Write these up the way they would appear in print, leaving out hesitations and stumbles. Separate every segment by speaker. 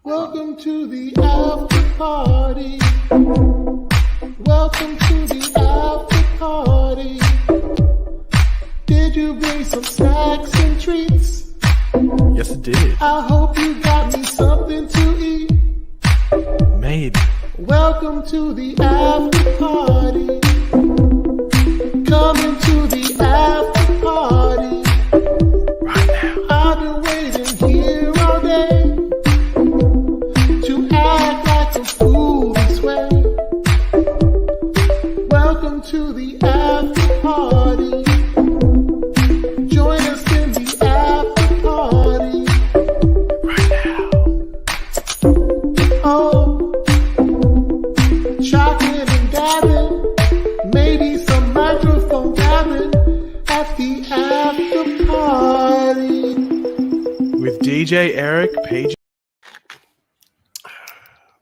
Speaker 1: Welcome to the after party. Welcome to the after party. Did you bring some snacks and treats?
Speaker 2: Yes, it did.
Speaker 1: I hope you got me something to eat.
Speaker 2: Maybe.
Speaker 1: Welcome to the after party. Coming to the after party.
Speaker 2: Right now.
Speaker 1: I've been waiting here all day to act like a fool this way. Welcome to the after party. Join us in the after party.
Speaker 2: Right now.
Speaker 1: Oh, chocolate and gabbing, maybe some microphone gabbing at the after party.
Speaker 2: With DJ Eric, Paigey,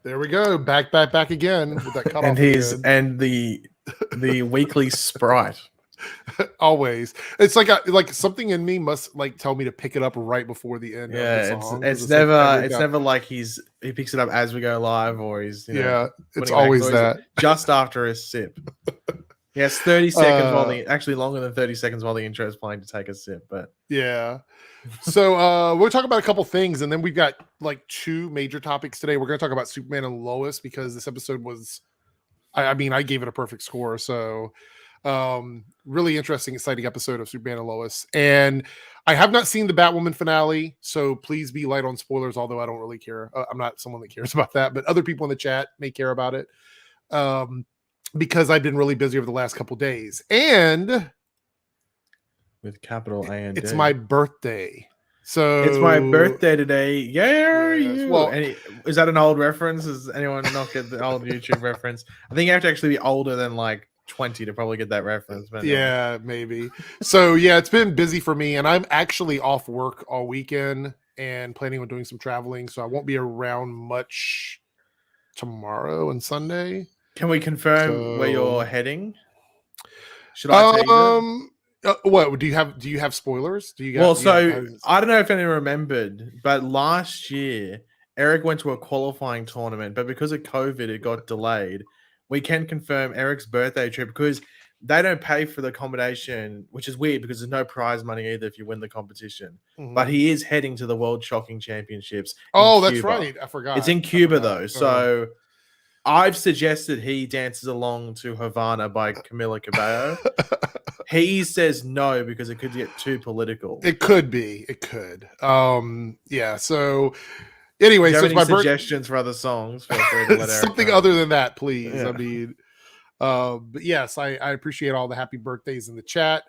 Speaker 1: There we go. Back again with that cutoff.
Speaker 2: and the weekly Sprite.
Speaker 1: Always. It's like something in me must like tell me to pick it up right before the end.
Speaker 2: Yeah,
Speaker 1: of the song,
Speaker 2: it's
Speaker 1: like
Speaker 2: never like he picks it up as we go live, or he's
Speaker 1: it's always that
Speaker 2: just after a sip. Yes, 30 seconds actually longer than 30 seconds while the intro is playing to take a sip, but
Speaker 1: yeah. So we'll talk about a couple things, and then we've got like two major topics today. We're going to talk about Superman and Lois because this episode was, I mean, I gave it a perfect score. So really interesting, exciting episode of Superman and Lois. And I have not seen the Batwoman finale, so please be light on spoilers, although I don't really care. I'm not someone that cares about that, but other people in the chat may care about it because I've been really busy over the last couple days. And
Speaker 2: with capital A and D.
Speaker 1: It's my birthday. So
Speaker 2: it's my birthday today. Yeah.
Speaker 1: Yes. Well,
Speaker 2: is that an old reference? Does anyone not get the old YouTube reference? I think you have to actually be older than like 20 to probably get that reference. But
Speaker 1: yeah, maybe. So yeah, it's been busy for me, and I'm actually off work all weekend and planning on doing some traveling, so I won't be around much tomorrow and Sunday.
Speaker 2: Can we confirm where you're heading? Should I take them?
Speaker 1: What do you have spoilers? I
Speaker 2: don't know if anyone remembered, but last year Eric went to a qualifying tournament, but because of COVID, it got delayed. We can confirm Eric's birthday trip because they don't pay for the accommodation, which is weird because there's no prize money either if you win the competition. Mm-hmm. But he is heading to the World Shocking Championships.
Speaker 1: Oh, that's right. I forgot.
Speaker 2: It's in Cuba though, so I've suggested he dances along to Havana by Camila Cabello. He says no because it could get too political.
Speaker 1: It could be. It could. Yeah. So anyway,
Speaker 2: do you have
Speaker 1: so
Speaker 2: any suggestions for other songs? Feel free to let Eric
Speaker 1: something
Speaker 2: know.
Speaker 1: Other than that, please.
Speaker 2: Yeah.
Speaker 1: I mean, but yes, I appreciate all the happy birthdays in the chat.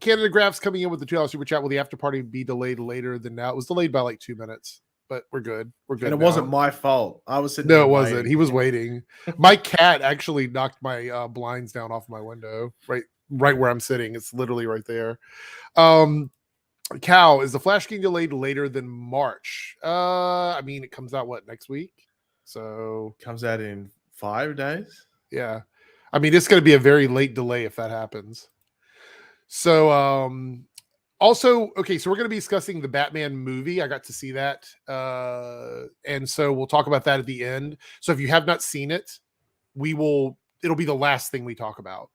Speaker 1: Canada Graph's coming in with the $2 super chat. Will the after party be delayed later than now? It was delayed by like 2 minutes, but we're good. We're good.
Speaker 2: And it wasn't my fault. I was sitting.
Speaker 1: No, it wasn't. Waiting. He was waiting. My cat actually knocked my blinds down off my window. Right where I'm sitting. It's literally right there. Cow, is the Flash getting delayed later than March? I mean, it comes out next week? So
Speaker 2: comes out in 5 days.
Speaker 1: Yeah. I mean, it's going to be a very late delay if that happens. So also, okay, so we're going to be discussing the Batman movie. I got to see that. And so we'll talk about that at the end. So if you have not seen it, it'll be the last thing we talk about.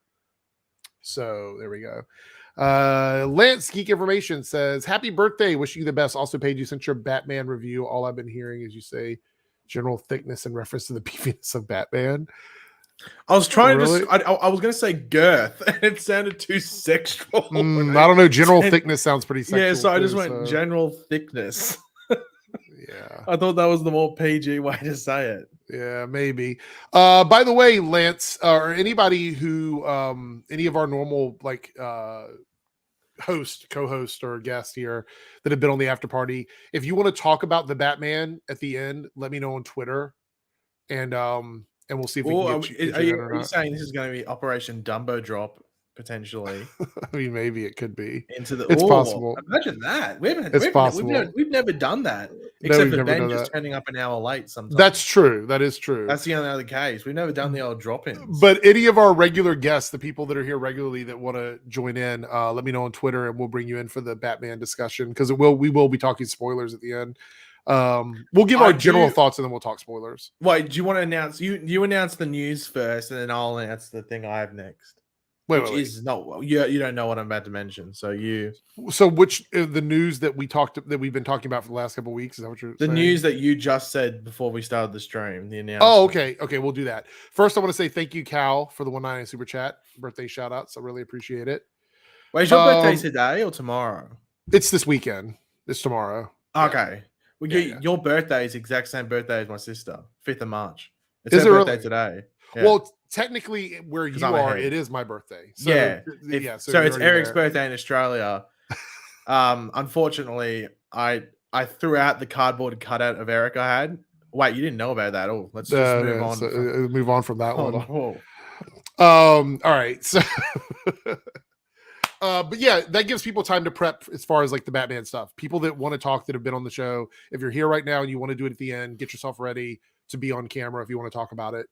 Speaker 1: So there we go. Lance Geek Information says, happy birthday. Wishing you the best. Also paid you since your Batman review. All I've been hearing is you say general thickness in reference to the beefiness of Batman.
Speaker 2: I was trying to I was going to say girth, and it sounded too sexual.
Speaker 1: I don't know. General thickness sounds pretty sexual.
Speaker 2: Yeah, so I just went general thickness.
Speaker 1: Yeah.
Speaker 2: I thought that was the more PG way to say it.
Speaker 1: Yeah, maybe. By the way, Lance, or anybody who any of our normal host, co-host, or guest here that have been on the after party, if you want to talk about the Batman at the end, let me know on Twitter, and we'll see if we can get you.
Speaker 2: Are you saying this is going to be Operation Dumbo Drop potentially?
Speaker 1: I mean, maybe it could be.
Speaker 2: It's
Speaker 1: possible.
Speaker 2: Imagine that.
Speaker 1: Possible.
Speaker 2: We've never done that. Except for Ben just turning up an hour late sometimes.
Speaker 1: That's true. That is true.
Speaker 2: That's the only other case. We've never done the old drop-ins.
Speaker 1: But any of our regular guests, the people that are here regularly that want to join in, let me know on Twitter and we'll bring you in for the Batman discussion because we will be talking spoilers at the end. We'll give our
Speaker 2: do
Speaker 1: general
Speaker 2: you-
Speaker 1: thoughts and then we'll talk spoilers.
Speaker 2: Wait, do you want to announce? You announce the news first, and then I'll announce the thing I have next.
Speaker 1: Wait.
Speaker 2: Is not you don't know what I'm about to mention. So
Speaker 1: which the news that we've been talking about for the last couple of weeks, is that what you're
Speaker 2: the
Speaker 1: saying?
Speaker 2: news that you just said before we started the stream, the announcement.
Speaker 1: Oh, okay, we'll do that. First, I want to say thank you, Cal, for the 199 super chat birthday shout outs. I really appreciate it.
Speaker 2: Wait, is your birthday today or tomorrow?
Speaker 1: It's this weekend. It's tomorrow.
Speaker 2: Okay. Well,
Speaker 1: Yeah.
Speaker 2: Your birthday is the exact same birthday as my sister, 5th of March. It's
Speaker 1: Is
Speaker 2: her
Speaker 1: it
Speaker 2: birthday
Speaker 1: really?
Speaker 2: today. Yeah.
Speaker 1: Well, technically, where you
Speaker 2: I'm
Speaker 1: are,
Speaker 2: ahead.
Speaker 1: it is my birthday. So,
Speaker 2: So it's Eric's
Speaker 1: birthday
Speaker 2: birthday in Australia. Unfortunately, I threw out the cardboard cutout of Eric I had. Wait, you didn't know about that? Oh, let's just move on.
Speaker 1: So, move on from that
Speaker 2: Hold
Speaker 1: one.
Speaker 2: on. Whoa.
Speaker 1: All right. So, but yeah, that gives people time to prep as far as like the Batman stuff. People that want to talk that have been on the show. If you're here right now and you want to do it at the end, get yourself ready to be on camera if you want to talk about it.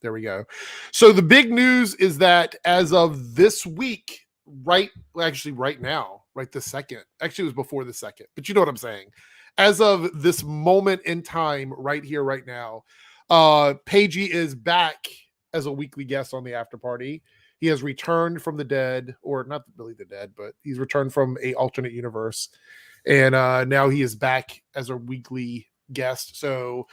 Speaker 1: There we go. So the big news is that as of this week, right now, right this second. Actually, it was before the second, but you know what I'm saying. As of this moment in time, right here, right now, Paigey is back as a weekly guest on the after party. He has returned from the dead, or not really the dead, but he's returned from a alternate universe. And now he is back as a weekly guest. So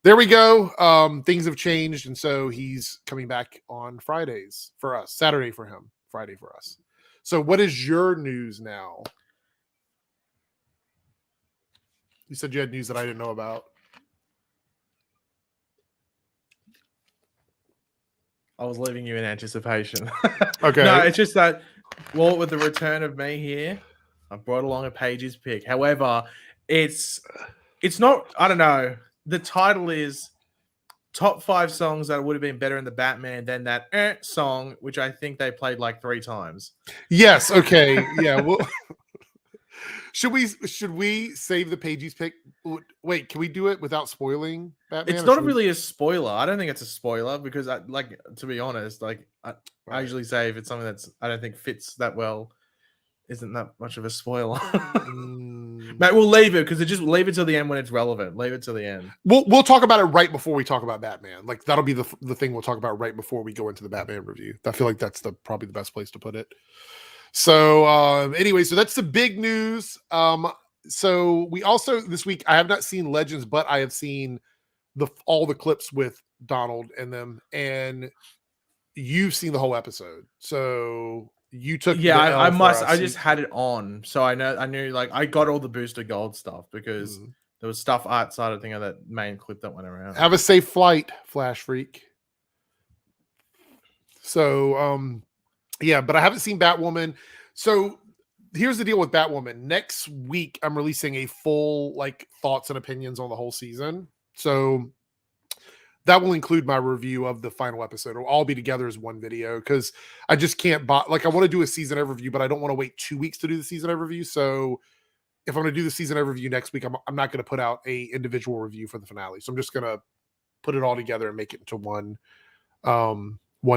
Speaker 1: there we go. Things have changed. And so he's coming back on Fridays for us, Saturday for him, Friday for us. So what is your news now? You said you had news that I didn't know about.
Speaker 2: I was leaving you in anticipation.
Speaker 1: Okay.
Speaker 2: No, it's just that, well, with the return of me here, I brought along a Paigey's pick. However, it's not, I don't know. The title is Top 5 Songs That Would Have Been Better in the Batman than that song, which I think they played like 3 times.
Speaker 1: Yes. Okay. Yeah. Well, should we save the Paigey's pick? Wait, can we do it without spoiling Batman?
Speaker 2: It's not really a spoiler. I don't think it's a spoiler because to be honest, I usually say if it's something that's I don't think fits that well, isn't that much of a spoiler. Mate, we'll leave it because just leave it till the end when it's relevant. Leave it till the end.
Speaker 1: We'll talk about it right before we talk about Batman. Like that'll be the thing we'll talk about right before we go into the Batman review. I feel like that's probably the best place to put it. So anyway, so that's the big news. So we also this week I have not seen Legends, but I have seen all the clips with Donald in them, and you've seen the whole episode. So you took
Speaker 2: I just had it on, so I knew like I got all the Booster Gold stuff because there was stuff outside of that main clip that went around.
Speaker 1: Have a safe flight, Flash Freak. So yeah, but I haven't seen Batwoman. So here's the deal with Batwoman. Next week, I'm releasing a full thoughts and opinions on the whole season. So that will include my review of the final episode. It'll all be together as one video because I just can't I want to do a season overview, but I don't want to wait 2 weeks to do the season overview. So if I'm going to do the season overview next week, I'm not going to put out a individual review for the finale. So I'm just going to put it all together and make it into one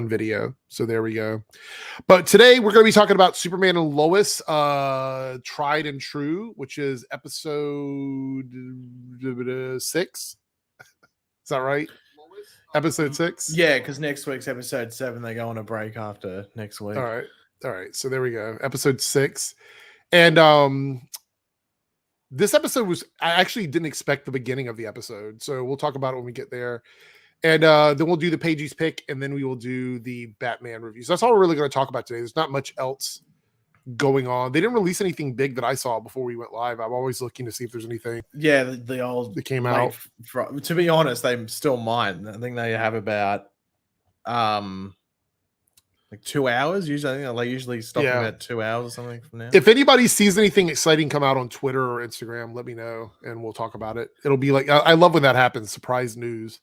Speaker 1: video. So there we go. But today we're going to be talking about Superman and Lois, Tried and True, which is episode 6. Is that right? Episode 6?
Speaker 2: Yeah, because next week's episode 7, they go on a break after next week.
Speaker 1: All right. So there we go. Episode 6. And this episode I actually didn't expect the beginning of the episode. So we'll talk about it when we get there. And then we'll do the Paigey's pick, and then we will do the Batman review. So that's all we're really going to talk about today. There's not much else going on. They didn't release anything big that I saw before we went live. I'm always looking to see if there's anything.
Speaker 2: Yeah, the old
Speaker 1: that came out.
Speaker 2: To be honest, they still might. I think they have about 2 hours. Usually, I think they usually stop about 2 hours or something from now.
Speaker 1: If anybody sees anything exciting come out on Twitter or Instagram, let me know and we'll talk about it. It'll be I love when that happens. Surprise news.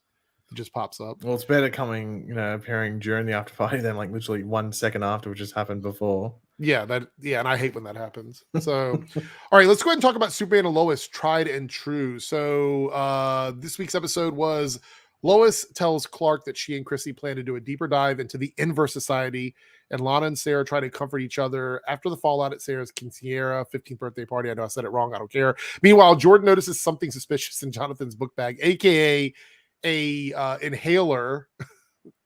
Speaker 1: It just pops up.
Speaker 2: Well, it's better appearing during the after party than literally 1 second after, which just happened before.
Speaker 1: Yeah, and I hate when that happens. So, all right, let's go ahead and talk about Superman and Lois, Tried and True. So, this week's episode was Lois tells Clark that she and Chrissy plan to do a deeper dive into the Inverse Society, and Lana and Sarah try to comfort each other after the fallout at Sarah's quinceañera 15th birthday party. I know I said it wrong. I don't care. Meanwhile, Jordan notices something suspicious in Jonathan's book bag, aka a inhaler,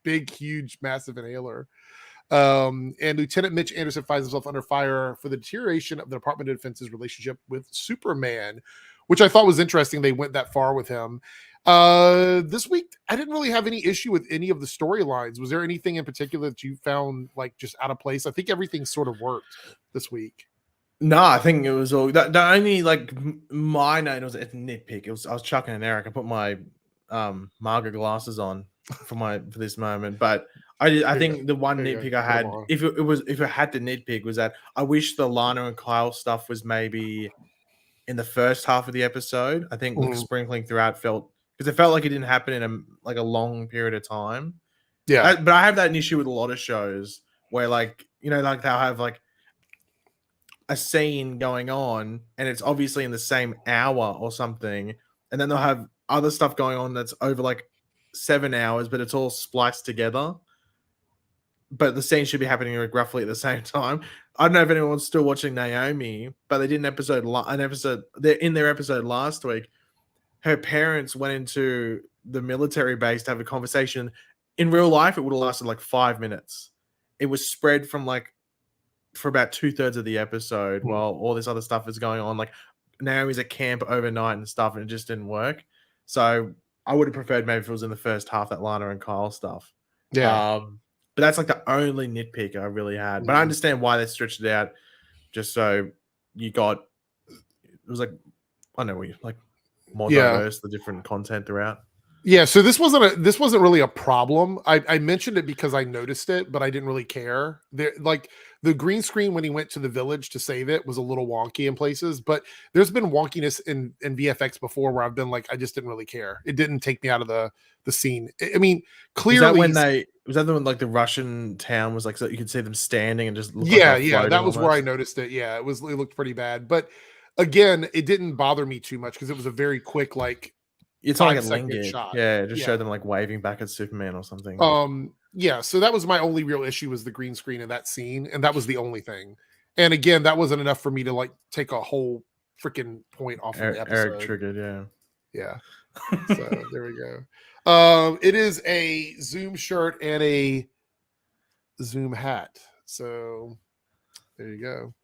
Speaker 1: big, huge, massive inhaler. And Lieutenant Mitch Anderson finds himself under fire for the deterioration of the Department of Defense's relationship with Superman, which I thought was interesting. They went that far with him. This week, I didn't really have any issue with any of the storylines. Was there anything in particular that you found like just out of place? I think everything sort of worked this week.
Speaker 2: No, I think it was all the only like minor. It was a nitpick. I was chucking an Eric. I put my Margaret glasses on for this moment, but I think the one nitpick I had, if it had to nitpick, was that I wish the Lana and Kyle stuff was maybe in the first half of the episode. I think like sprinkling throughout because it felt like it didn't happen in a long period of time.
Speaker 1: Yeah,
Speaker 2: but I have that issue with a lot of shows where like like they'll have like a scene going on and it's obviously in the same hour or something, and then they'll have other stuff going on that's over like 7 hours, but it's all spliced together. But the scene should be happening like roughly at the same time. I don't know if anyone's still watching Naomi, but they did an episode. They're in their episode last week. Her parents went into the military base to have a conversation. In real life, it would have lasted like 5 minutes. It was spread from like for about 2/3 of the episode while all this other stuff is going on. Like Naomi's at camp overnight and stuff, and it just didn't work. So I would have preferred maybe if it was in the first half, that Lana and Kyle stuff.
Speaker 1: Yeah.
Speaker 2: But that's like the only nitpick I really had. But I understand why they stretched it out, just so you got it was like I don't know, like more diverse, the different content throughout.
Speaker 1: Yeah, so this wasn't really a problem. I mentioned it because I noticed it, but I didn't really care. Like the green screen when he went to the village to save it was a little wonky in places, but there's been wonkiness in VFX before where I've been like, I just didn't really care. It didn't take me out of the scene. I mean, clearly
Speaker 2: was that when like the Russian town was like so you could see them standing and just look
Speaker 1: yeah,
Speaker 2: like
Speaker 1: that was where I noticed it. Yeah, it looked pretty bad, but again, it didn't bother me too much because it was a very quick like.
Speaker 2: It's not like a lingered shot. Yeah, just showed them like waving back at Superman or something.
Speaker 1: Yeah, so that was my only real issue was the green screen in that scene, and that was the only thing. And again, that wasn't enough for me to like take a whole freaking point off of the episode.
Speaker 2: Eric triggered,
Speaker 1: yeah. So there we go. It is a Zoom shirt and a Zoom hat. So there you go.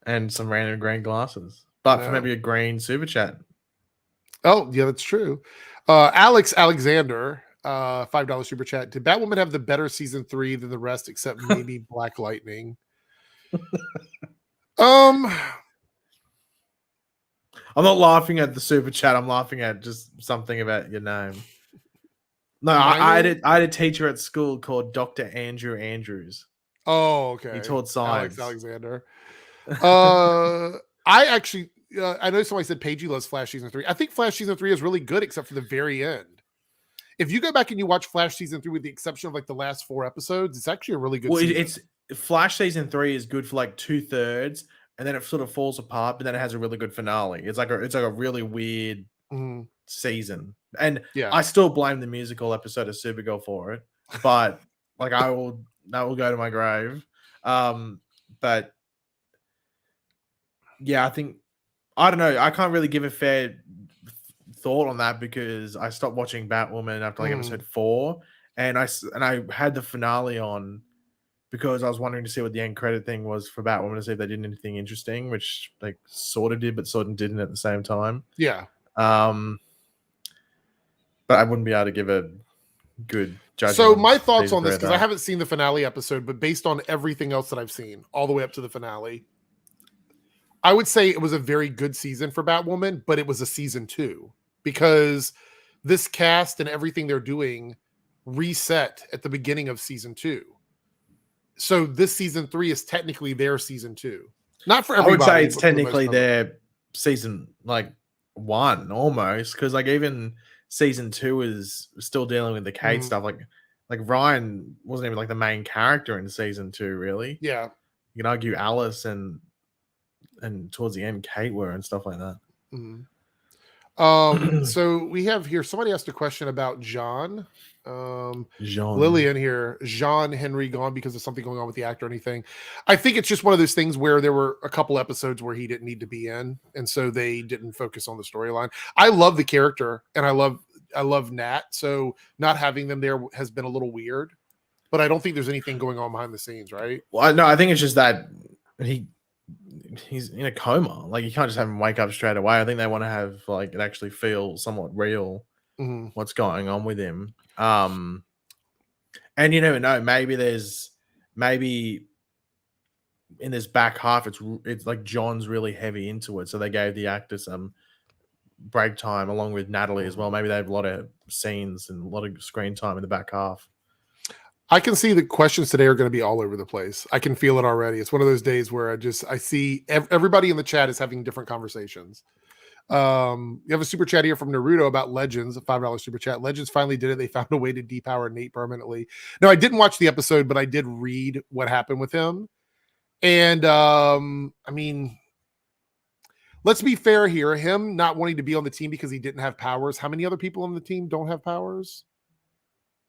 Speaker 2: And some random green glasses, but for maybe a green super chat.
Speaker 1: Oh, yeah, that's true. Alex Alexander, $5 super chat. Did Batwoman have the better season 3 than the rest, except maybe Black Lightning? I'm
Speaker 2: not laughing at the super chat. I'm laughing at just something about your name. No, I had a teacher at school called Dr. Andrew Andrews.
Speaker 1: Oh, okay.
Speaker 2: He taught science.
Speaker 1: Alex Alexander. I know somebody said Paigey loves Flash season 3. I think Flash season 3 is really good, except for the very end. If you go back and you watch Flash season 3, with the exception of like the last 4 episodes, it's actually a really good. Season.
Speaker 2: It's Flash season 3 is good for like 2/3, and then it sort of falls apart, but then it has a really good finale. It's like a really weird season, and I still blame the musical episode of Supergirl for it. But like that will go to my grave. But yeah, I don't know. I can't really give a fair thought on that because I stopped watching Batwoman after like episode 4, and I had the finale on because I was wondering to see what the end credit thing was for Batwoman to see if they did anything interesting, which they sort of did, but sort of didn't at the same time.
Speaker 1: Yeah.
Speaker 2: But I wouldn't be able to give a good judgment.
Speaker 1: So my thoughts on this, because I haven't seen the finale episode, but based on everything else that I've seen all the way up to the finale, I would say it was a very good season for Batwoman, but it was a season 2 because this cast and everything they're doing reset at the beginning of season 2. So this season 3 is technically their season 2. Not for everybody.
Speaker 2: I would say it's technically their season like 1 almost, because like even season 2 is still dealing with the Kate stuff. Like Ryan wasn't even like the main character in season 2, really.
Speaker 1: Yeah.
Speaker 2: You can argue Alice and towards the end Kate were and stuff like that.
Speaker 1: So we have here somebody asked a question about John.
Speaker 2: Jean.
Speaker 1: Lillian here, Jean Henry gone because of something going on with the actor or anything. I think it's just one of those things where there were a couple episodes where he didn't need to be in, and so they didn't focus on the storyline. I love the character and I love Nat, so not having them there has been a little weird, but I don't think there's anything going on behind the scenes, right?
Speaker 2: Well, no, I think it's just that he's in a coma. Like, you can't just have him wake up straight away. I think they want to have, like, it actually feel somewhat real what's going on with him. And you never know, maybe in this back half it's like John's really heavy into it, so they gave the actor some break time along with Natalie as well. Maybe they have a lot of scenes and a lot of screen time in the back half.
Speaker 1: I can see the questions today are going to be all over the place. I can feel it already. It's one of those days where I see everybody in the chat is having different conversations. You have a super chat here from Naruto about Legends, a $5 super chat. Legends finally did it. They found a way to depower Nate permanently. No, I didn't watch the episode, but I did read what happened with him. And I mean, let's be fair here. Him not wanting to be on the team because he didn't have powers. How many other people on the team don't have powers?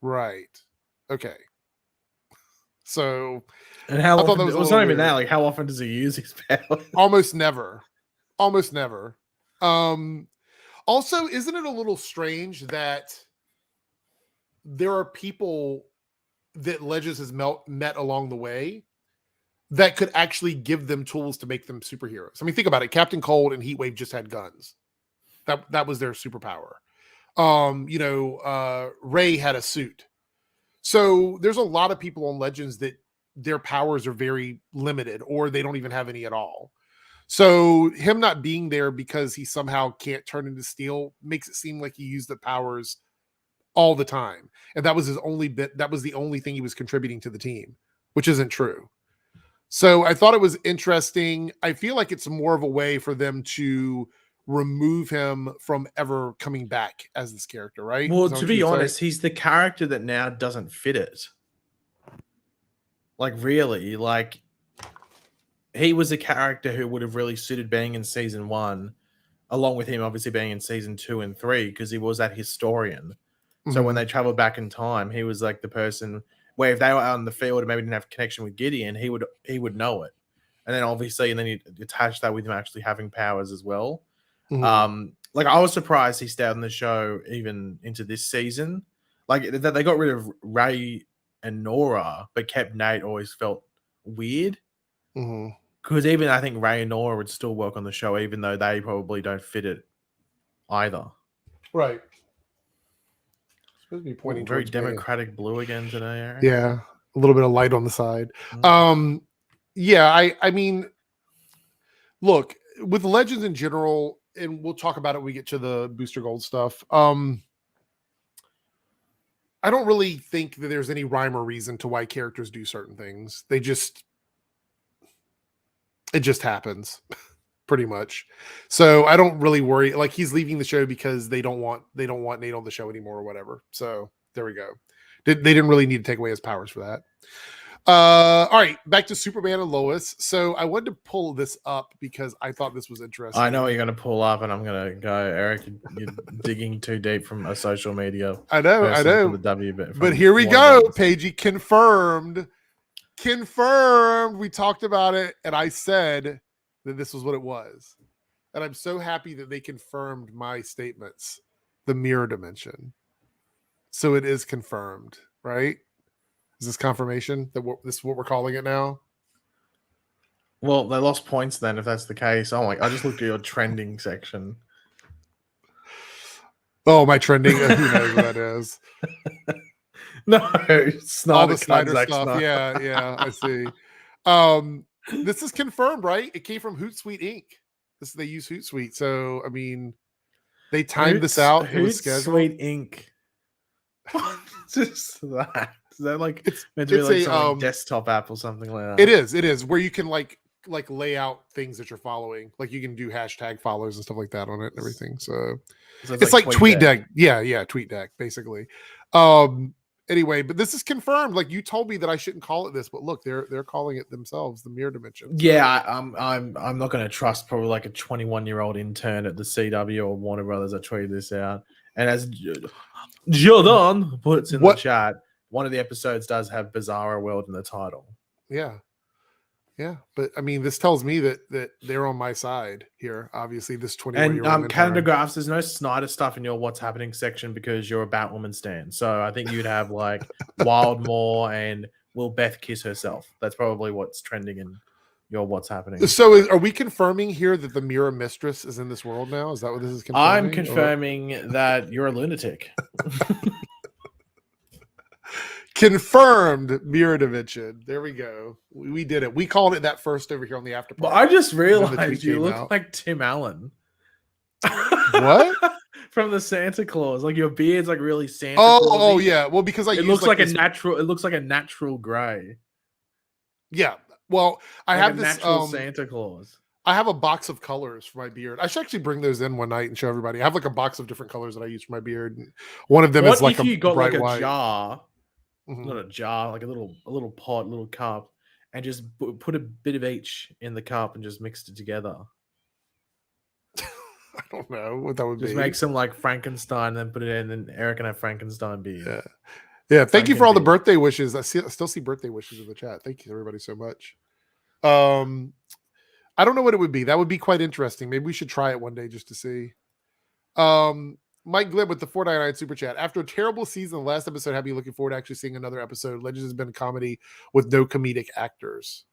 Speaker 1: Right. Okay. So,
Speaker 2: and how often,
Speaker 1: it
Speaker 2: was not even that. Like, how often does he use his powers?
Speaker 1: Almost never. Almost never. Also, isn't it a little strange that there are people that Legends has met along the way that could actually give them tools to make them superheroes? I mean, think about it. Captain Cold and Heatwave just had guns. That was their superpower. Ray had a suit. So there's a lot of people on Legends that their powers are very limited, or they don't even have any at all. So him not being there because he somehow can't turn into steel makes it seem like he used the powers all the time. And that was his only bit. That was the only thing he was contributing to the team, which isn't true. So I thought it was interesting. I feel like it's more of a way for them to remove him from ever coming back as this character, right?
Speaker 2: Well, to be honest, he's the character that now doesn't fit it. Like, really, like, he was a character who would have really suited being in season 1, along with him obviously being in season 2 and 3, because he was that historian. So when they traveled back in time, he was like the person where if they were out on the field and maybe didn't have a connection with Gideon, he would know it. And then obviously, and then you attach that with him actually having powers as well. Like, I was surprised he stayed on the show even into this season. Like, that they got rid of Ray and Nora, but kept Nate, always felt weird. Because even I think Ray and Nora would still work on the show, even though they probably don't fit it either.
Speaker 1: Right. Supposed to be pointing
Speaker 2: very democratic blue again today, Eric.
Speaker 1: Yeah, a little bit of light on the side. Yeah, I mean, look, with Legends in general, and we'll talk about it when we get to the Booster Gold stuff. I don't really think that there's any rhyme or reason to why characters do certain things. It just happens pretty much. So I don't really worry. Like, he's leaving the show because they don't want Nate on the show anymore or whatever. So there we go. They didn't really need to take away his powers for that. All right, back to Superman and Lois. So I wanted to pull this up because I thought this was interesting.
Speaker 2: I know what you're going to pull up, and I'm going to go, Eric, you're digging too deep from a social media.
Speaker 1: I know. But here we go, Paigey. Confirmed. We talked about it, and I said that this was what it was. And I'm so happy that they confirmed my statements. The mirror dimension. So it is confirmed, right? Is this confirmation that this is what we're calling it now?
Speaker 2: Well, they lost points then, if that's the case. Oh my! I just looked at your trending section.
Speaker 1: Oh, my trending. Who knows what that is?
Speaker 2: No, it's not
Speaker 1: all the Snyder stuff. Yeah, I see. This is confirmed, right? It came from Hootsuite Inc. They use Hootsuite, so I mean, they timed this out.
Speaker 2: Hootsuite Inc. What is that? Is that like meant to be like some desktop app or something like that?
Speaker 1: It is where you can like lay out things that you're following. Like, you can do hashtag follows and stuff like that on it and everything. So it's like TweetDeck. Yeah, TweetDeck basically. Anyway, but this is confirmed. Like you told me that I shouldn't call it this, but look, they're calling it themselves the mirror dimension. So.
Speaker 2: Yeah, I'm not going to trust probably like a 21-year-old intern at the CW or Warner Brothers that tweeted this out. And as Jordan puts in the chat, one of the episodes does have Bizarro World in the title.
Speaker 1: Yeah. Yeah, but I mean, this tells me that they're on my side here. Obviously, this 21-year-old.
Speaker 2: And Canada Graphs, there's no Snyder stuff in your What's Happening section because you're a Batwoman stan. So I think you'd have like Wildmore and Will Beth kiss herself? That's probably what's trending in your What's Happening.
Speaker 1: So are we confirming here that the Mirror Mistress is in this world now? Is that what this is confirming?
Speaker 2: I'm confirming that you're a lunatic.
Speaker 1: Confirmed mirror dimension. There we go. We did it. We called it that first over here on the after party.
Speaker 2: But I just realized you look like Tim Allen.
Speaker 1: What?
Speaker 2: From the Santa Claus. Like your beard's like really Santa
Speaker 1: Claus.
Speaker 2: Oh
Speaker 1: yeah. Well, because it
Speaker 2: looks like a natural. It looks like a natural gray.
Speaker 1: Yeah. Well, I have this
Speaker 2: natural Santa Claus.
Speaker 1: I have a box of colors for my beard. I should actually bring those in one night and show everybody. I have like a box of different colors that I use for my beard. And one of them is like
Speaker 2: you got
Speaker 1: bright
Speaker 2: like a
Speaker 1: white.
Speaker 2: jar. Not a jar, like a little pot, little cup, and just put a bit of each in the cup and just mixed it together.
Speaker 1: I don't know what that would be.
Speaker 2: Just make some like Frankenstein, and then put it in, and Eric can have Frankenstein beer.
Speaker 1: Yeah. Thank you for all the birthday wishes. I still see birthday wishes in the chat. Thank you everybody so much. I don't know what it would be. That would be quite interesting. Maybe we should try it one day just to see. Mike Glib with the $4.99 super chat. After a terrible season, the last episode had me looking forward to actually seeing another episode. Legends has been a comedy with no comedic actors.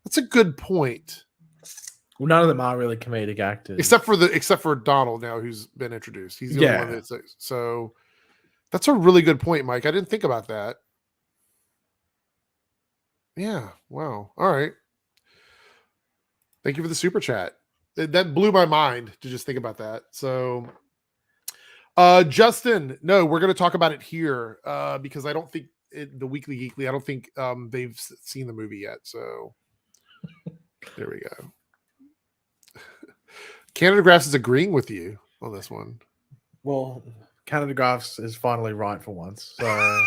Speaker 1: That's a good point.
Speaker 2: Well, none of them are really comedic actors,
Speaker 1: except for Donald now, who's been introduced. He's the only one that's so. That's a really good point, Mike. I didn't think about that. Yeah. Wow. All right. Thank you for the super chat. That blew my mind to just think about that. So. Justin, no, we're going to talk about it here because I don't think the Weekly Geekly, I don't think they've seen the movie yet. So there we go. Canada Graphs is agreeing with you on this one.
Speaker 2: Well, Canada Graphs is finally right for once. So,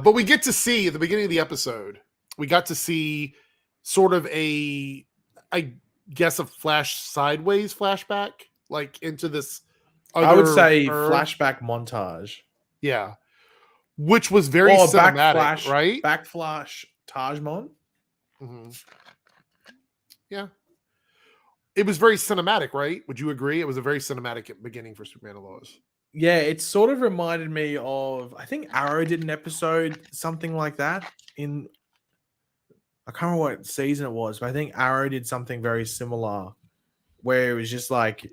Speaker 1: but we get to see at the beginning of the episode, we got to see sort of a guess a sideways flashback, like into this
Speaker 2: I would say flashback montage.
Speaker 1: Yeah. Which was very cinematic, right?
Speaker 2: Backflash Tajmon.
Speaker 1: Mm-hmm. Yeah. It was very cinematic, right? Would you agree? It was a very cinematic beginning for Superman and Lois.
Speaker 2: Yeah, it sort of reminded me of, I think Arrow did an episode, something like that I can't remember what season it was, but I think Arrow did something very similar where it was just like,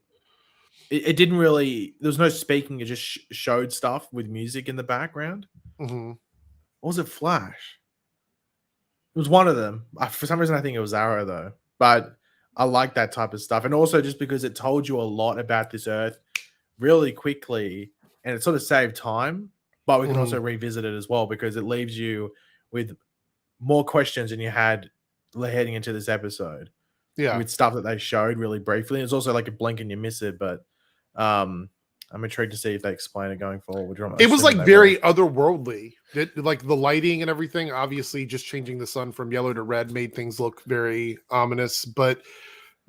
Speaker 2: it didn't really, there was no speaking, it just showed stuff with music in the background.
Speaker 1: Mm-hmm.
Speaker 2: Or was it Flash? It was one of them. For some reason, I think it was Arrow though, but I like that type of stuff. And also just because it told you a lot about this Earth really quickly and it sort of saved time, but we can also revisit it as well because it leaves you with more questions than you had heading into this episode.
Speaker 1: Yeah.
Speaker 2: With stuff that they showed really briefly. It's also like a blink and you miss it, but I'm intrigued to see if they explain it going forward.
Speaker 1: It was like very otherworldly. Like the lighting and everything, obviously just changing the sun from yellow to red made things look very ominous, but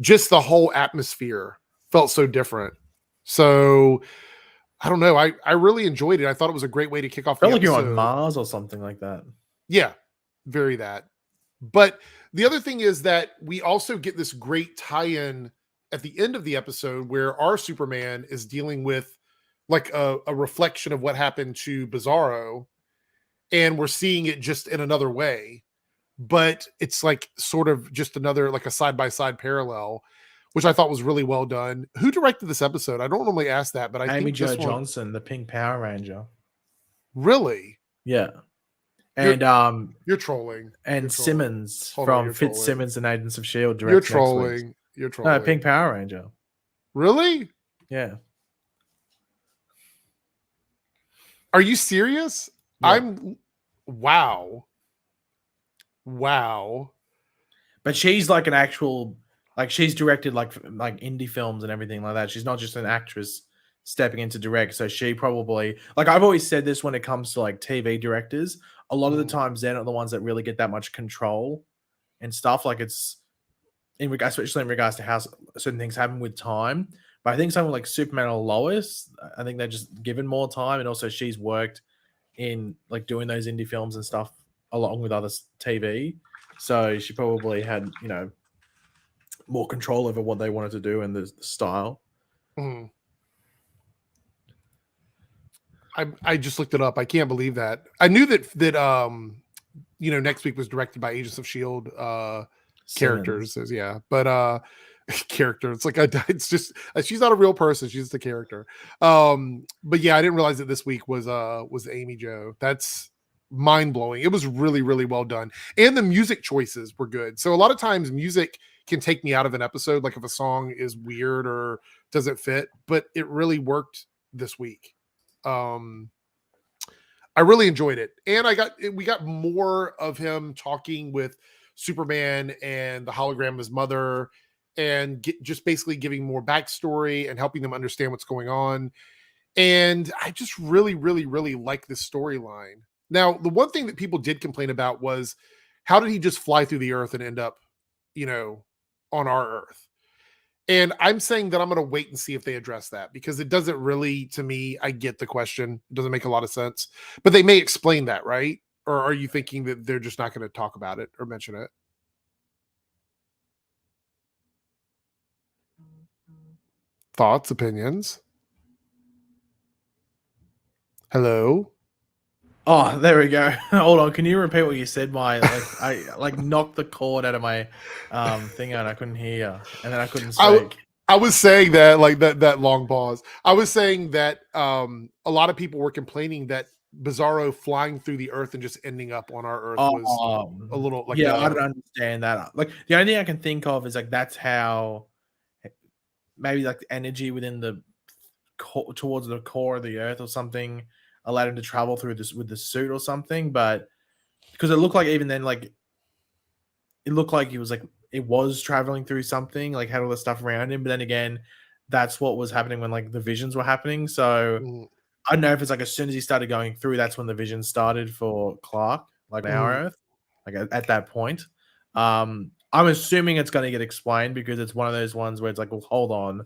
Speaker 1: just the whole atmosphere felt so different. So I don't know. I really enjoyed it. I thought it was a great way to kick off the
Speaker 2: episode. Felt like you're on Mars or something like that.
Speaker 1: Yeah. Very that. But the other thing is that we also get this great tie-in at the end of the episode where our Superman is dealing with like a reflection of what happened to Bizarro, and we're seeing it just in another way, but it's like sort of just another like a side-by-side parallel, which I thought was really well done. Who directed this episode? I don't normally ask that, but I
Speaker 2: Amy
Speaker 1: think
Speaker 2: Jo Johnson, the Pink Power Ranger.
Speaker 1: Really?
Speaker 2: Yeah. And
Speaker 1: you're trolling.
Speaker 2: And
Speaker 1: you're
Speaker 2: Simmons
Speaker 1: trolling.
Speaker 2: from Fitzsimmons and Agents of S.H.I.E.L.D.
Speaker 1: You're trolling. You're trolling.
Speaker 2: No, Pink Power Ranger.
Speaker 1: Really?
Speaker 2: Yeah.
Speaker 1: Are you serious?
Speaker 2: Yeah.
Speaker 1: Wow.
Speaker 2: But she's like an actual, like she's directed like indie films and everything like that. She's not just an actress stepping into direct. So she probably, like, I've always said this when it comes to like TV directors, a lot of the times they're not the ones that really get that much control and stuff. Like, it's especially in regards to how certain things happen with time. But I think someone like Superman or Lois, I think they're just given more time, and also she's worked in like doing those indie films and stuff along with other TV, so she probably had more control over what they wanted to do and the style.
Speaker 1: I just looked it up. I can't believe that. I knew that next week was directed by Agents of Shield characters. Yeah, but character. It's like it's just she's not a real person. She's just a character. But yeah, I didn't realize that this week was Amy Jo. That's mind blowing. It was really, really well done, and the music choices were good. So a lot of times music can take me out of an episode, like if a song is weird or doesn't fit. But it really worked this week. I really enjoyed it, and we got more of him talking with Superman and the hologram of his mother, and just basically giving more backstory and helping them understand what's going on. And I just really, really, really like this storyline. Now, the one thing that people did complain about was how did he just fly through the earth and end up, on our Earth? And I'm saying that I'm going to wait and see if they address that, because it doesn't really, to me, I get the question. It doesn't make a lot of sense, but they may explain that, right? Or are you thinking that they're just not going to talk about it or mention it? Thoughts, opinions? Hello?
Speaker 2: Oh, there we go. Hold on. Can you repeat what you said? I knocked the cord out of my thing and I couldn't hear, and then I couldn't speak.
Speaker 1: I was saying that, like that long pause. I was saying that a lot of people were complaining that Bizarro flying through the earth and just ending up on our Earth was a little like
Speaker 2: I don't understand that. Like, the only thing I can think of is like that's how maybe like the energy within the towards the core of the Earth or something allowed him to travel through this with the suit or something. But because it looked like even then, like it looked like he was like it was traveling through something, like had all the stuff around him. But then again, that's what was happening when like the visions were happening. So I don't know if it's like as soon as he started going through, that's when the vision started for Clark, like our Earth, like at that point. I'm assuming it's going to get explained, because it's one of those ones where it's like, well, hold on,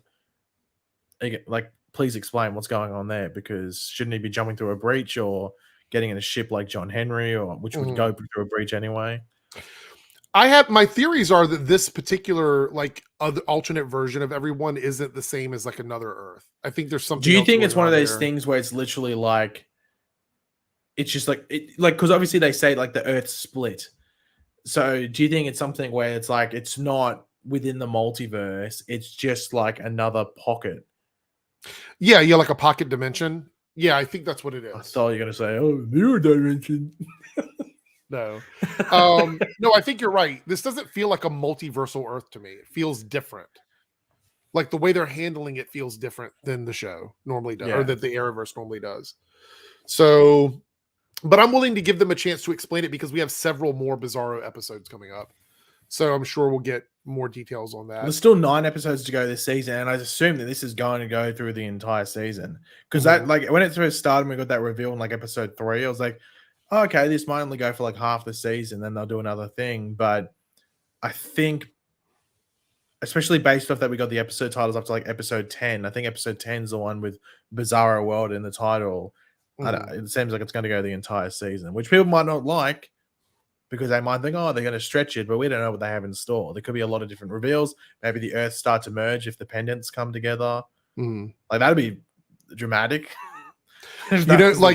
Speaker 2: like please explain what's going on there, because shouldn't he be jumping through a breach or getting in a ship like John Henry, or which would go through a breach anyway?
Speaker 1: I have my theories are that this particular like other alternate version of everyone isn't the same as like another Earth. I think there's something.
Speaker 2: Do you think it's one of those things where it's literally like it's just like because obviously they say like the Earth's split. So do you think it's something where it's like it's not within the multiverse, it's just like another pocket?
Speaker 1: Yeah, like a pocket dimension. Yeah, I think that's what it is.
Speaker 2: I thought you were gonna say, oh, mirror dimension.
Speaker 1: No. No, I think you're right. This doesn't feel like a multiversal Earth to me. It feels different. Like the way they're handling it feels different than the show normally does, or that the Arrowverse normally does. So, but I'm willing to give them a chance to explain it, because we have several more Bizarro episodes coming up. So I'm sure we'll get more details on that.
Speaker 2: There's still 9 episodes to go this season, and I assume that this is going to go through the entire season. Because that, like, when it first started, we got that reveal in like episode 3. I was like, oh, okay, this might only go for like half the season, then they'll do another thing. But I think, especially based off that we got the episode titles up to like episode 10. I think episode 10 is the one with Bizarro World in the title. It seems like it's going to go the entire season, which people might not like, because they might think, oh, they're going to stretch it, but we don't know what they have in store. There could be a lot of different reveals. Maybe the Earth start to merge if the pendants come together. Like, that'd be dramatic.
Speaker 1: You know,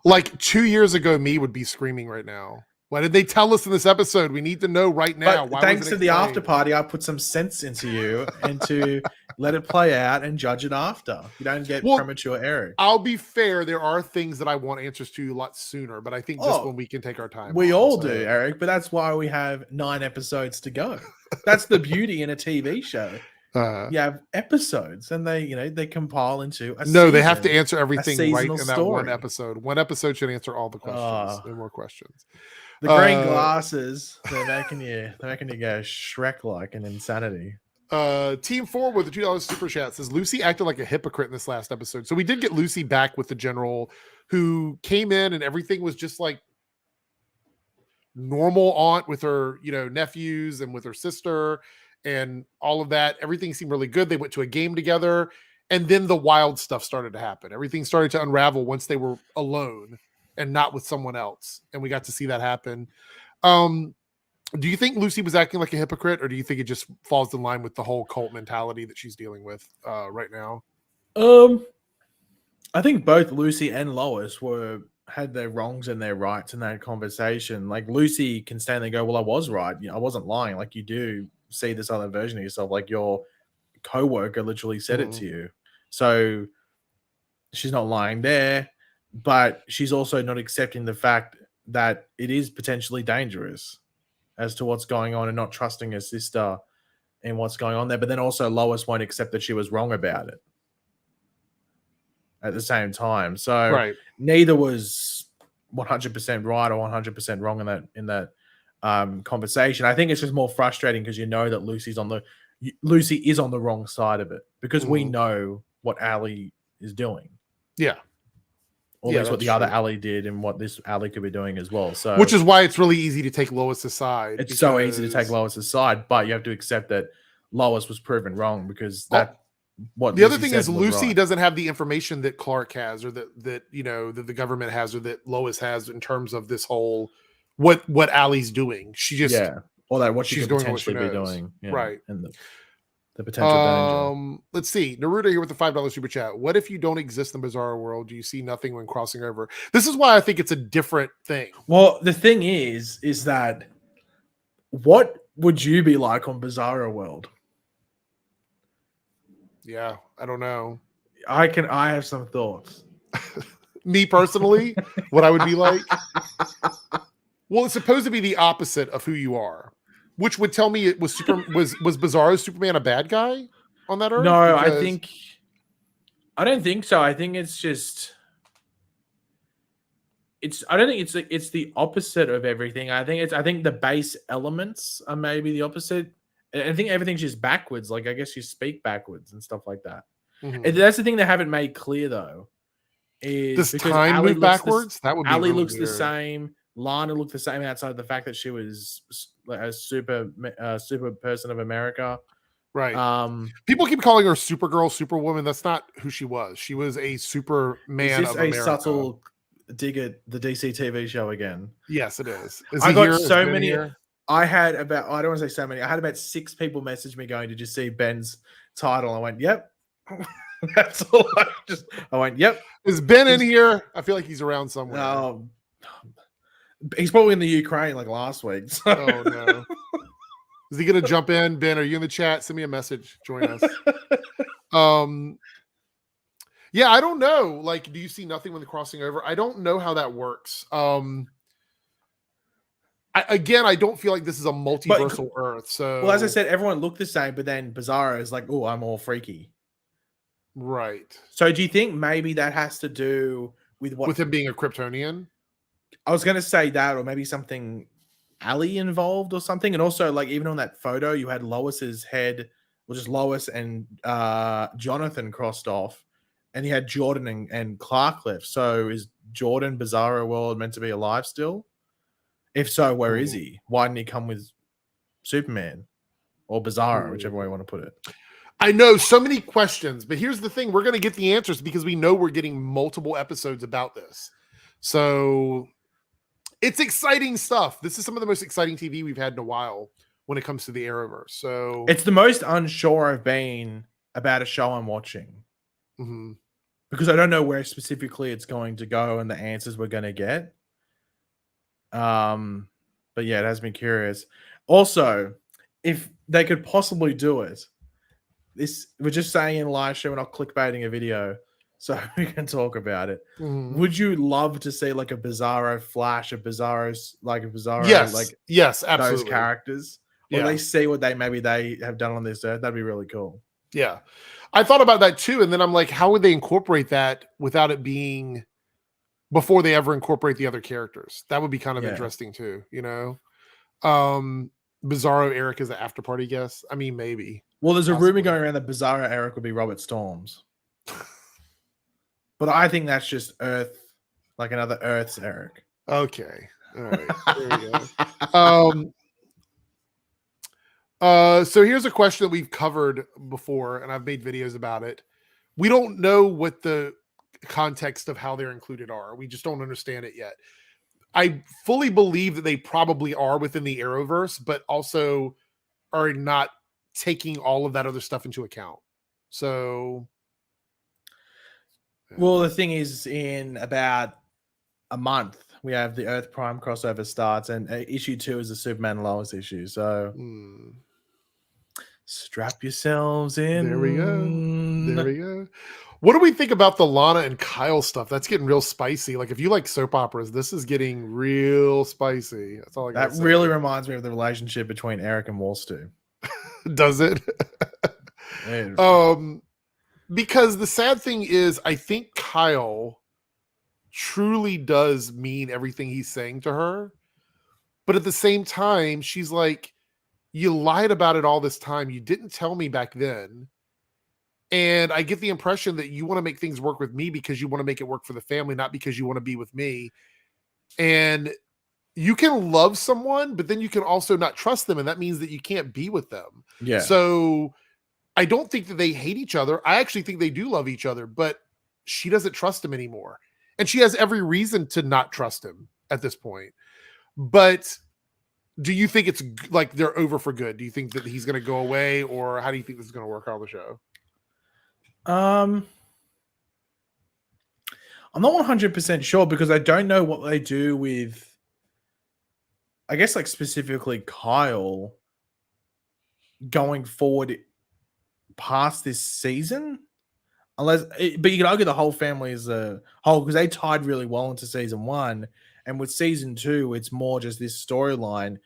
Speaker 1: like 2 years ago, me would be screaming right now. Why did they tell us in this episode? We need to know right now.
Speaker 2: But thanks to the after party, I put some sense into you and to let it play out and judge it after. You don't get premature Eric.
Speaker 1: I'll be fair. There are things that I want answers to a lot sooner, but I think this one we can take our time.
Speaker 2: We all do, Eric, but that's why we have 9 episodes to go. That's the beauty in a TV show. You have episodes, and they compile into a season,
Speaker 1: they have to answer everything right in that
Speaker 2: story.
Speaker 1: one episode. One episode should answer all the questions. No more questions.
Speaker 2: The green glasses, they're making you go Shrek-like in insanity.
Speaker 1: Team 4 with the $2 super chat says Lucy acted like a hypocrite in this last episode. So we did get Lucy back with the general who came in and everything was just like normal aunt with her, nephews and with her sister and all of that. Everything seemed really good. They went to a game together and then the wild stuff started to happen. Everything started to unravel once they were alone and not with someone else. And we got to see that happen. Do you think Lucy was acting like a hypocrite, or do you think it just falls in line with the whole cult mentality that she's dealing with right now?
Speaker 2: I think both Lucy and Lois had their wrongs and their rights in that conversation. Like Lucy can stand there and go, "Well, I was right. I wasn't lying." Like you do see this other version of yourself. Like your coworker literally said it to you, so she's not lying there. But she's also not accepting the fact that it is potentially dangerous as to what's going on and not trusting her sister and what's going on there. But then also Lois won't accept that she was wrong about it at the same time. So neither was 100% right or 100% wrong in that conversation. I think it's just more frustrating because you know that Lucy is on the wrong side of it because we know what Ali is doing.
Speaker 1: Yeah.
Speaker 2: Or at least what the other Ali did and what this Ali could be doing as well. So,
Speaker 1: which is why it's really easy to take Lois aside.
Speaker 2: It's so easy to take Lois aside, but you have to accept that Lois was proven wrong because what
Speaker 1: the
Speaker 2: Lucy
Speaker 1: other thing is Lucy
Speaker 2: right.
Speaker 1: doesn't have the information that Clark has, or that the government has, or that Lois has in terms of this whole what Ali's doing. She just
Speaker 2: or that what she's potentially be doing,
Speaker 1: right?
Speaker 2: And the potential danger.
Speaker 1: Let's see. Naruto here with the $5 super chat. What if you don't exist in the Bizarro world? Do you see nothing when crossing over? This is why I think it's a different thing.
Speaker 2: Well, the thing is that what would you be like on Bizarro World?
Speaker 1: Yeah, I don't know.
Speaker 2: I have some thoughts.
Speaker 1: Me personally, what I would be like? Well, it's supposed to be the opposite of who you are. Which would tell me it was was Bizarro Superman a bad guy on that Earth?
Speaker 2: No, I don't think so. I think it's just I don't think it's the opposite of everything. I think the base elements are maybe the opposite. I think everything's just backwards. Like I guess you speak backwards and stuff like that. And that's the thing they haven't made clear though. Is
Speaker 1: this time move backwards? That would be
Speaker 2: Ali
Speaker 1: really
Speaker 2: looks
Speaker 1: weird.
Speaker 2: the same. Lana looked the same outside of the fact that she was a super person of America.
Speaker 1: Right. People keep calling her Supergirl, Superwoman. That's not who she was. She was a Superman of America.
Speaker 2: Subtle dig at the DC TV show again?
Speaker 1: Yes, it is.
Speaker 2: I got so many. I had about, I don't want to say so many. I had about 6 people message me going, "Did you see Ben's title?" I went, "Yep." That's all. I went, "Yep."
Speaker 1: Is Ben in here? I feel like he's around somewhere.
Speaker 2: He's probably in the Ukraine like last week. So.
Speaker 1: Oh no. Is he gonna jump in? Ben, are you in the chat? Send me a message. Join us. Yeah, I don't know. Like, do you see nothing when the crossing over? I don't know how that works. I don't feel like this is a multiversal Earth. So,
Speaker 2: well, as I said, everyone looked the same, but then Bizarro is like, "Oh, I'm all freaky."
Speaker 1: Right.
Speaker 2: So, do you think maybe that has to do with
Speaker 1: him being a Kryptonian?
Speaker 2: I was going to say that, or maybe something Ali involved or something. And also, like, even on that photo, you had Lois's head, or just Lois and Jonathan crossed off, and you had Jordan and Clark left. So is Jordan Bizarro World meant to be alive still? If so, where is he? Why didn't he come with Superman or Bizarro, whichever way you want to put it?
Speaker 1: I know, so many questions, but here's the thing. We're going to get the answers because we know we're getting multiple episodes about this. So it's exciting stuff. This is some of the most exciting TV we've had in a while when it comes to the Arrowverse. So
Speaker 2: it's the most unsure I've been about a show I'm watching. Because I don't know where specifically it's going to go and the answers we're going to get. But yeah, it has me curious. Also, if they could possibly do it, we're just saying in live show, we're not clickbaiting a video, so we can talk about it. Would you love to see like a Bizarro Flash, a Bizarro,
Speaker 1: yes, absolutely,
Speaker 2: those characters? Or they see what they have done on this earth? That'd be really cool.
Speaker 1: Yeah, I thought about that too, and then I'm like, how would they incorporate that without it being before they ever incorporate the other characters? That would be kind of interesting too, you know. Bizarro Eric is an after party guest. I mean, maybe.
Speaker 2: Well, there's a rumor
Speaker 1: Possibly.
Speaker 2: going around that Bizarro Eric would be Robert Storms. But I think that's just Earth, like another Earth's Eric.
Speaker 1: Okay. All right. There we go. So here's a question that we've covered before, and I've made videos about it. We don't know what the context of how they're included are. We just don't understand it yet. I fully believe that they probably are within the Arrowverse, but also are not taking all of that other stuff into account. So,
Speaker 2: Well, the thing is, in about a month, we have the Earth Prime crossover starts, and issue 2 is the Superman Lois issue. So strap yourselves in.
Speaker 1: there we go. There we go. What do we think about the Lana and Kyle stuff? That's getting real spicy. Like, if you like soap operas, this is getting real spicy. That's all I got.
Speaker 2: That really reminds me of the relationship between Eric and Wollstu.
Speaker 1: Does it? Because the sad thing is, I think Kyle truly does mean everything he's saying to her. But at the same time, she's like, you lied about it all this time. You didn't tell me back then. And I get the impression that you want to make things work with me because you want to make it work for the family, not because you want to be with me. And you can love someone, but then you can also not trust them. And that means that you can't be with them.
Speaker 2: Yeah.
Speaker 1: So I don't think that they hate each other. I actually think they do love each other, but she doesn't trust him anymore. And she has every reason to not trust him at this point. But do you think it's like they're over for good? Do you think that he's going to go away, or how do you think this is going to work out on the show?
Speaker 2: I'm not 100% sure because I don't know what they do with, I guess, like specifically Kyle going forward past this season. But you can argue the whole family is a whole because they tied really well into season 1, and with season 2, it's more just this storyline.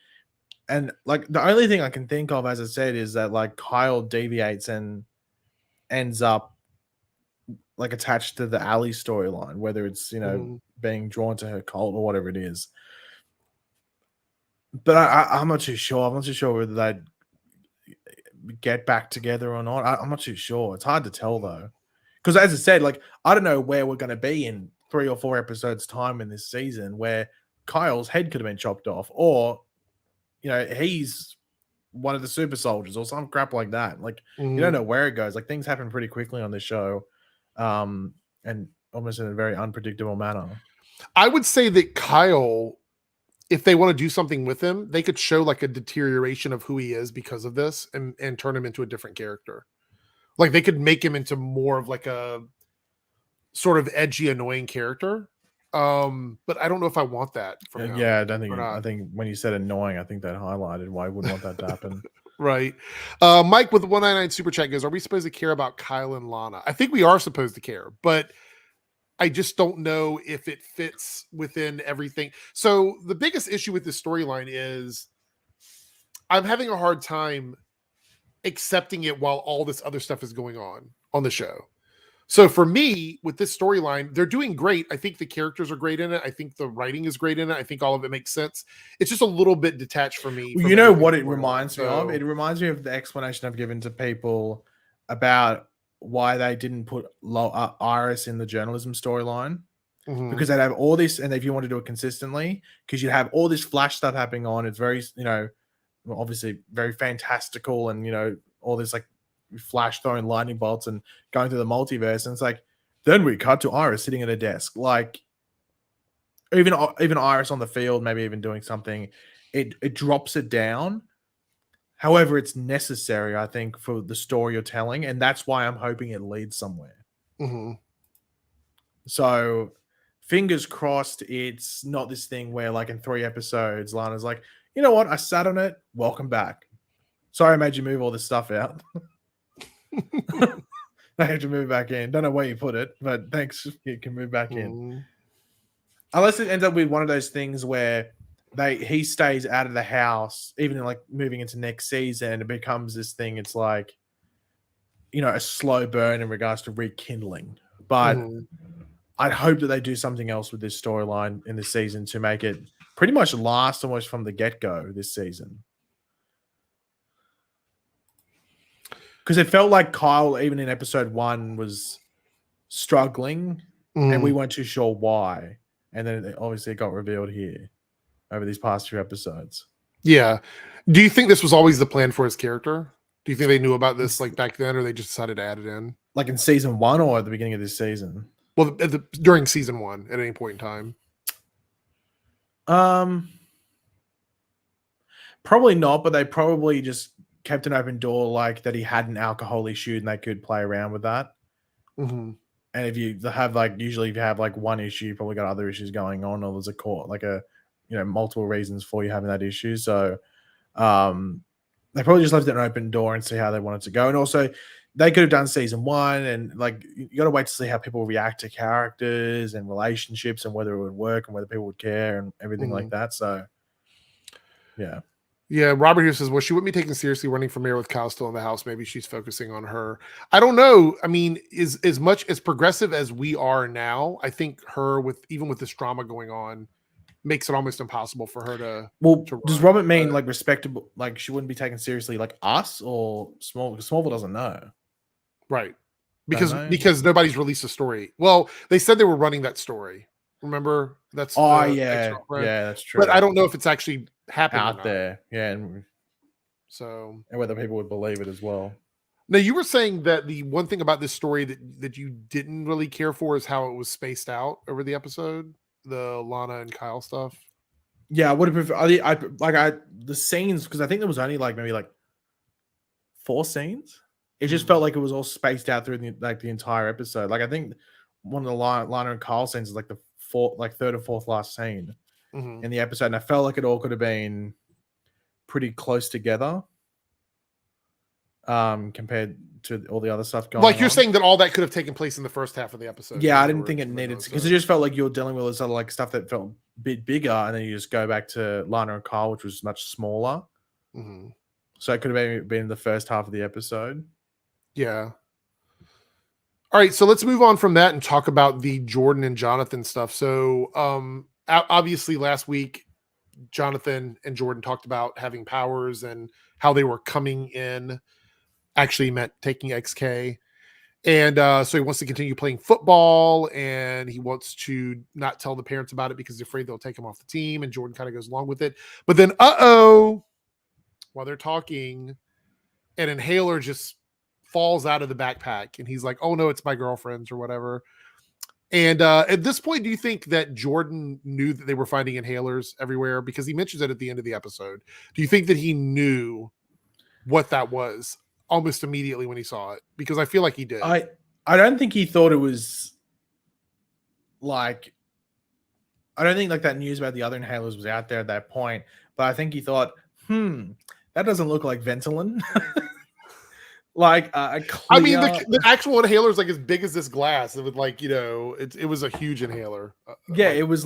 Speaker 2: And like the only thing I can think of, as I said, is that like Kyle deviates and ends up like attached to the Allie storyline, whether it's being drawn to her cult or whatever it is. But I'm not too sure. I'm not too sure whether they'd get back together or not. I'm not too sure. It's hard to tell though, because as I said, like I don't know where we're going to be in 3 or 4 episodes time in this season, where Kyle's head could have been chopped off, or he's one of the super soldiers or some crap like that. Like you don't know where it goes. Like things happen pretty quickly on this show, and almost in a very unpredictable manner.
Speaker 1: I would say that Kyle, if they want to do something with him, they could show like a deterioration of who he is because of this and turn him into a different character. Like they could make him into more of like a sort of edgy, annoying character. But I don't know if I want that from him.
Speaker 2: Yeah, I don't think. I think when you said annoying, I think that highlighted why I wouldn't want that to happen.
Speaker 1: Right. Mike with the 199 super chat goes, are we supposed to care about Kyle and Lana? I think we are supposed to care, but I just don't know if it fits within everything. So the biggest issue with this storyline is I'm having a hard time accepting it while all this other stuff is going on the show. So for me, with this storyline, they're doing great. I think the characters are great in it. I think the writing is great in it. I think all of it makes sense. It's just a little bit detached from me.
Speaker 2: You know what it reminds me of? It reminds me of the explanation I've given to people about why they didn't put Iris in the journalism storyline. Because they'd have all this, and if you want to do it consistently, because you'd have all this Flash stuff happening on. It's very, obviously very fantastical, and all this like Flash throwing lightning bolts and going through the multiverse, and it's like then we cut to Iris sitting at a desk, like even Iris on the field, maybe even doing something. It drops it down. However, it's necessary, I think, for the story you're telling, and that's why I'm hoping it leads somewhere. So fingers crossed it's not this thing where like in 3 episodes Lana's like, you know what, I sat on it, welcome back, sorry I made you move all this stuff out. I have to move back in. Don't know where you put it, but thanks, you can move back in. Unless it ends up with one of those things where he stays out of the house, even like moving into next season, and it becomes this thing. It's like, a slow burn in regards to rekindling. But I'd hope that they do something else with this storyline in this season to make it pretty much last almost from the get-go this season. because it felt like Kyle, even in episode 1, was struggling, and we weren't too sure why. And then obviously it got revealed here over these past few episodes.
Speaker 1: Yeah. Do you think this was always the plan for his character? Do you think they knew about this like back then, or they just decided to add it in?
Speaker 2: Like in season 1 or at the beginning of this season?
Speaker 1: Well, during season 1, at any point in
Speaker 2: time. Probably not, but they probably just kept an open door, like that he had an alcohol issue and they could play around with that.
Speaker 1: Mm-hmm.
Speaker 2: And if you have usually if you have one issue, you probably got other issues going on, or there's multiple reasons for you having that issue. So they probably just left it an open door and see how they wanted to go. And also they could have done season 1, and you got to wait to see how people react to characters and relationships and whether it would work and whether people would care and everything like that. So yeah.
Speaker 1: Yeah, Robert here says, well, she wouldn't be taken seriously running from here with Kyle still in the house. Maybe she's focusing on her. I don't know. I mean, is as much as progressive as we are now, I think her even with this drama going on makes it almost impossible for her to.
Speaker 2: Well,
Speaker 1: to
Speaker 2: does Robert mean respectable? Like she wouldn't be taken seriously like us or Smallville? Because Smallville doesn't know.
Speaker 1: Right. Because nobody's released a story. Well, they said they were running that story. Remember? That's
Speaker 2: yeah, that's true.
Speaker 1: But I don't know if it's actually happening
Speaker 2: out there. Yeah, and whether people would believe it as well.
Speaker 1: Now, you were saying that the one thing about this story that you didn't really care for is how it was spaced out over the episode, the Lana and Kyle stuff.
Speaker 2: Yeah, I would have preferred. The scenes, because I think there was only maybe 4 scenes. It just felt like it was all spaced out through the entire episode. I think one of the Lana and Kyle scenes is the third or fourth last scene in the episode, and I felt like it all could have been pretty close together compared to all the other stuff going on.
Speaker 1: You're saying that all that could have taken place in the first half of the episode.
Speaker 2: Yeah, I didn't think it needed to, because it just felt like you were dealing with this other stuff that felt a bit bigger, and then you just go back to Lana and Kyle, which was much smaller. So it could have been in the first half of the episode.
Speaker 1: Yeah. All right, so let's move on from that and talk about the Jordan and Jonathan stuff. So, obviously, last week, Jonathan and Jordan talked about having powers and how they were coming in. Actually, meant taking XK, and so he wants to continue playing football, and he wants to not tell the parents about it because he's afraid they'll take him off the team. And Jordan kind of goes along with it, but then, while they're talking, an inhaler just falls out of the backpack, and he's like, oh no, it's my girlfriend's or whatever. And at this point, do you think that Jordan knew that they were finding inhalers everywhere? Because he mentions it at the end of the episode. Do you think that he knew what that was almost immediately when he saw it? Because I feel like he did.
Speaker 2: I don't think he thought it was I don't think that news about the other inhalers was out there at that point, but I think he thought, that doesn't look like Ventolin. A clear...
Speaker 1: I mean, the actual inhaler is as big as this glass. It would it was a huge inhaler.
Speaker 2: Yeah, it was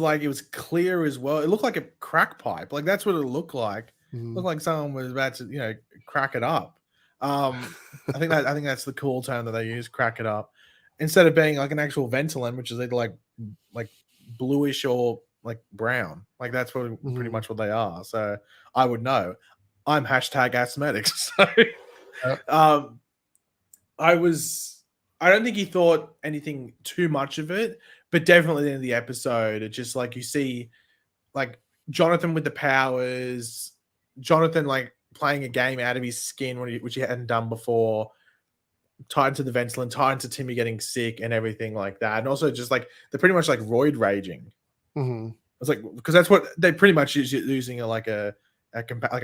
Speaker 2: clear as well. It looked like a crack pipe. That's what it looked like. It looked like someone was about to crack it up. I think that's the cool term that they use, crack it up, instead of being an actual Ventolin, which is either bluish or brown. That's what pretty much what they are. So I would know. I'm #asthmatics. So I don't think he thought anything too much of it, but definitely in the episode, it's just you see Jonathan with the powers, Jonathan playing a game out of his skin, which he hadn't done before, tied to the Ventolin, tied to Timmy getting sick and everything like that. And also just they're pretty much roid raging. It's because that's what they pretty much is using a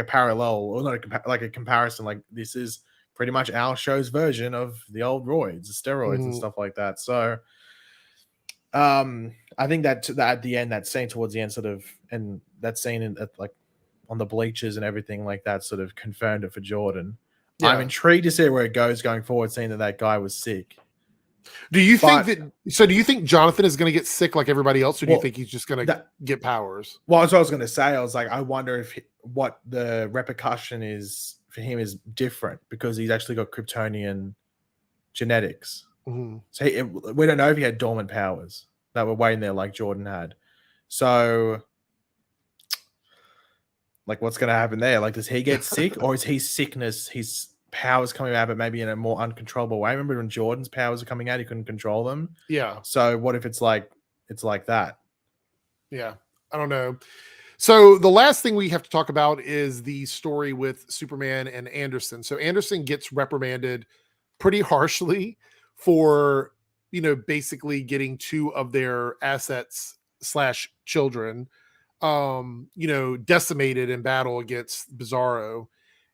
Speaker 2: parallel, or not a comparison. This is pretty much our show's version of the old roids, the steroids and stuff like that. So I think that at the end, that scene towards the end and that scene on the bleachers and everything like that sort of confirmed it for Jordan. Yeah. I'm intrigued to see where it goes going forward, seeing that guy was sick.
Speaker 1: Do you think Jonathan is going to get sick like everybody else, or do you think he's just going to get powers?
Speaker 2: Well, that's what I was going to say. I was I wonder if what the repercussion is for him is different because he's actually got Kryptonian genetics. So we don't know if he had dormant powers that were waiting there like Jordan had. So what's going to happen there? Does he get sick, or is his sickness his powers coming out, but maybe in a more uncontrollable way. Remember when Jordan's powers are coming out, he couldn't control them.
Speaker 1: Yeah.
Speaker 2: So what if it's like that?
Speaker 1: Yeah. I don't know. So the last thing we have to talk about is the story with Superman and Anderson. So Anderson gets reprimanded pretty harshly for, basically getting two of their assets slash children, decimated in battle against Bizarro.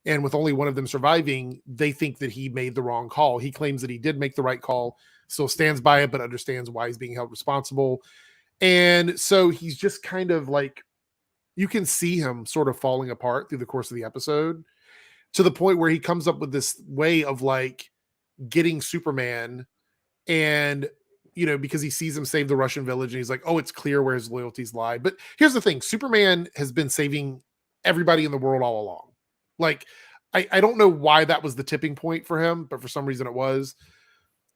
Speaker 1: And with only one of them surviving, they think that he made the wrong call. He claims that he did make the right call, still stands by it, but understands why he's being held responsible. And so he's just kind of like, you can see him sort of falling apart through the course of the episode, to the point where he comes up with this way of like getting Superman, and because he sees him save the Russian village, and he's like, oh, it's clear where his loyalties lie. But here's the thing: Superman has been saving everybody in the world all along. Like, I don't know why that was the tipping point for him, but for some reason it was.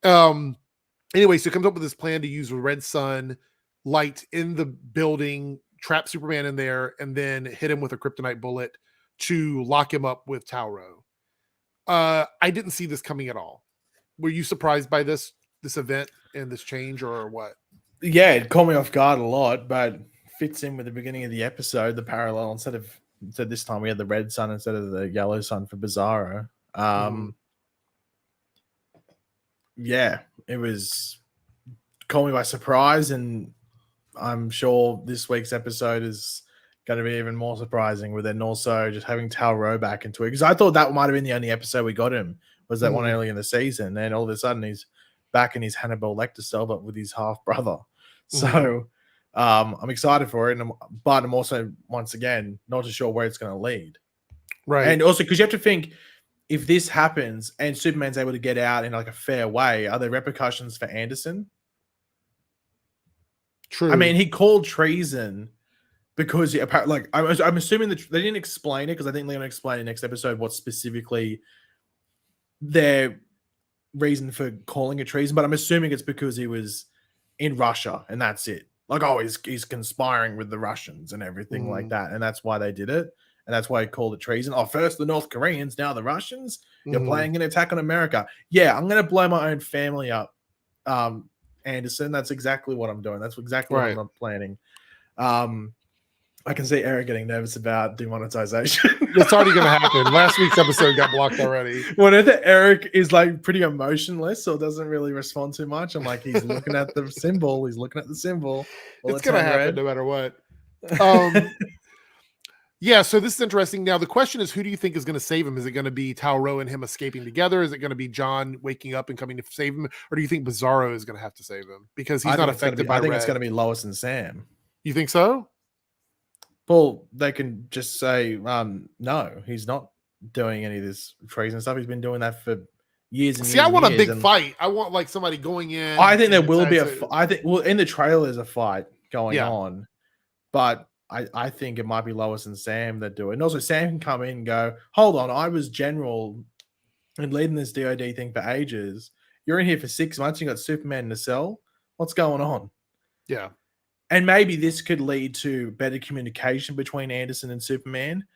Speaker 1: Anyway, so he comes up with this plan to use red sun light in the building, trap Superman in there, and then hit him with a kryptonite bullet to lock him up with Tauro. I didn't see this coming at all. Were you surprised by this event and this change, or what?
Speaker 2: Yeah, it caught me off guard a lot, but fits in with the beginning of the episode, the parallel. Instead this time we had the red sun instead of the yellow sun for Bizarro. Yeah, it was caught me by surprise, and I'm sure this week's episode is going to be even more surprising, with then also just having Tauro back into it, because I thought that might have been the only episode we got him, was that one early in the season, and all of a sudden he's back in his Hannibal Lecter cell, but with his half brother. So I'm excited for it, but I'm also, once again, not too sure where it's going to lead.
Speaker 1: Right.
Speaker 2: And also because you have to think, if this happens and Superman's able to get out in like a fair way, are there repercussions for Anderson?
Speaker 1: True.
Speaker 2: I mean, he called treason because I'm assuming that they didn't explain it, because I think they're going to explain in next episode what specifically their reason for calling it treason. But I'm assuming it's because he was in Russia and that's it. Like, oh, he's conspiring with the Russians and everything like that, and that's why they did it, and that's why he called it treason. Oh, first the North Koreans, now the Russians. You're planning an attack on America. Yeah, I'm going to blow my own family up. Anderson, that's exactly what I'm doing. That's exactly what I'm planning. I can see Eric getting nervous about demonetization.
Speaker 1: It's already going to happen. Last week's episode got blocked already.
Speaker 2: Whenever Eric is like pretty emotionless or doesn't really respond too much, I'm like, he's looking at the symbol. He's looking at the symbol.
Speaker 1: Well, it's going to happen no matter what. Yeah, so this is interesting. Now, the question is, who do you think is going to save him? Is it going to be Tauro and him escaping together? Is it going to be John waking up and coming to save him? Or do you think Bizarro is going to have to save him? Because he's not affected by
Speaker 2: I think it's going to be Lois and Sam.
Speaker 1: You think so?
Speaker 2: Well, they can just say, no, he's not doing any of this treason stuff. He's been doing that for years and years.
Speaker 1: See, I want a big fight. I want like somebody going in.
Speaker 2: I think there will be I think, well, in the trailer there's a fight going on, but I think it might be Lois and Sam that do it. And also Sam can come in and go, hold on, I was general and leading this DOD thing for ages. You're in here for 6 months. You got Superman in the cell. What's going on?
Speaker 1: Yeah.
Speaker 2: And maybe this could lead to better communication between Anderson and Superman,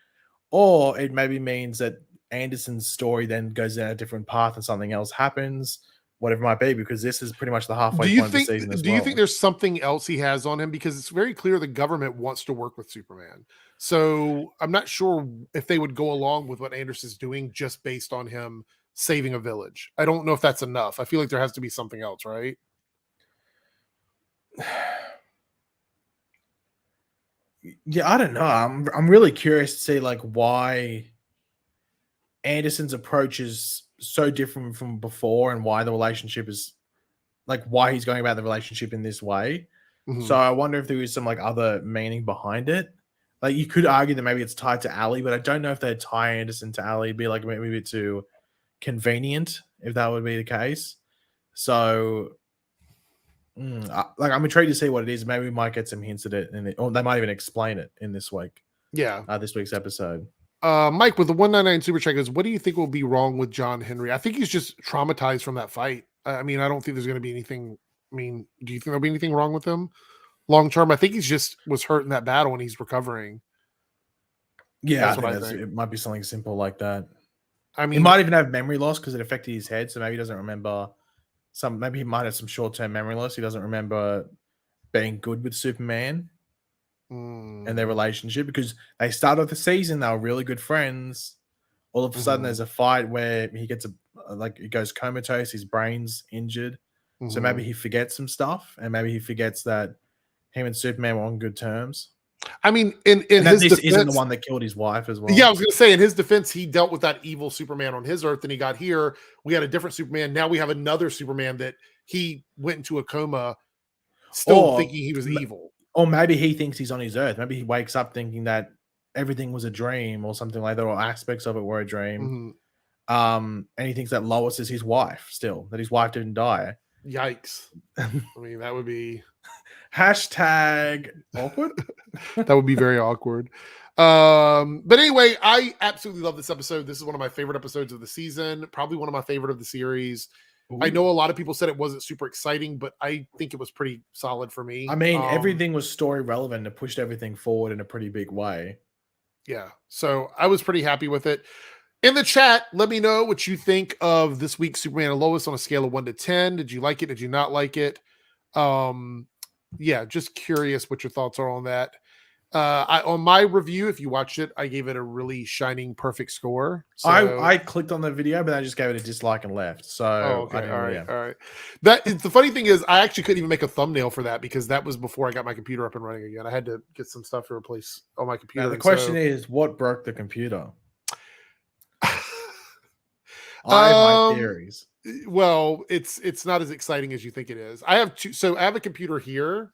Speaker 2: or it maybe means that Anderson's story then goes down a different path and something else happens, whatever it might be, because this is pretty much the halfway point of the season as well.
Speaker 1: Do you think there's something else he has on him? Because it's very clear the government wants to work with Superman. So I'm not sure if they would go along with what Anderson's doing just based on him saving a village. I don't know if that's enough. I feel like there has to be something else, right?
Speaker 2: Yeah, I don't know. I'm really curious to see like why Anderson's approach is so different from before, and why the relationship is like why he's going about the relationship in this way. So I wonder if there is some like other meaning behind it. Like you could argue that maybe it's tied to Ali, but I don't know if they'd tie Anderson to Ali. It'd be like maybe a bit too convenient if that would be the case. So like I'm intrigued to see what it is. Maybe we might get some hints at it, or they might even explain it in this week.
Speaker 1: Yeah,
Speaker 2: this week's episode.
Speaker 1: Mike with the 199 super chat goes, what do you think will be wrong with John Henry? I think he's just traumatized from that fight. I mean, I don't think there's going to be anything. I mean, do you think there'll be anything wrong with him long term? I think he's just was hurt in that battle and he's recovering.
Speaker 2: Yeah, I think it might be something simple like that.
Speaker 1: I
Speaker 2: He
Speaker 1: mean,
Speaker 2: might even have memory loss because it affected his head, so maybe he doesn't remember some. Maybe he might have some short-term memory loss. He doesn't remember being good with Superman and their relationship because they started the season. They were really good friends. All of a sudden, there's a fight where he gets he goes comatose. His brain's injured, so maybe he forgets some stuff, and maybe he forgets that him and Superman were on good terms.
Speaker 1: I mean, in
Speaker 2: And that
Speaker 1: his
Speaker 2: this
Speaker 1: defense,
Speaker 2: isn't the one that killed his wife as well.
Speaker 1: yeah, I was going to say, in his defense, he dealt with that evil Superman on his Earth, and he got here. We had a different Superman. Now we have another Superman that he went into a coma, still thinking he was evil.
Speaker 2: Or maybe he thinks he's on his Earth. Maybe he wakes up thinking that everything was a dream or something like that, or aspects of it were a dream. And he thinks that Lois is his wife still, that his wife didn't die.
Speaker 1: Yikes. I mean, that would be
Speaker 2: hashtag awkward.
Speaker 1: That would be very awkward. But anyway, I absolutely love this episode. This is one of my favorite episodes of the season, probably one of my favorite of the series. Ooh. I know a lot of people said it wasn't super exciting, but I think it was pretty solid for me.
Speaker 2: I mean, everything was story relevant. It pushed everything forward in a pretty big way.
Speaker 1: Yeah. So I was pretty happy with it. In the chat, let me know what you think of this week's Superman and Lois on a scale of 1 to 10. Did you like it? Did you not like it? Yeah, just curious what your thoughts are on that. On my review, if you watched it, I gave it a really shining perfect score. So
Speaker 2: I clicked on the video, but I just gave it a dislike and left. So
Speaker 1: okay, all right. That the funny thing is, I actually couldn't even make a thumbnail for that because that was before I got my computer up and running again. I had to get some stuff to replace on my computer.
Speaker 2: Now, the question is, what broke the computer? I have my theories.
Speaker 1: Well, it's not as exciting as you think it is. I have two. So I have a computer here,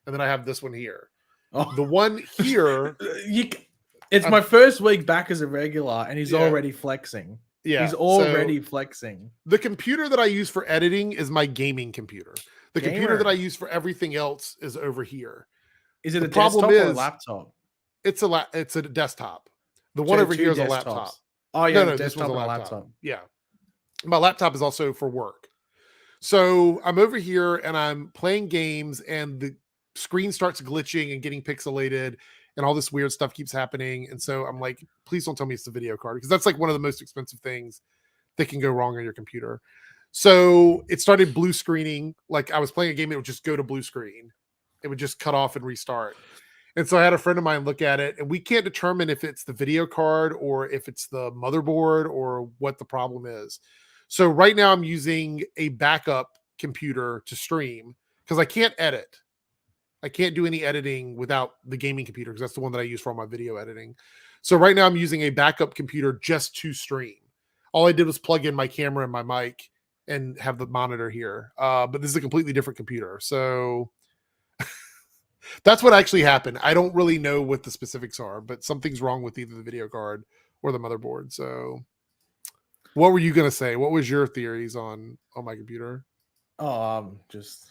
Speaker 1: and then I have this one here. Oh. The one here,
Speaker 2: it's my first week back as a regular, and he's already flexing. Yeah, he's already flexing.
Speaker 1: The computer that I use for editing is my gaming computer. The computer that I use for everything else is over here.
Speaker 2: Is it a desktop or a laptop?
Speaker 1: It's a desktop. The one over here is a laptop.
Speaker 2: Oh yeah,
Speaker 1: no, this was a laptop. Yeah, my laptop is also for work. So I'm over here and I'm playing games, and the screen starts glitching and getting pixelated and all this weird stuff keeps happening. And so I'm like, please don't tell me it's the video card, because that's like one of the most expensive things that can go wrong on your computer. So it started blue screening. Like I was playing a game, it would just go to blue screen. It would just cut off and restart. And so I had a friend of mine look at it, and we can't determine if it's the video card or if it's the motherboard or what the problem is. So right now I'm using a backup computer to stream because I can't edit. I can't do any editing without the gaming computer because that's the one that I use for all my video editing. So right now I'm using a backup computer just to stream. All I did was plug in my camera and my mic and have the monitor here. But this is a completely different computer. So that's what actually happened. I don't really know what the specifics are, but something's wrong with either the video card or the motherboard. So what were you going to say? What was your theories on my computer?
Speaker 2: Just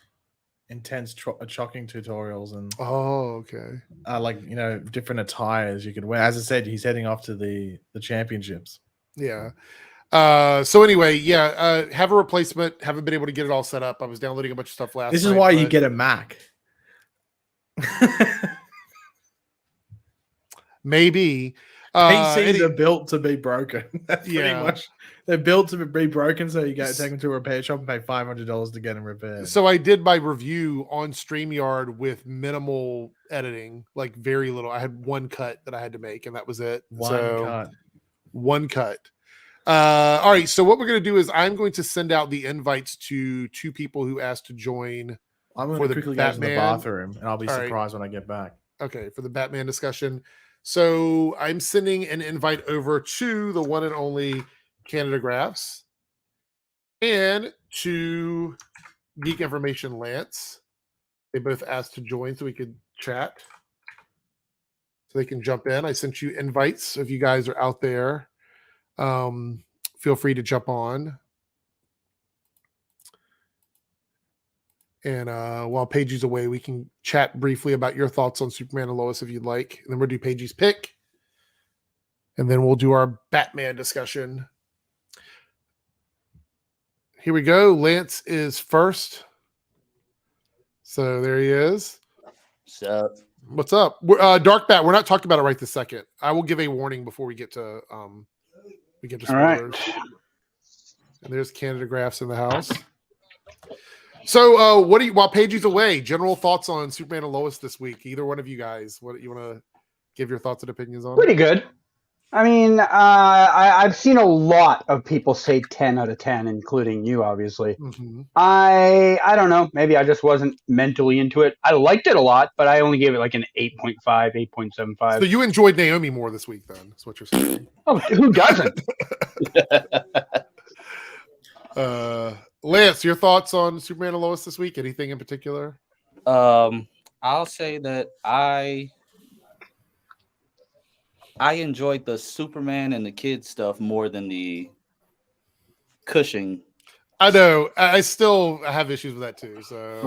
Speaker 2: intense shocking tutorials and
Speaker 1: okay,
Speaker 2: like different attires you could wear. As I said, he's heading off to the championships.
Speaker 1: Yeah. So anyway, have a replacement. Haven't been able to get it all set up. I was downloading a bunch of stuff last night.
Speaker 2: This is why you get a Mac.
Speaker 1: Maybe
Speaker 2: PCs are built to be broken. That's pretty much. They're built to be broken, so you take them to a repair shop and pay $500 to get them repaired.
Speaker 1: So I did my review on StreamYard with minimal editing, like very little. I had one cut that I had to make, and that was it. One cut. All right. So what we're going to do is I'm going to send out the invites to 2 people who asked to join.
Speaker 2: I'm going to quickly go to the bathroom, and I'll be surprised when I get back.
Speaker 1: Okay, for the Batman discussion. So I'm sending an invite over to the one and only Canada Graphs and to Geek Information Lance. They both asked to join so we could chat. So they can jump in. I sent you invites. So if you guys are out there, feel free to jump on. And while Paigey's away, we can chat briefly about your thoughts on Superman and Lois if you'd like. And then we'll do Paigey's pick. And then we'll do our Batman discussion. Here we go. Lance is first. So there he is.
Speaker 3: What's up?
Speaker 1: What's up? Dark Bat, we're not talking about it right this second. I will give a warning before we get to we get to
Speaker 3: All right.
Speaker 1: spoilers. And there's Canada Graphs in the house. So, what do you? While Paigey's away, general thoughts on Superman and Lois this week? Either one of you guys, what you want to give your thoughts and opinions on?
Speaker 3: Pretty good. I mean, I've seen a lot of people say 10 out of 10, including you, obviously.
Speaker 1: Mm-hmm.
Speaker 3: I don't know. Maybe I just wasn't mentally into it. I liked it a lot, but I only gave it like an 8.5, 8.75.
Speaker 1: So you enjoyed Naomi more this week, then? That's what you're saying.
Speaker 3: Oh, who doesn't?
Speaker 1: Lance, your thoughts on Superman and Lois this week? Anything in particular?
Speaker 4: I'll say that I enjoyed the Superman and the kids stuff more than the Cushing.
Speaker 1: I know. I still have issues with that too. So,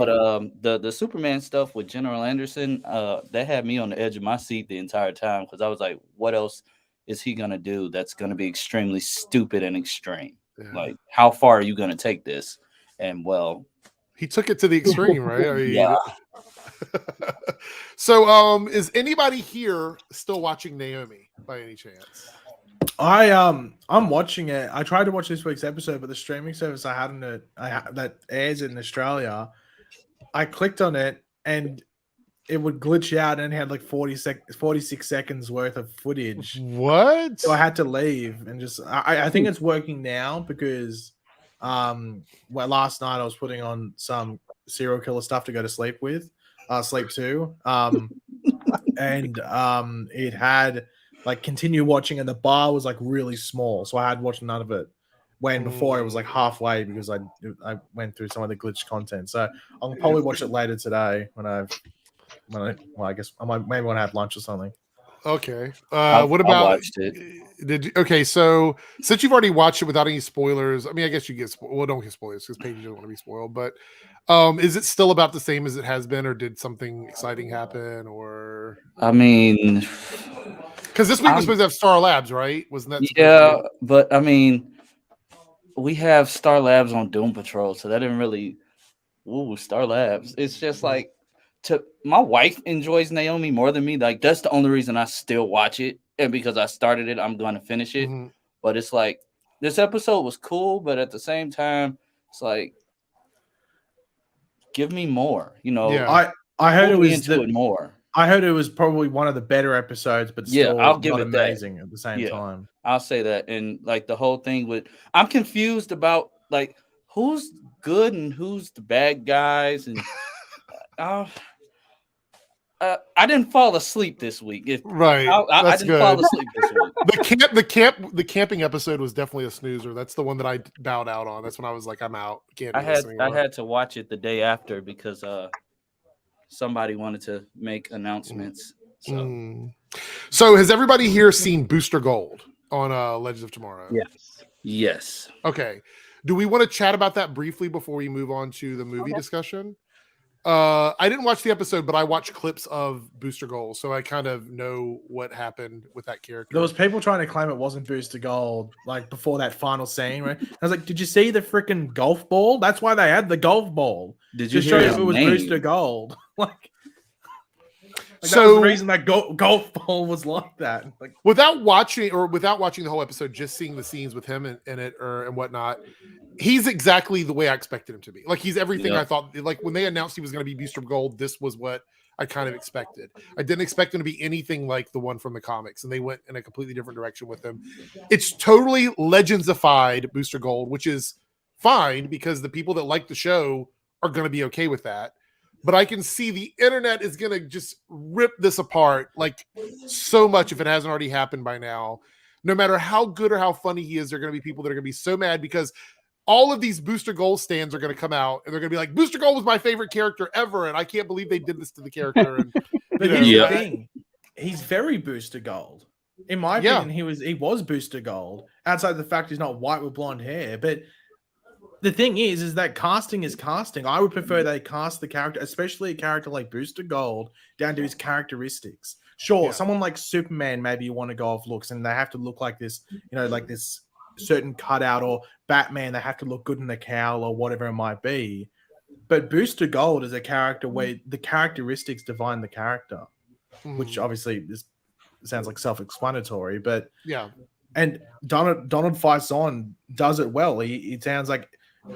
Speaker 4: but the Superman stuff with General Anderson, that had me on the edge of my seat the entire time because I was like, what else is he gonna do that's gonna be extremely stupid and extreme?
Speaker 1: yeah.
Speaker 4: Like, how far are you gonna take this? And well,
Speaker 1: he took it to the extreme, right? I mean,
Speaker 4: yeah.
Speaker 1: So, is anybody here still watching Naomi by any chance?
Speaker 2: I'm watching it. I tried to watch this week's episode, but the streaming service I had that airs it in Australia, I clicked on it and it would glitch out and it had like 46 seconds worth of footage.
Speaker 1: What?
Speaker 2: So I had to leave and just I think it's working now because well, last night I was putting on some serial killer stuff to go to sleep with, sleep too. And it had like continue watching and the bar was like really small, so I had watched none of it when before it was like halfway because I went through some of the glitched content. So I'll probably watch it later today when I I guess I might maybe want to have lunch or something.
Speaker 1: Okay.
Speaker 4: What
Speaker 1: about?
Speaker 4: I watched it.
Speaker 1: Did you? Okay, so since you've already watched it without any spoilers, I mean, I guess you get well, don't get spoilers because Paige doesn't want to be spoiled. But is it still about the same as it has been, or did something exciting happen? Or
Speaker 4: I mean,
Speaker 1: because this week was supposed to have Star Labs, right? Wasn't that?
Speaker 4: Yeah, but I mean, we have Star Labs on Doom Patrol, so that didn't really. Ooh, Star Labs. It's just like my wife enjoys Naomi more than me. Like that's the only reason I still watch it, and because I started it, I'm going to finish it.
Speaker 1: Mm-hmm.
Speaker 4: But it's like this episode was cool, but at the same time, it's like give me more. You know,
Speaker 1: Yeah.
Speaker 2: I heard it was
Speaker 4: into it more.
Speaker 2: I heard it was probably one of the better episodes, but still
Speaker 4: I'll give
Speaker 2: not
Speaker 4: it
Speaker 2: amazing
Speaker 4: that.
Speaker 2: at the same time.
Speaker 4: I'll say that, and like the whole thing with I'm confused about like who's good and who's the bad guys, and I didn't fall asleep this week.
Speaker 1: Right,
Speaker 4: I didn't fall asleep this week.
Speaker 1: The camping episode was definitely a snoozer. That's the one that I bowed out on. That's when I was like, I'm out. Can't.
Speaker 4: I had to watch it the day after because somebody wanted to make announcements.
Speaker 1: So has everybody here seen Booster Gold on Legends of Tomorrow?
Speaker 4: Yes.
Speaker 1: Okay. Do we want to chat about that briefly before we move on to the movie discussion? I didn't watch the episode, but I watched clips of Booster Gold, so I kind of know what happened with that character.
Speaker 2: There was people trying to claim it wasn't Booster Gold, like before that final scene, right? I was like, did you see the freaking golf ball? That's why they had the golf ball.
Speaker 4: Did you
Speaker 2: show
Speaker 4: hear
Speaker 2: you
Speaker 4: his
Speaker 2: it was
Speaker 4: name?
Speaker 2: Booster Gold? Like
Speaker 1: so
Speaker 2: that was the reason that golf ball was like that. Like
Speaker 1: without watching the whole episode, just seeing the scenes with him in it and whatnot, he's exactly the way I expected him to be. Like he's everything I thought. Like when they announced he was going to be Booster Gold, this was what I kind of expected. I didn't expect him to be anything like the one from the comics, and they went in a completely different direction with him. It's totally Legendsified Booster Gold, which is fine because the people that like the show are going to be okay with that. But I can see the internet is going to just rip this apart like so much if it hasn't already happened by now. No matter how good or how funny he is, there are going to be people that are going to be so mad because all of these Booster Gold stands are going to come out and they're going to be like, Booster Gold was my favorite character ever, and I can't believe they did this to the character. And,
Speaker 2: but here's the thing. He's very Booster Gold. In my opinion, he was Booster Gold. Outside of the fact he's not white with blonde hair. But the thing is that casting is casting. I would prefer they cast the character, especially a character like Booster Gold, down to his characteristics. Sure, someone like Superman, maybe you want to go off looks and they have to look like this, like this certain cutout, or Batman, they have to look good in the cowl or whatever it might be. But Booster Gold is a character where the characteristics define the character, which obviously sounds like self-explanatory, but And Donald Faison does it well. He sounds like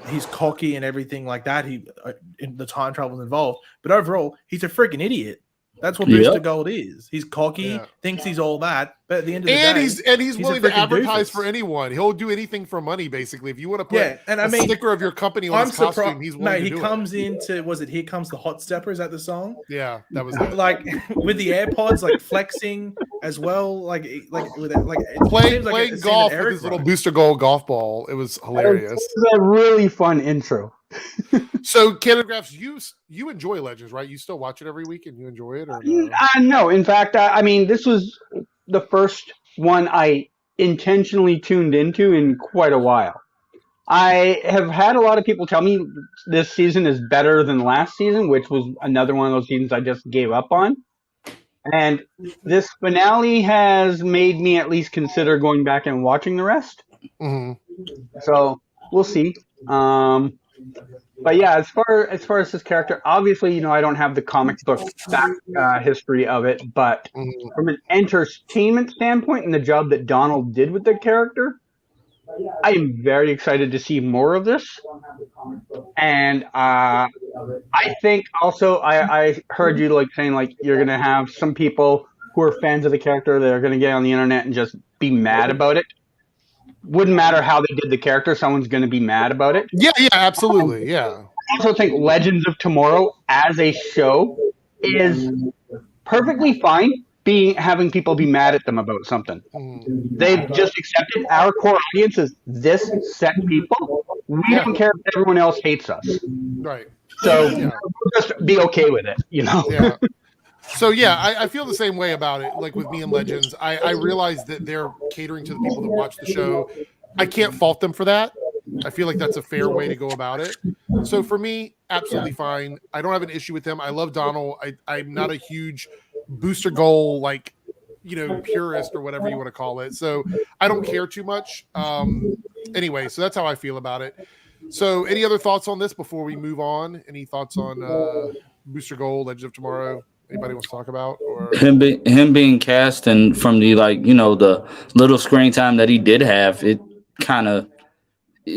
Speaker 2: he's cocky and everything like that. In the time travel involved, but overall, he's a freaking idiot. That's what Booster Gold is. He's cocky, thinks he's all that, but at the end of the day,
Speaker 1: he's willing to advertise for anyone. He'll do anything for money, basically. If you want to put a sticker of your company on his costume, he's willing to do it.
Speaker 2: He comes into Here Comes the Hot Stepper? Is that the song?
Speaker 1: Yeah, that was it.
Speaker 2: Like with the AirPods, like flexing as well, like
Speaker 1: playing golf with his little Booster Gold golf ball. It was hilarious.
Speaker 3: It was a really fun intro.
Speaker 1: So, Canographs, you enjoy Legends, right? You still watch it every week and you enjoy it, or no?
Speaker 3: No. In fact, I mean, this was the first one I intentionally tuned into in quite a while. I have had a lot of people tell me this season is better than last season, which was another one of those seasons I just gave up on. And this finale has made me at least consider going back and watching the rest.
Speaker 1: Mm-hmm.
Speaker 3: So we'll see. But yeah, as far as this character, obviously, I don't have the comic book history of it, but from an entertainment standpoint and the job that Donald did with the character, I am very excited to see more of this. And I think also I heard you saying you're going to have some people who are fans of the character that are going to get on the internet and just be mad about it. Wouldn't matter how they did the character, someone's going to be mad about it.
Speaker 1: Yeah, absolutely, yeah.
Speaker 3: I also think Legends of Tomorrow as a show is perfectly fine having people be mad at them about something. They've just accepted our core audience is this set people. We don't care if everyone else hates us.
Speaker 1: Right.
Speaker 3: So just be okay with it,
Speaker 1: Yeah. So I feel the same way about it. Like with me and Legends, I realize that they're catering to the people that watch the show. I can't fault them for that. I feel like that's a fair way to go about it. So for me, absolutely fine. I don't have an issue with them. I love Donald. I'm not a huge Booster Goal purist or whatever you want to call it. So I don't care too much. Anyway, so that's how I feel about it. So any other thoughts on this before we move on? Any thoughts on Booster Gold, Legends of Tomorrow? Anybody wants to talk about or
Speaker 4: him being cast, and from the the little screen time that he did have, it kind of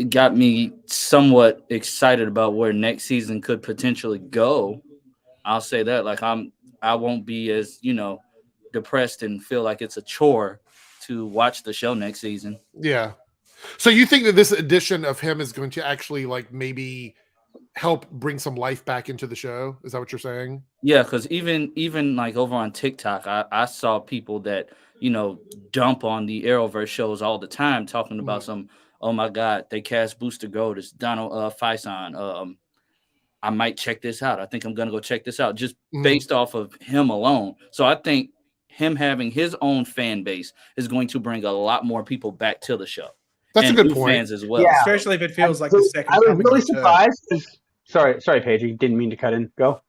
Speaker 4: got me somewhat excited about where next season could potentially go. I'll say that I won't be as depressed and feel like it's a chore to watch the show next season.
Speaker 1: Yeah. So you think that this edition of him is going to actually maybe help bring some life back into the show? Is that what you're saying?
Speaker 4: Yeah, because even over on TikTok, I saw people that dump on the Arrowverse shows all the time, talking about some. Oh my God, they cast Booster Gold. It's Donald Faison. I might check this out. I think I'm gonna go check this out just based off of him alone. So I think him having his own fan base is going to bring a lot more people back to the show.
Speaker 1: That's a good point.
Speaker 4: Fans as well,
Speaker 3: yeah.
Speaker 2: Especially if it feels like the second.
Speaker 3: I was really surprised. Sorry, Paigey, didn't mean to cut in. Go.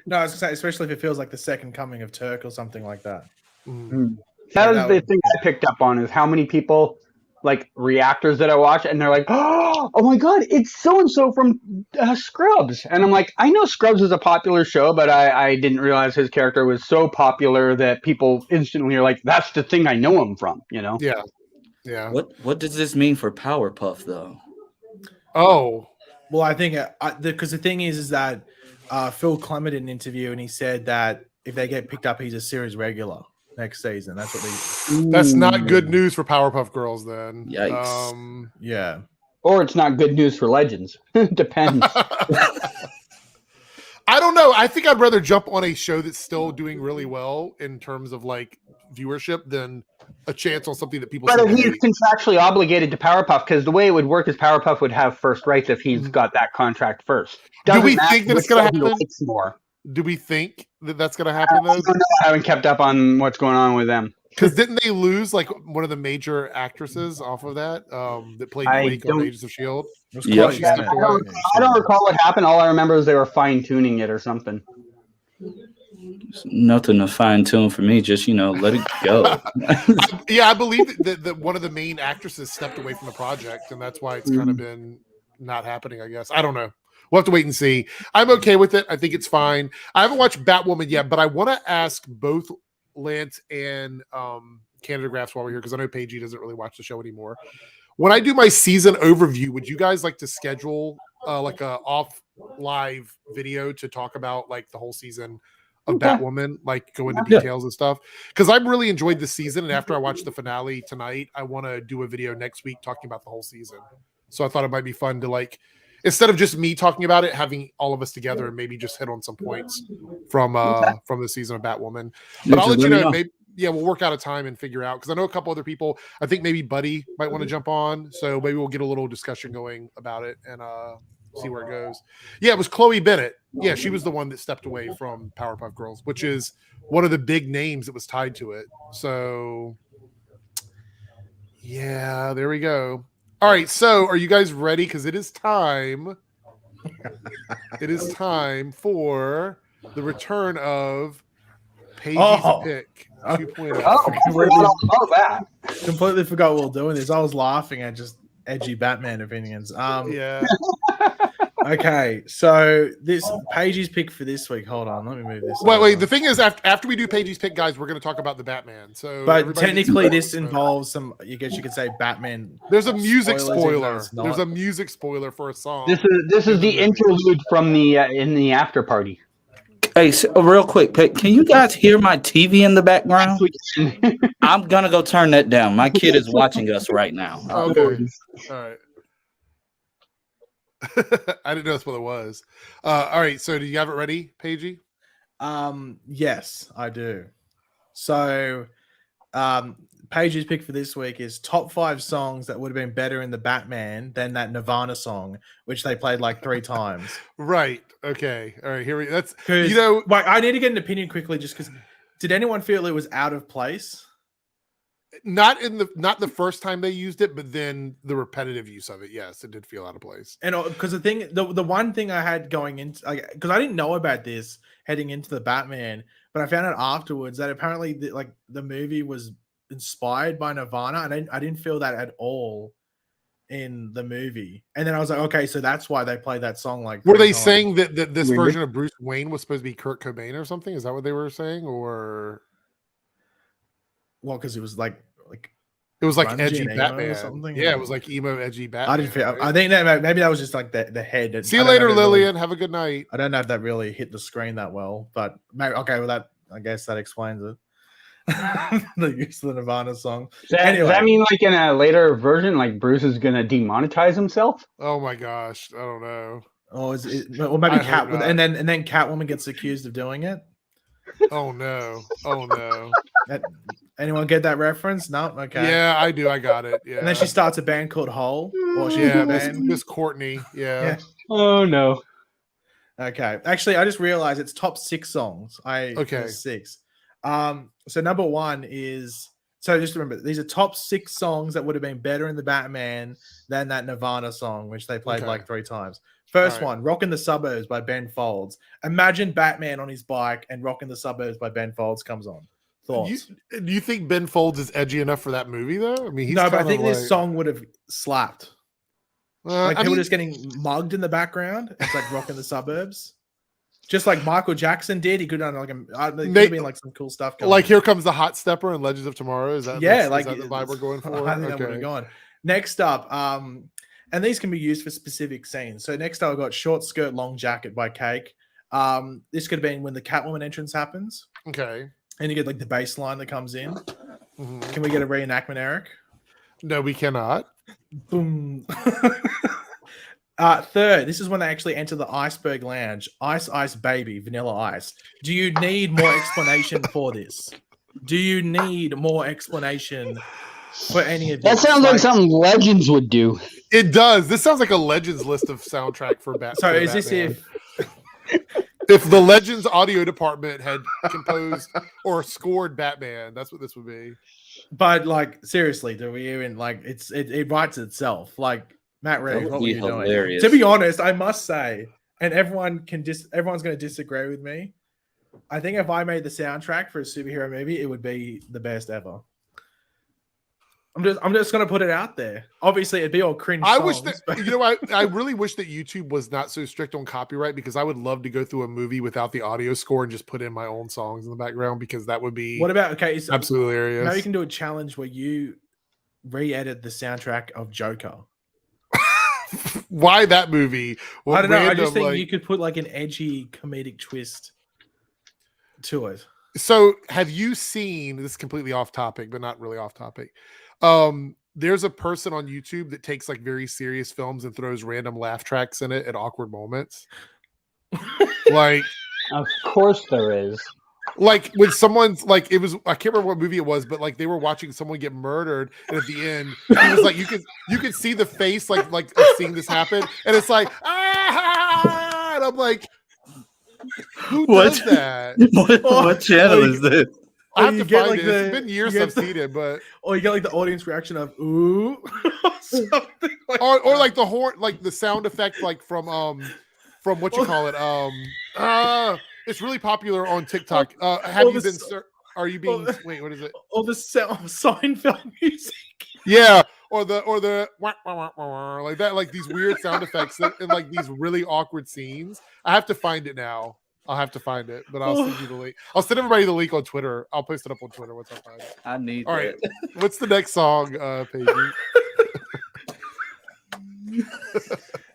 Speaker 2: No, I was gonna say, especially if it feels like the second coming of Turk or something like that.
Speaker 3: That was the thing I picked up on is how many people reactors that I watch and they're like, oh my God, it's so and so from Scrubs, and I'm like, I know Scrubs is a popular show, but I didn't realize his character was so popular that people instantly are like, that's the thing I know him from.
Speaker 1: Yeah.
Speaker 4: What does this mean for Powerpuff though?
Speaker 1: Oh.
Speaker 2: Well, I think because the thing is that Phil Clement did an interview and he said that if they get picked up, he's a series regular next season. That's what they.
Speaker 1: That's not good news for Powerpuff Girls, then.
Speaker 4: Yikes.
Speaker 2: Yeah.
Speaker 3: Or it's not good news for Legends. Depends.
Speaker 1: I don't know. I think I'd rather jump on a show that's still doing really well in terms of viewership than a chance on something that people.
Speaker 3: But he's contractually obligated to Powerpuff, because the way it would work is Powerpuff would have first rights if he's got that contract first.
Speaker 1: Do we think that it's going to happen?
Speaker 3: More.
Speaker 1: Do we think that that's going to happen though?
Speaker 3: I haven't kept up on what's going on with them.
Speaker 1: Because didn't they lose one of the major actresses off of that that played Quake on Agents of S.H.I.E.L.D.?
Speaker 4: Yeah.
Speaker 3: I don't recall what happened. All I remember is they were fine-tuning it or something.
Speaker 4: Nothing to fine-tune for me. Just, let it go.
Speaker 1: Yeah, I believe that one of the main actresses stepped away from the project, and that's why it's kind of been not happening, I guess. I don't know. We'll have to wait and see. I'm okay with it. I think it's fine. I haven't watched Batwoman yet, but I want to ask both Lance and Canada Graphs while we're here because I know Paigey doesn't really watch the show anymore. When I do my season overview, would you guys like to schedule like a off live video to talk about like the whole season of Batwoman, like go into details and stuff? Because I've really enjoyed the season, and after I watch the finale tonight, I want to do a video next week talking about the whole season. So I thought it might be fun to like, instead of just me talking about it, having all of us together and maybe just hit on some points from the season of Batwoman. But I'll let you know. Maybe we'll work out a time and figure out, because I know a couple other people. I think maybe Buddy might want to jump on, so maybe we'll get a little discussion going about it and see where it goes. Yeah, it was Chloe Bennett. Yeah, she was the one that stepped away from Powerpuff Girls, which is one of the big names that was tied to it. So yeah, there we go. All right, so are you guys ready? Because it is time. It is time for the return of Paigey's Pick 2.0.
Speaker 3: Oh, that.
Speaker 2: Completely forgot we were doing this. I was laughing at just edgy Batman opinions.
Speaker 1: Yeah.
Speaker 2: Okay, so this Paigey's pick for this week. Hold on, let me move this.
Speaker 1: Wait. The thing is, after we do Paigey's pick, guys, we're going to talk about the Batman. So,
Speaker 2: but technically, this involves some. I guess you could say Batman.
Speaker 1: There's a music spoiler. There's a music spoiler for a song.
Speaker 3: This is the interlude from the in the after party.
Speaker 4: Hey, so, real quick, can you guys hear my TV in the background? I'm gonna go turn that down. My kid is watching us right now.
Speaker 1: Okay. All right. I didn't know that's what it was. All right. So, do you have it ready, Paigey?
Speaker 2: Yes, I do. So, Paigey's pick for this week is top 5 songs that would have been better in the Batman than that Nirvana song, which they played like 3 times.
Speaker 1: Right. Okay. All right. Here we. That's
Speaker 2: Like, I need to get an opinion quickly, just because. Did anyone feel it was out of place?
Speaker 1: Not the first time they used it, but then the repetitive use of it. Yes, it did feel out of place.
Speaker 2: And because the one thing I had going into, because I didn't know about this heading into the Batman, but I found out afterwards that apparently the movie was inspired by Nirvana, and I didn't feel that at all in the movie. And then I was like, okay, so that's why they played that song. Like,
Speaker 1: were they saying that this version of Bruce Wayne was supposed to be Kurt Cobain or something? Is that what they were saying, or?
Speaker 2: Well, because it was like
Speaker 1: it was like edgy Batman
Speaker 2: or something.
Speaker 1: Yeah, it was like emo edgy Batman.
Speaker 2: I didn't feel. Right? I think that maybe that was just like the head.
Speaker 1: See you later, Lillian. Have a good night.
Speaker 2: I don't know if that really hit the screen that well, but maybe well that I guess that explains it. The use of the Nirvana song.
Speaker 3: Does that mean like in a later version, like Bruce is gonna demonetize himself?
Speaker 1: Oh my gosh, I don't know.
Speaker 2: Oh, or maybe Catwoman, and then Catwoman gets accused of doing it.
Speaker 1: Oh no! Oh no!
Speaker 2: Anyone get that reference? No. Okay.
Speaker 1: Yeah, I do. I got it. Yeah.
Speaker 2: And then she starts a band called Hole. Or
Speaker 1: Miss Courtney. Yeah.
Speaker 3: Oh no.
Speaker 2: Okay. Actually, I just realized it's top 6 songs.
Speaker 1: Okay.
Speaker 2: 6. So number 1 is. So just remember, these are top 6 songs that would have been better in the Batman than that Nirvana song, which they played like 3 times. First one, Rockin' the Suburbs by Ben Folds. Imagine Batman on his bike and Rockin' the Suburbs by Ben Folds comes on. Thoughts?
Speaker 1: Do you think Ben Folds is edgy enough for that movie, though? I mean,
Speaker 2: no, but I think this song would have slapped. People just getting mugged in the background. It's like Rockin' the Suburbs. Just like Michael Jackson did. He could have done could have been like some cool stuff going
Speaker 1: like
Speaker 2: on.
Speaker 1: Here Comes the Hot Stepper and Legends of Tomorrow. Is that
Speaker 2: is that
Speaker 1: the vibe we're going for?
Speaker 2: I think that would have gone. Next up, and these can be used for specific scenes. So next up, I got Short Skirt, Long Jacket by Cake. This could have been when the Catwoman entrance happens.
Speaker 1: Okay.
Speaker 2: And you get like the bass line that comes in.
Speaker 1: Mm-hmm.
Speaker 2: Can we get a reenactment, Eric?
Speaker 1: No, we cannot.
Speaker 2: Boom. Third, this is when they actually enter the Iceberg Lounge. Ice, Ice, Baby, Vanilla Ice. Do you need more explanation for this? Do you need more explanation for any of this?
Speaker 3: That sounds like something Legends would do.
Speaker 1: It does. This sounds like a Legends list of soundtrack for Batman.
Speaker 2: So is this
Speaker 1: if the Legends audio department had composed or scored Batman, that's what this would be.
Speaker 2: But like seriously, do we even like it writes itself? Like Matt Reeves, what were you doing? To be honest, I must say, and everyone's going to disagree with me. I think if I made the soundtrack for a superhero movie, it would be the best ever. I'm just gonna put it out there. Obviously, it'd be all cringe.
Speaker 1: I
Speaker 2: songs,
Speaker 1: wish that
Speaker 2: but-
Speaker 1: I really wish that YouTube was not so strict on copyright, because I would love to go through a movie without the audio score and just put in my own songs in the background, because that would be
Speaker 2: What about so
Speaker 1: absolutely hilarious.
Speaker 2: now you can do a challenge where you re-edit the soundtrack of Joker.
Speaker 1: Why that movie?
Speaker 2: I don't know. I
Speaker 1: Random,
Speaker 2: just think
Speaker 1: like-
Speaker 2: you could put like an edgy comedic twist to it.
Speaker 1: So have you seen, this is completely off topic, but not really off topic. There's a person on YouTube that takes like very serious films and throws random laugh tracks in it at awkward moments. Like,
Speaker 3: Of course there is.
Speaker 1: like when someone's like, it was, I can't remember what movie it was, but like they were watching someone get murdered, and at the end he was like, you could see the face like of seeing this happen, and it's like, ah, and I'm like, who does that?
Speaker 4: What channel is this?
Speaker 1: I have
Speaker 2: you
Speaker 1: to
Speaker 2: get,
Speaker 1: find
Speaker 2: like,
Speaker 1: it.
Speaker 2: the-
Speaker 1: It's been years
Speaker 2: you get
Speaker 1: I've
Speaker 2: the-
Speaker 1: seen it, but
Speaker 2: Or you get like the audience reaction of ooh, or something like
Speaker 1: or
Speaker 2: that.
Speaker 1: like the horn, like the sound effect, like from what you call it, it's really popular on TikTok. Have
Speaker 2: or
Speaker 1: you
Speaker 2: the
Speaker 1: been?
Speaker 2: s-
Speaker 1: Are you being?
Speaker 2: or-
Speaker 1: Wait, what is it?
Speaker 2: Or the Seinfeld music.
Speaker 1: Yeah, or the wah, wah, wah, wah, wah, like that, like these weird sound effects and like these really awkward scenes. I have to find it now. I'll have to find it, but I'll send you the link. I'll send everybody the link on Twitter. I'll post it up on Twitter once I find it.
Speaker 4: I need
Speaker 1: All
Speaker 4: that.
Speaker 1: right, what's the next song, Paigey?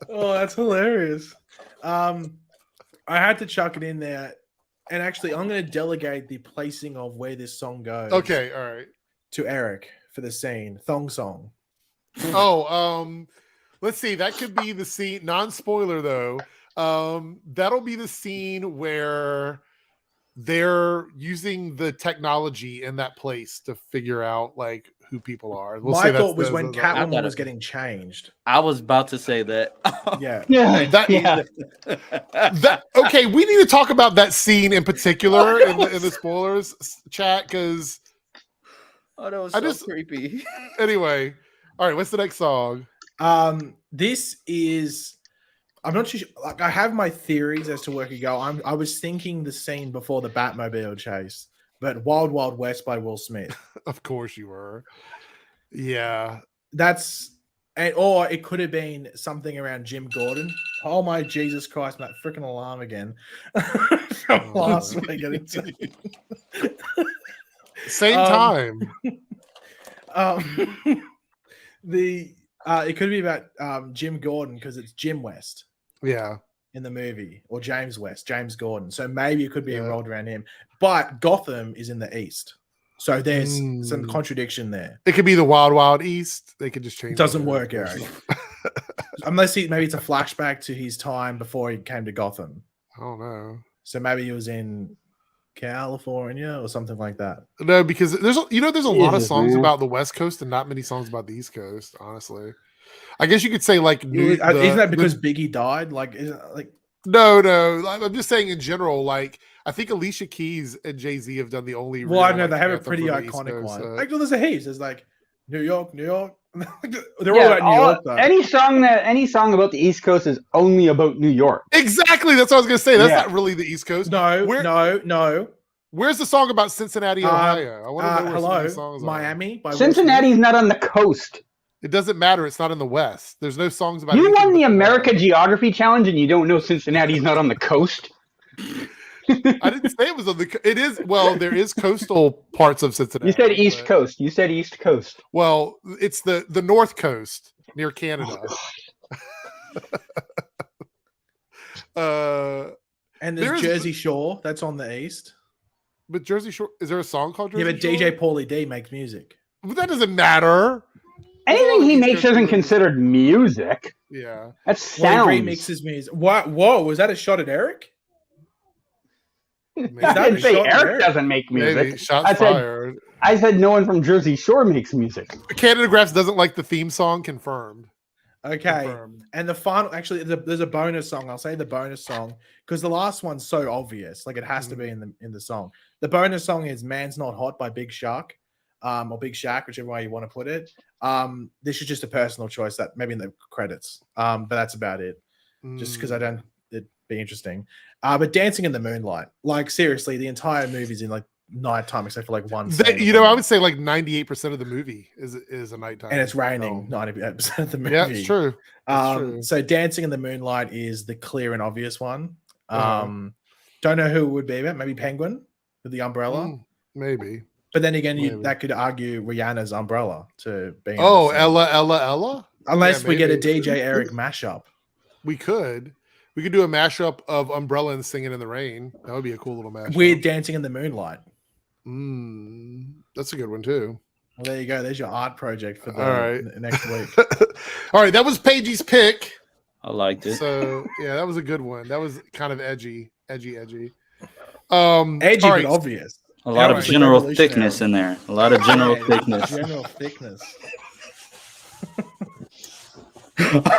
Speaker 2: Oh, that's hilarious. I had to chuck it in there. And actually, I'm going to delegate the placing of where this song goes.
Speaker 1: Okay, all right.
Speaker 2: To Eric for the scene. Thong song.
Speaker 1: Oh, let's see. That could be the scene. Non-spoiler though. That'll be the scene where they're using the technology in that place to figure out like who people are. We'll
Speaker 2: My
Speaker 1: say that's
Speaker 2: thought was
Speaker 1: the-
Speaker 2: when
Speaker 1: the-
Speaker 2: Catwoman
Speaker 4: gotta-
Speaker 2: was getting changed.
Speaker 4: I was about to say that.
Speaker 2: Yeah.
Speaker 3: Yeah,
Speaker 1: That-
Speaker 3: yeah.
Speaker 1: that okay, we need to talk about that scene in particular in the spoilers chat, because
Speaker 4: Oh, that was
Speaker 1: I
Speaker 4: so
Speaker 1: just-
Speaker 4: creepy.
Speaker 1: anyway. All right, what's the next song?
Speaker 2: This is. I'm not sure. Like, I have my theories as to where it could go. I was thinking the scene before the Batmobile chase, but Wild Wild West by Will Smith.
Speaker 1: Of course you were. Yeah.
Speaker 2: That's or it could have been something around Jim Gordon. Oh my Jesus Christ! That freaking alarm again. From last week. I didn't say-
Speaker 1: Same
Speaker 2: Um,
Speaker 1: time.
Speaker 2: It could be about Jim Gordon because it's Jim West
Speaker 1: Yeah.
Speaker 2: in the movie, or James West, James Gordon. So maybe it could be
Speaker 1: Yeah.
Speaker 2: rolled around him. But Gotham is in the east, so there's some
Speaker 1: Mm.
Speaker 2: contradiction there.
Speaker 1: It could be the Wild Wild East. They could just change.
Speaker 2: It doesn't
Speaker 1: it.
Speaker 2: work, Eric. Unless maybe it's a flashback to his time before he came to Gotham.
Speaker 1: I don't know.
Speaker 2: So maybe he was in California or something like that.
Speaker 1: No, because there's a lot of
Speaker 3: Jesus,
Speaker 1: songs
Speaker 3: man.
Speaker 1: about the West Coast and not many songs about the East Coast. Honestly, I guess you could say like
Speaker 2: Isn't that because Biggie died? Like, isn't like
Speaker 1: no. I'm just saying in general. Like I think Alicia Keys and Jay-Z have done the only.
Speaker 2: well, I
Speaker 1: real,
Speaker 2: know
Speaker 1: like,
Speaker 2: they have a
Speaker 1: anthem
Speaker 2: pretty
Speaker 1: for the East
Speaker 2: iconic
Speaker 1: Coast,
Speaker 2: one. Like, well, there's a heaps. There's like New York, New York. They're all
Speaker 3: Yeah,
Speaker 2: about New York, though.
Speaker 3: any song about the East Coast is only about New York.
Speaker 1: Exactly. That's what I was gonna say. That's
Speaker 3: Yeah.
Speaker 1: not really the East Coast.
Speaker 2: No,
Speaker 1: Where-
Speaker 2: no.
Speaker 1: Where's the song about Cincinnati, Ohio? I want to know where some of
Speaker 2: Hello,
Speaker 1: these songs are.
Speaker 2: Miami. By Will
Speaker 3: Cincinnati's not on the coast.
Speaker 1: It doesn't matter. It's not in the West. There's no songs about.
Speaker 3: You
Speaker 1: anything
Speaker 3: won the
Speaker 1: but
Speaker 3: America Geography Challenge and you don't know Cincinnati's not on the coast?
Speaker 1: I didn't say it was on the. It is. Well, there is coastal parts of Cincinnati.
Speaker 3: You said East
Speaker 1: but-
Speaker 3: Coast. You said East Coast.
Speaker 1: Well, it's the North Coast near Canada.
Speaker 2: And
Speaker 1: There's-
Speaker 2: there's Jersey Shore. That's on the east.
Speaker 1: But Jersey Shore. Is there a song called Jersey
Speaker 2: Yeah, but
Speaker 1: Shore?
Speaker 2: DJ Paulie D makes music.
Speaker 1: But that doesn't matter.
Speaker 3: Anything he
Speaker 1: East
Speaker 3: makes
Speaker 1: Coast
Speaker 3: isn't
Speaker 1: music.
Speaker 3: considered music.
Speaker 1: Yeah.
Speaker 3: That's
Speaker 2: Well,
Speaker 3: sounds.
Speaker 2: he remixes music. What? Whoa! Was that a shot at Eric?
Speaker 1: Maybe.
Speaker 3: I
Speaker 2: that
Speaker 3: didn't
Speaker 2: a
Speaker 3: say
Speaker 2: shot there?
Speaker 3: Eric doesn't make music.
Speaker 1: Maybe. Shots
Speaker 3: I said-
Speaker 1: fired.
Speaker 3: I said no one from Jersey Shore makes music.
Speaker 1: Canada Graphs doesn't like the theme song. Confirmed.
Speaker 2: Okay.
Speaker 1: Confirmed.
Speaker 2: And the final, actually, there's a bonus song. I'll say the bonus song because the last one's so obvious, like it has to be in the song. The bonus song is "Man's Not Hot" by Big Shark, or Big Shaq, whichever way you want to put it. This is just a personal choice that maybe in the credits, but that's about it. Just because I don't, it'd be interesting. But "Dancing in the Moonlight," like seriously, the entire movie's in like nighttime except for like one scene.
Speaker 1: I would say like 98% of the movie is a nighttime,
Speaker 2: and it's raining
Speaker 1: film.
Speaker 2: 98% of the movie.
Speaker 1: Yeah, it's true. It's true.
Speaker 2: So Dancing in the Moonlight is the clear and obvious one.
Speaker 1: Uh-huh.
Speaker 2: Don't know who it would be, but maybe Penguin with the umbrella.
Speaker 1: Maybe.
Speaker 2: But then again, that could argue Rihanna's umbrella to be.
Speaker 1: Oh, Ella.
Speaker 2: Unless we get a DJ Eric mashup.
Speaker 1: We could do a mashup of Umbrella and Singing in the Rain. That would be a cool little mashup.
Speaker 2: Weird Dancing in the Moonlight.
Speaker 1: That's a good one too.
Speaker 2: Well, there you go. There's your art project for next week.
Speaker 1: All right, that was Paigey's pick.
Speaker 4: I liked it.
Speaker 1: So yeah, that was a good one. That was kind of edgy.
Speaker 2: Edgy,
Speaker 1: right.
Speaker 2: but obvious.
Speaker 4: A lot of general thickness in there. A lot of general thickness.
Speaker 2: General thickness.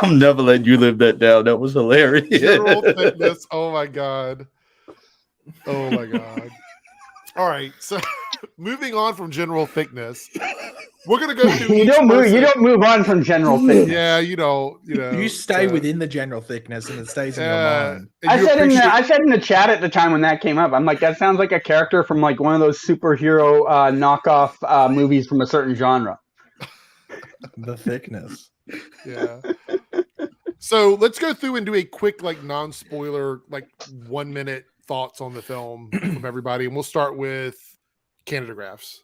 Speaker 4: I'm never letting you live that down. That was hilarious.
Speaker 1: General thickness. Oh my god. All right. So moving on from general thickness, we're gonna go through.
Speaker 3: You don't move on from general thickness.
Speaker 1: Yeah, you
Speaker 2: stay within the general thickness, and it stays in your mind.
Speaker 3: I said in the chat at the time when that came up, I'm like, that sounds like a character from like one of those superhero knockoff movies from a certain genre.
Speaker 2: The thickness.
Speaker 1: Yeah. So let's go through and do a quick, like, non-spoiler, like 1 minute thoughts on the film from everybody, and we'll start with Canada Graphs.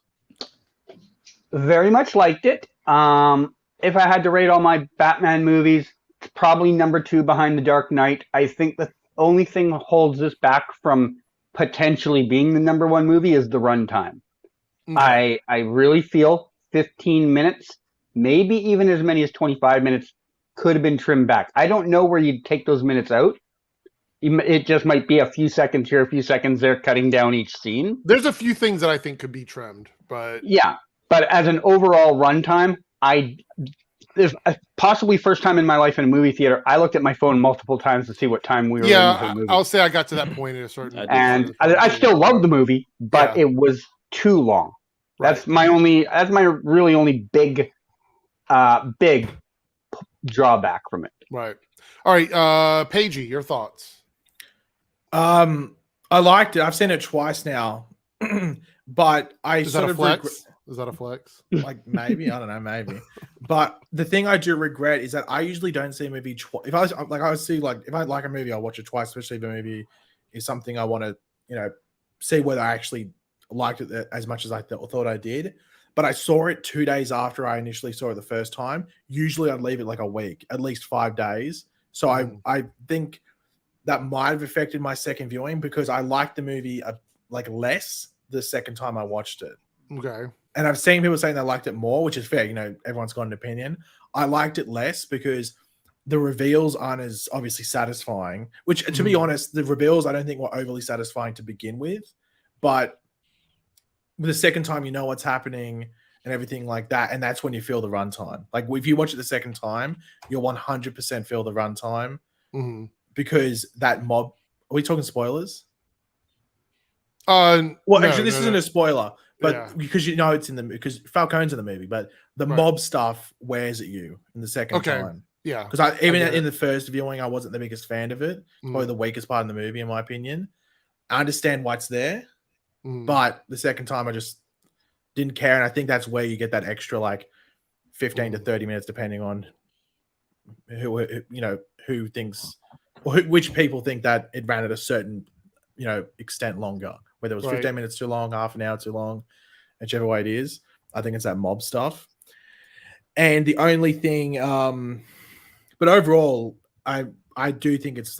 Speaker 3: Very much liked it. If I had to rate all my Batman movies, it's probably number 2 behind The Dark Knight. I think the only thing that holds this back from potentially being the number 1 movie is the runtime. Okay. I really feel 15 minutes, maybe even as many as 25 minutes, could have been trimmed back. I don't know where you'd take those minutes out. It just might be a few seconds here, a few seconds there, cutting down each scene.
Speaker 1: There's a few things that I think could be trimmed, but
Speaker 3: yeah. But as an overall runtime, this possibly first time in my life in a movie theater, I looked at my phone multiple times to see what time we were in the movie.
Speaker 1: I'll say I got to that point at a certain.
Speaker 3: And I still love the movie, but it was too long. Right. That's my really only big drawback from it.
Speaker 1: Right. All right, Paigey, your thoughts?
Speaker 2: I liked it. I've seen it twice now, but
Speaker 1: Is that a flex?
Speaker 2: Like maybe, I don't know, maybe. But the thing I do regret is that I usually don't see a movie twice. If I like a movie, I'll watch it twice, especially if a movie is something I want to, see whether I actually liked it as much as I thought I did. But I saw it 2 days after I initially saw it the first time. Usually I'd leave it like a week, at least 5 days. So I think that might have affected my second viewing because I liked the movie less the second time I watched it.
Speaker 1: Okay.
Speaker 2: And I've seen people saying they liked it more, which is fair. Everyone's got an opinion. I liked it less because the reveals aren't as obviously satisfying, which to be honest, the reveals I don't think were overly satisfying to begin with. But the second time you know what's happening and everything like that, and that's when you feel the runtime. Like if you watch it the second time, you'll 100% feel the runtime because that mob. Are we talking spoilers? Actually, this isn't a spoiler, but because it's in the because Falcone's in the movie, but the mob stuff wears at you in the second time.
Speaker 1: Yeah,
Speaker 2: because even in the first viewing, I wasn't the biggest fan of it. Probably the weakest part of the movie, in my opinion. I understand why it's there. But the second time I just didn't care. And I think that's where you get that extra 15 to 30 minutes, depending on who thinks or which people think that it ran at a certain, extent longer, whether it was 15 minutes too long, half an hour too long, whichever way it is. I think it's that mob stuff. And the only thing, but overall, I do think it's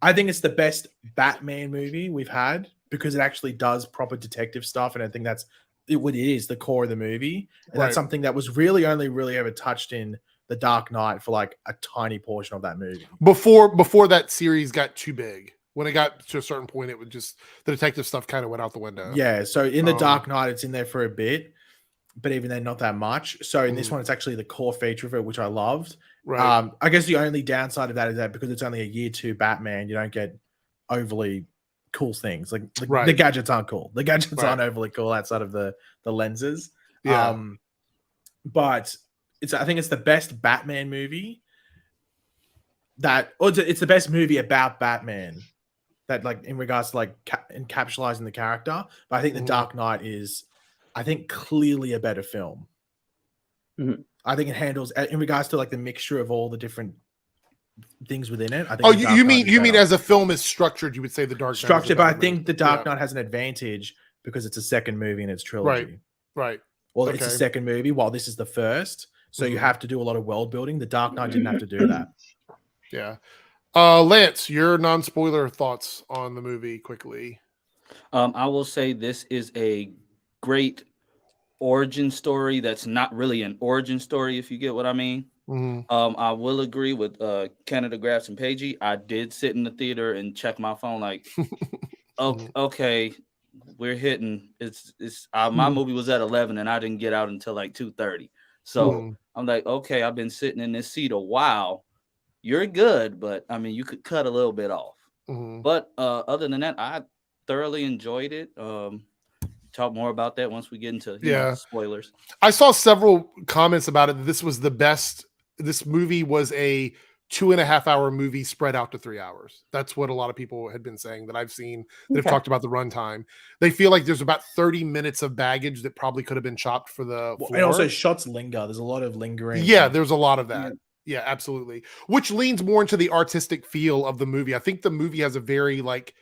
Speaker 2: I think it's the best Batman movie we've had, because it actually does proper detective stuff, and I think that's what it is, the core of the movie. And that's something that was really only really ever touched in The Dark Knight for a tiny portion of that movie.
Speaker 1: Before that series got too big. When it got to a certain point, it would just the detective stuff kind of went out the window.
Speaker 2: Yeah, so in The Dark Knight, it's in there for a bit, but even then, not that much. So in this one, it's actually the core feature of it, which I loved.
Speaker 1: Right.
Speaker 2: I guess the only downside of that is that because it's only a year 2 Batman, you don't get overly cool things. The gadgets aren't cool. The gadgets aren't overly cool outside of the lenses.
Speaker 1: Yeah.
Speaker 2: But I think it's the best Batman movie it's the best movie about Batman that like in regards to like encapsulating the character. But I think The Dark Knight is, I think, clearly a better film. I think it handles in regards to like the mixture of all the different things within it. I think.
Speaker 1: Oh, you mean as a film is structured, you would say The Dark Knight
Speaker 2: structured, but I think
Speaker 1: movie.
Speaker 2: The Dark Knight has an advantage because it's a second movie in its trilogy.
Speaker 1: Right.
Speaker 2: Well, it's a second movie while this is the first, so you have to do a lot of world building. The Dark Knight didn't have to do that.
Speaker 1: Yeah. Lance, your non-spoiler thoughts on the movie quickly.
Speaker 4: I will say this is a great origin story that's not really an origin story, if you get what I mean. I will agree with Canada Graphs and Paigey. I did sit in the theater and check my phone like, okay, we're hitting. It's my movie was at 11 and I didn't get out until like 2:30. So I'm like, okay, I've been sitting in this seat a while. You're good, but I mean, you could cut a little bit off. But other than that, I thoroughly enjoyed it. Talk more about that once we get into spoilers.
Speaker 1: I saw several comments about it. That this was the best. This movie was a 2.5 hour movie spread out to 3 hours. That's what a lot of people had been saying that I've seen that have talked about the runtime. They feel like there's about 30 minutes of baggage that probably could have been chopped for the floor.
Speaker 2: And also shots linger. There's a lot of lingering.
Speaker 1: Yeah, there's a lot of that. Yeah, absolutely. Which leans more into the artistic feel of the movie. I think the movie has a very like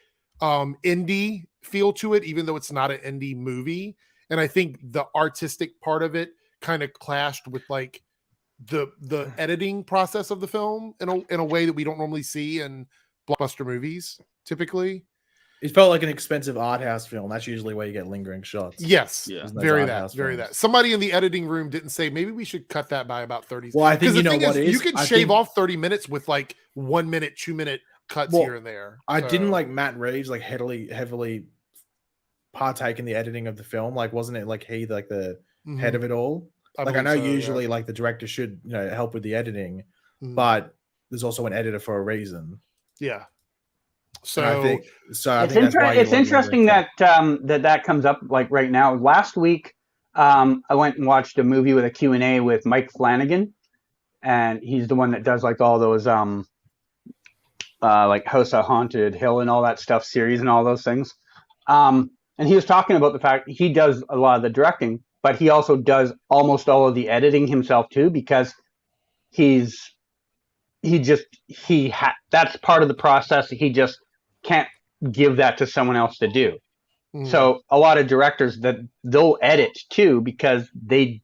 Speaker 1: indie feel to it, even though it's not an indie movie. And I think the artistic part of it kind of clashed with like the editing process of the film in a way that we don't normally see in blockbuster movies typically.
Speaker 2: It felt like an expensive art house film. That's usually where you get lingering shots.
Speaker 1: Yes, very that. Somebody in the editing room didn't say maybe we should cut that by about 30.
Speaker 2: Well, I think you know what is
Speaker 1: you can shave off 30 minutes with like 1 minute, 2 minute cuts here and there.
Speaker 2: I didn't like Matt Reeves like heavily partake in the editing of the film. Like, wasn't it like he like the head of it all? I know usually like the director should help with the editing, but there's also an editor for a reason.
Speaker 1: Yeah.
Speaker 2: So I think
Speaker 3: it's interesting that that comes up like right now. Last week, I went and watched a movie with a Q&A with Mike Flanagan, and he's the one that does like all those like House of Haunted Hill and all that stuff series and all those things. And he was talking about the fact he does a lot of the directing, but he also does almost all of the editing himself too, because that's part of the process. He just can't give that to someone else to do. So a lot of directors that they'll edit too, because they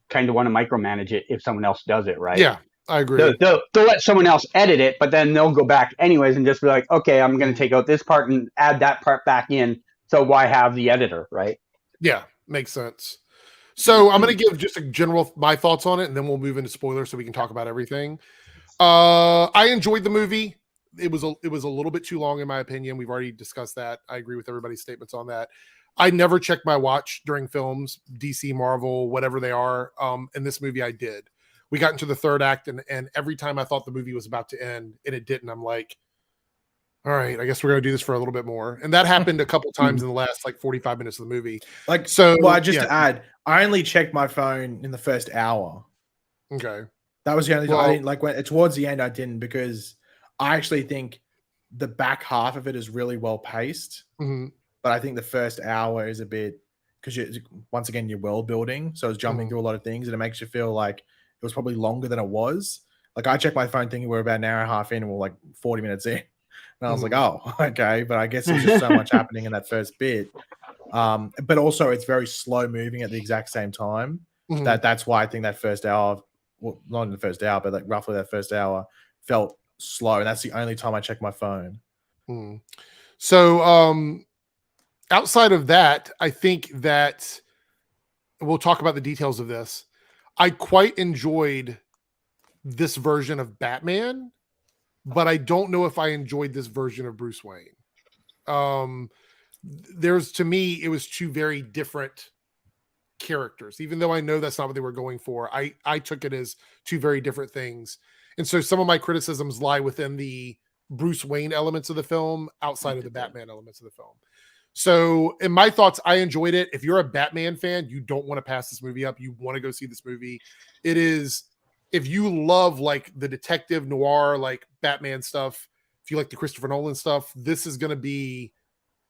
Speaker 3: kind of want to micromanage it if someone else does it, right?
Speaker 1: Yeah, I agree.
Speaker 3: They'll let someone else edit it, but then they'll go back anyways and just be like, okay, I'm going to take out this part and add that part back in. So why have the editor, right?
Speaker 1: Yeah, makes sense. So I'm going to give just my thoughts on it, and then we'll move into spoilers so we can talk about everything. I enjoyed the movie. It was a little bit too long in my opinion. We've already discussed that. I agree with everybody's statements on that. I never check my watch during films, DC, Marvel, whatever they are. In this movie, I did. We got into the third act, and every time I thought the movie was about to end and it didn't, I'm like, all right, I guess we're going to do this for a little bit more. And that happened a couple times in the last like 45 minutes of the movie.
Speaker 2: Like, so, well, to add, I only checked my phone in the first hour.
Speaker 1: Okay.
Speaker 2: That was the only time I didn't like towards the end. I didn't, because I actually think the back half of it is really well paced. But I think the first hour is a bit, because once again, you're world building. So it's jumping through a lot of things, and it makes you feel like it was probably longer than it was. Like, I checked my phone thinking we're about an hour and a half in and we're like 40 minutes in. And I was like, oh, okay. But I guess there's just so much happening in that first bit. But also it's very slow moving at the exact same time. That's why I think that first hour, well, not in the first hour, but like roughly that first hour felt slow. And that's the only time I check my phone.
Speaker 1: So outside of that, I think that we'll talk about the details of this. I quite enjoyed this version of Batman, but I don't know if I enjoyed this version of Bruce Wayne. To me, it was two very different characters, even though I know that's not what they were going for. I took it as two very different things. And so some of my criticisms lie within the Bruce Wayne elements of the film outside of the Batman elements of the film. So in my thoughts, I enjoyed it. If you're a Batman fan, you don't want to pass this movie up. You want to go see this movie. It is, if you love like the detective noir, like Batman stuff, if you like the Christopher Nolan stuff, this is going to be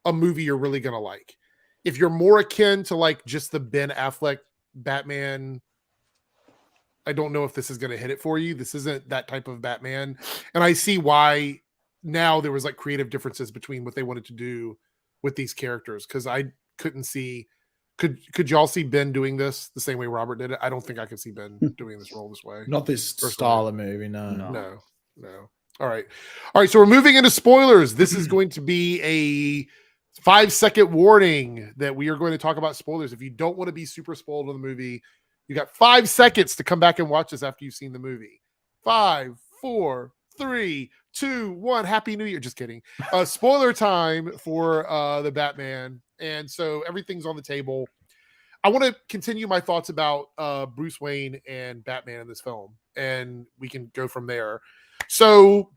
Speaker 1: a movie you're really going to like. If you're more akin to like just the Ben Affleck Batman, I don't know if this is going to hit it for you. This isn't that type of Batman. And I see why now there was like creative differences between what they wanted to do with these characters. Cause I couldn't see, could y'all see Ben doing this the same way Robert did it? I don't think I could see Ben doing this role this way.
Speaker 2: Not this
Speaker 1: personally.
Speaker 2: style of movie, no.
Speaker 1: No. All right. So we're moving into spoilers. This is going to be a 5-second warning that we are going to talk about spoilers. If you don't want to be super spoiled on the movie, you got 5 seconds to come back and watch this after you've seen the movie. 5, 4, 3, 2, 1. Happy New Year. Just kidding. Spoiler time for the Batman. And so everything's on the table. I want to continue my thoughts about Bruce Wayne and Batman in this film, and we can go from there. So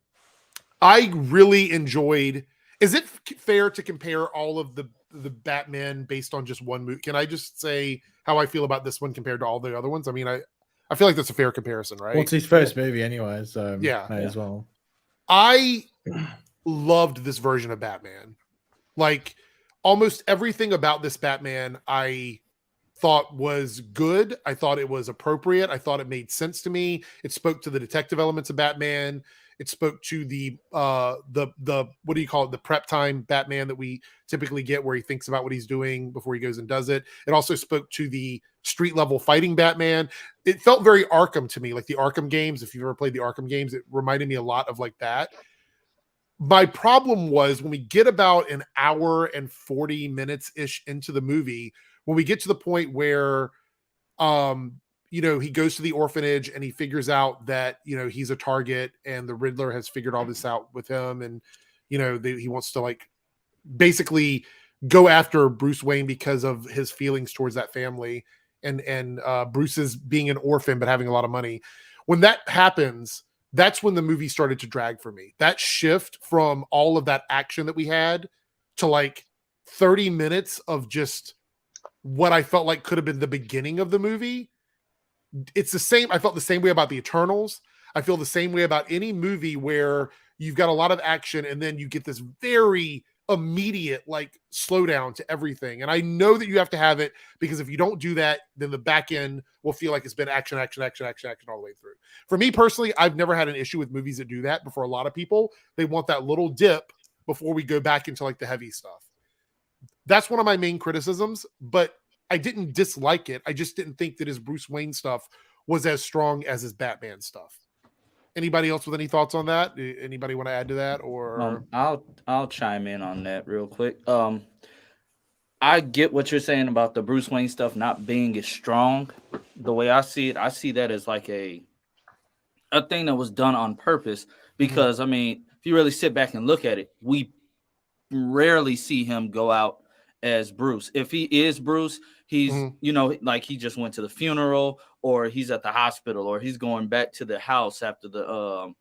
Speaker 1: I really enjoyed. Is it fair to compare all of the Batman based on just one movie? Can I just say how I feel about this one compared to all the other ones? I mean, I feel like that's a fair comparison, right?
Speaker 2: Well, it's his first movie anyway, so
Speaker 1: yeah,
Speaker 2: may as well.
Speaker 1: I loved this version of Batman. Like almost everything about this Batman, I thought was good. I thought it was appropriate. I thought it made sense to me. It spoke to the detective elements of Batman. It spoke to the what do you call it? The prep time Batman that we typically get, where he thinks about what he's doing before he goes and does it. It also spoke to the street level fighting Batman. It felt very Arkham to me, like the Arkham games. If you've ever played the Arkham games, it reminded me a lot of like that. My problem was when we get about an hour and 40 minutes ish into the movie, when we get to the point where, he goes to the orphanage and he figures out that, he's a target and the Riddler has figured all this out with him. And, he wants to like basically go after Bruce Wayne because of his feelings towards that family and Bruce is being an orphan, but having a lot of money. When that happens, that's when the movie started to drag for me. That shift from all of that action that we had to like 30 minutes of just what I felt like could have been the beginning of the movie. It's the same. I felt the same way about the Eternals. I feel the same way about any movie where you've got a lot of action and then you get this very immediate like slowdown to everything. And I know that you have to have it because if you don't do that, then the back end will feel like it's been action all the way through. For me personally, I've never had an issue with movies that do that. But for a lot of people, they want that little dip before we go back into like the heavy stuff. That's one of my main criticisms, but I didn't dislike it. I just didn't think that his Bruce Wayne stuff was as strong as his Batman stuff. Anybody else with any thoughts on that? Anybody want to add to that? Or
Speaker 4: I'll chime in on that real quick. I get what you're saying about the Bruce Wayne stuff not being as strong. The way I see it, I see that as like a thing that was done on purpose. Because I mean, if you really sit back and look at it, we rarely see him go out as Bruce. If he is Bruce, he's like he just went to the funeral, or he's at the hospital, or he's going back to the house after the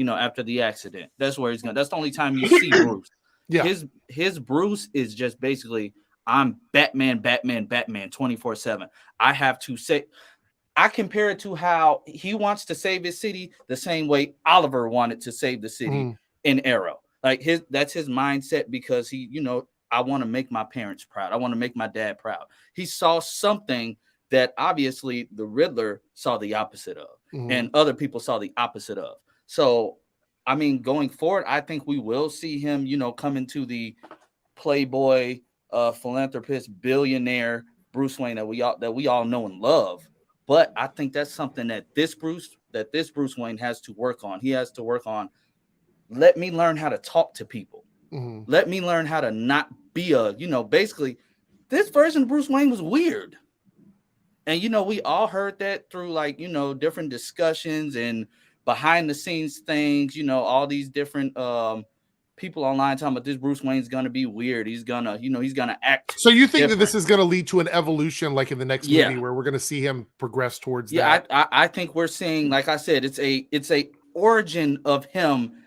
Speaker 4: after the accident. That's where he's going. That's the only time you see Bruce. Yeah. His Bruce is just basically, I'm Batman 24/7. I have to say, I compare it to how he wants to save his city the same way Oliver wanted to save the city in Arrow. Like that's his mindset, because he, I want to make my parents proud. I want to make my dad proud. He saw something that obviously the Riddler saw the opposite of, and other people saw the opposite of. So, I mean, going forward, I think we will see him, come into the playboy, philanthropist, billionaire Bruce Wayne that we all know and love. But I think that's something that this Bruce Wayne has to work on. He has to work on. Let me learn how to talk to people. Let me learn how to not be basically this version of Bruce Wayne was weird. And, we all heard that through different discussions and behind the scenes things, all these different people online talking about this Bruce Wayne's going to be weird. He's going to act. So you think
Speaker 1: that this is going to lead to an evolution like in the next movie where we're going to see him progress towards that?
Speaker 4: I think we're seeing, like I said, it's a origin of him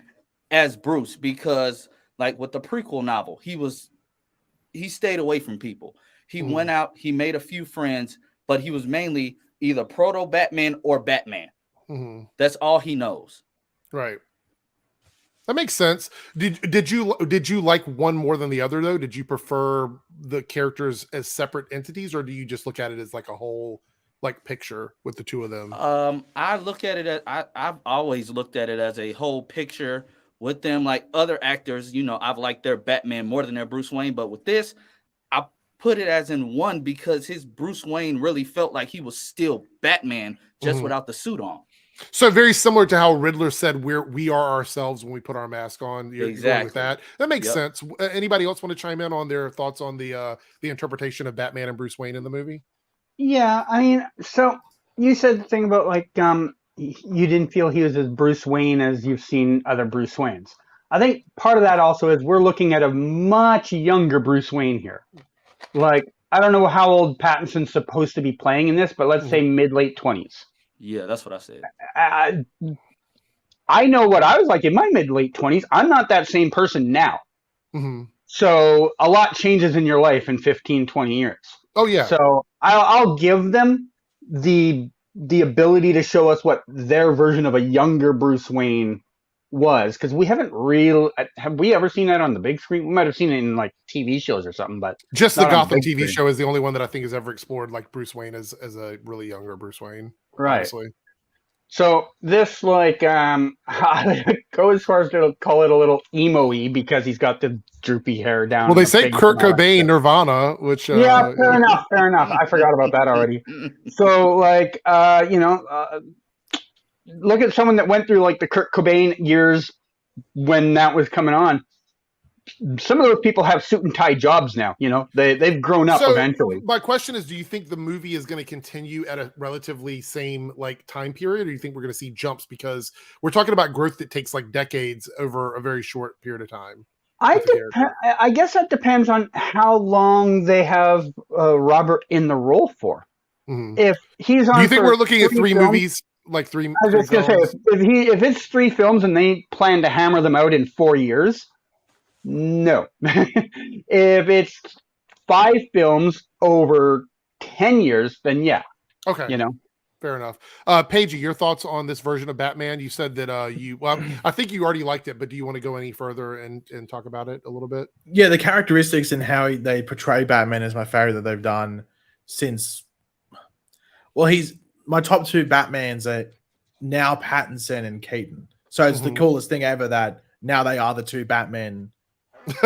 Speaker 4: as Bruce, because like with the prequel novel, he stayed away from people. He went out, he made a few friends, but he was mainly either proto-Batman or Batman. That's all he knows.
Speaker 1: Right. That makes sense. Did you like one more than the other though? Did you prefer the characters as separate entities, or do you just look at it as like a whole like picture with the two of them?
Speaker 4: I look at it as I've always looked at it as a whole picture with them. Like other actors, I've liked their Batman more than their Bruce Wayne, but with this, I put it as in one because his Bruce Wayne really felt like he was still Batman, just without the suit on.
Speaker 1: So very similar to how Riddler said we are ourselves when we put our mask on. You're going with that. That makes sense. Anybody else want to chime in on their thoughts on the interpretation of Batman and Bruce Wayne in the movie?
Speaker 3: Yeah, I mean, so you said the thing about like you didn't feel he was as Bruce Wayne as you've seen other Bruce Waynes. I think part of that also is we're looking at a much younger Bruce Wayne here. Like, I don't know how old Pattinson's supposed to be playing in this, but let's say mid-late 20s.
Speaker 4: Yeah, that's what I said.
Speaker 3: I know what I was like in my mid-late 20s. I'm not that same person now.
Speaker 1: Mm-hmm.
Speaker 3: So a lot changes in your life in 15, 20 years.
Speaker 1: Oh, yeah.
Speaker 3: So I'll give them the ability to show us what their version of a younger Bruce Wayne was, because we have we ever seen that on the big screen? We might have seen it in like TV shows or something, but
Speaker 1: just the Gotham TV show is the only one that I think has ever explored like Bruce Wayne as a really younger Bruce Wayne.
Speaker 3: Right.
Speaker 1: Honestly.
Speaker 3: So this like I go as far as to call it a little emo-y because he's got the droopy hair down.
Speaker 1: Well, they say Kurt Cobain, Nirvana, which
Speaker 3: yeah, fair enough. I forgot about that already. So like look at someone that went through like the Kurt Cobain years when that was coming on. Some of those people have suit and tie jobs now. They've grown up eventually.
Speaker 1: My question is, do you think the movie is going to continue at a relatively same like time period, or do you think we're going to see jumps because we're talking about growth that takes like decades over a very short period of time?
Speaker 3: I guess that depends on how long they have Robert in the role for. Mm-hmm. If he's on,
Speaker 1: do you think we're looking at three movies? Like three.
Speaker 3: I was just gonna say, if it's 3 films and they plan to hammer them out in 4 years, no. If it's 5 films over 10 years, then yeah.
Speaker 1: Okay. Fair enough. Paigey, your thoughts on this version of Batman? You said that I think you already liked it, but do you want to go any further and talk about it a little bit?
Speaker 2: Yeah, the characteristics and how they portray Batman is my favorite that they've done since. Well, he's my top 2 Batmans are now Pattinson and Keaton. So it's the coolest thing ever that now they are the 2 Batmen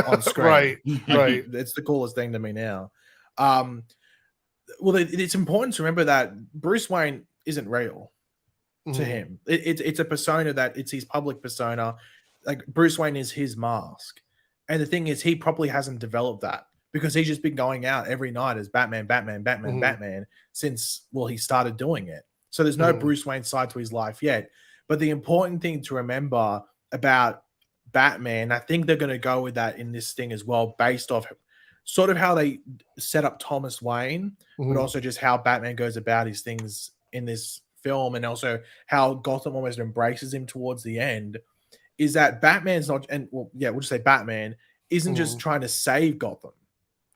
Speaker 2: on screen.
Speaker 1: Right.
Speaker 2: It's the coolest thing to me now. Well, it's important to remember that Bruce Wayne isn't real to him. It's a persona that it's his public persona. Like Bruce Wayne is his mask. And the thing is, he probably hasn't developed that because he's just been going out every night as Batman since, he started doing it. So there's no Bruce Wayne side to his life yet. But the important thing to remember about Batman, I think they're going to go with that in this thing as well, based off sort of how they set up Thomas Wayne, but also just how Batman goes about his things in this film, and also how Gotham almost embraces him towards the end, is that Batman's not, and we'll just say Batman isn't just trying to save Gotham.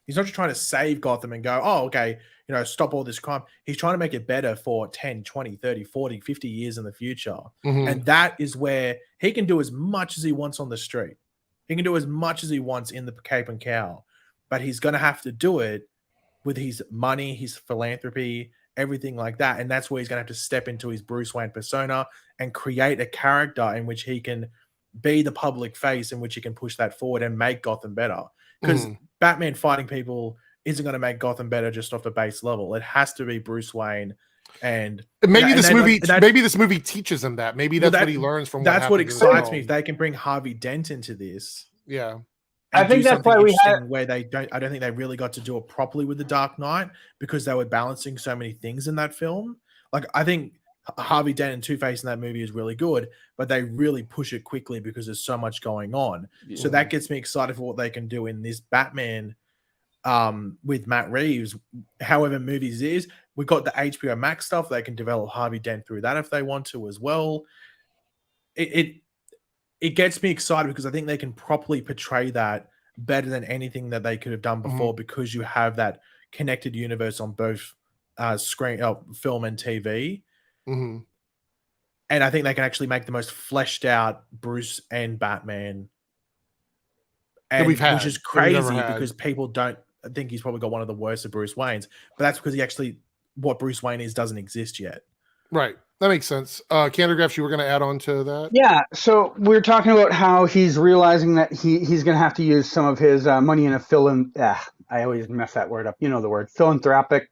Speaker 2: He's not just trying to save Gotham and go, oh, okay, stop all this crime. He's trying to make it better for 10, 20, 30, 40, 50 years in the future. And that is where he can do as much as he wants on the street. He can do as much as he wants in the Cape and Cow, but he's going to have to do it with his money, his philanthropy, everything like that. And that's where he's going to have to step into his Bruce Wayne persona and create a character in which he can be the public face, in which he can push that forward and make Gotham better. Because Batman fighting people isn't going to make Gotham better just off the base level. It has to be Bruce Wayne. And
Speaker 1: maybe this movie teaches him that. Maybe that's what he learns from.
Speaker 2: That's what excites me. If they can bring Harvey Dent into this,
Speaker 3: I think that's why we had
Speaker 2: where they don't. I don't think they really got to do it properly with the Dark Knight because they were balancing so many things in that film. Like I think Harvey Dent and Two-Face in that movie is really good, but they really push it quickly because there's so much going on. So that gets me excited for what they can do in this Batman with Matt Reeves. However, movies is, we got the HBO Max stuff. They can develop Harvey Dent through that if they want to as well. It gets me excited because I think they can properly portray that better than anything that they could have done before because you have that connected universe on both screen, film and TV. And I think they can actually make the most fleshed out Bruce and Batman. And
Speaker 1: we've had,
Speaker 2: which is
Speaker 1: that we've ever
Speaker 2: crazy
Speaker 1: had.
Speaker 2: because people don't think he's probably got one of the worst of Bruce Wayne's, but that's because he actually what Bruce Wayne is doesn't exist yet.
Speaker 1: Right. That makes sense. Candergraphs, you were going to add on to that?
Speaker 3: Yeah, so we're talking about how he's realizing that he's going to have to use some of his money in a I always mess that word up. You know the word, philanthropic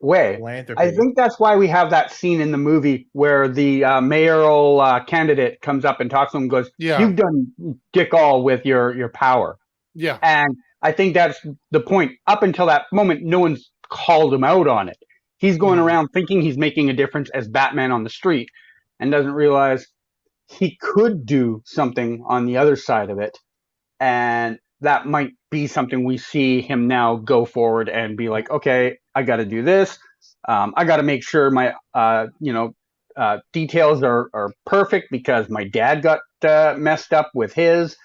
Speaker 3: way.
Speaker 2: Philanthropy.
Speaker 3: I think that's why we have that scene in the movie where the mayoral candidate comes up and talks to him and goes,
Speaker 1: Yeah.
Speaker 3: "You've done dick all with your power."
Speaker 1: Yeah.
Speaker 3: And I think that's the point. Up until that moment, no one's called him out on it. He's going around thinking he's making a difference as Batman on the street and doesn't realize he could do something on the other side of it. And that might be something we see him now go forward and be like, okay, I got to do this. I got to make sure my, details are perfect because my dad got messed up with his,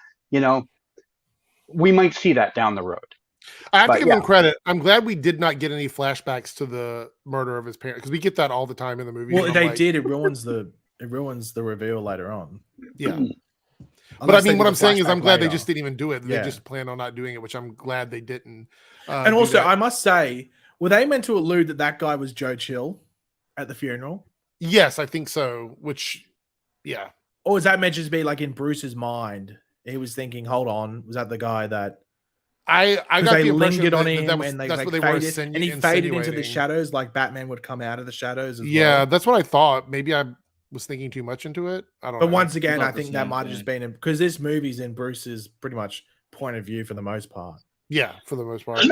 Speaker 3: we might see that down the road.
Speaker 1: I have to give him credit. I'm glad we did not get any flashbacks to the murder of his parents because we get that all the time in the movie.
Speaker 2: Well, they did. It ruins the reveal later on.
Speaker 1: Yeah. But I mean, what I'm saying is I'm glad they just didn't even do it. They just planned on not doing it, which I'm glad they didn't.
Speaker 2: And also, I must say, were they meant to allude that guy was Joe Chill at the funeral?
Speaker 1: Yes, I think so. Which, yeah.
Speaker 2: Or was that meant to be like in Bruce's mind? He was thinking, hold on, was that the guy that...
Speaker 1: I got
Speaker 2: they
Speaker 1: the impression
Speaker 2: lingered on him
Speaker 1: that
Speaker 2: and they
Speaker 1: that's
Speaker 2: like
Speaker 1: what they were
Speaker 2: faded, and he faded into the shadows like Batman would come out of the shadows as well.
Speaker 1: That's what I thought. Maybe I was thinking too much into it. I don't know.
Speaker 2: But once again, I think that might have just been because this movie's in Bruce's pretty much point of view for the most part.
Speaker 1: Yeah, for the most part.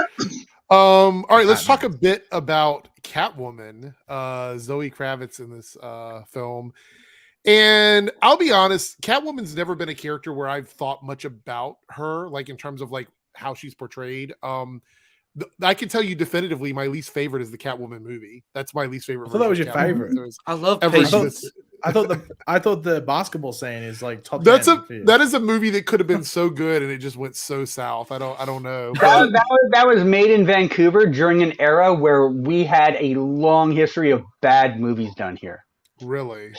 Speaker 1: All right, let's talk a bit about Catwoman, Zoe Kravitz in this film. And I'll be honest, Catwoman's never been a character where I've thought much about her, like in terms of like how she's portrayed. I can tell you definitively my least favorite is the Catwoman movie. That's my least favorite.
Speaker 2: I thought that was your favorite.
Speaker 4: I love
Speaker 2: Patience. I thought the basketball scene is like top.
Speaker 1: That is a movie that could have been so good and it just went so south. I don't know.
Speaker 3: That was made in Vancouver during an era where we had a long history of bad movies done here.
Speaker 1: Really?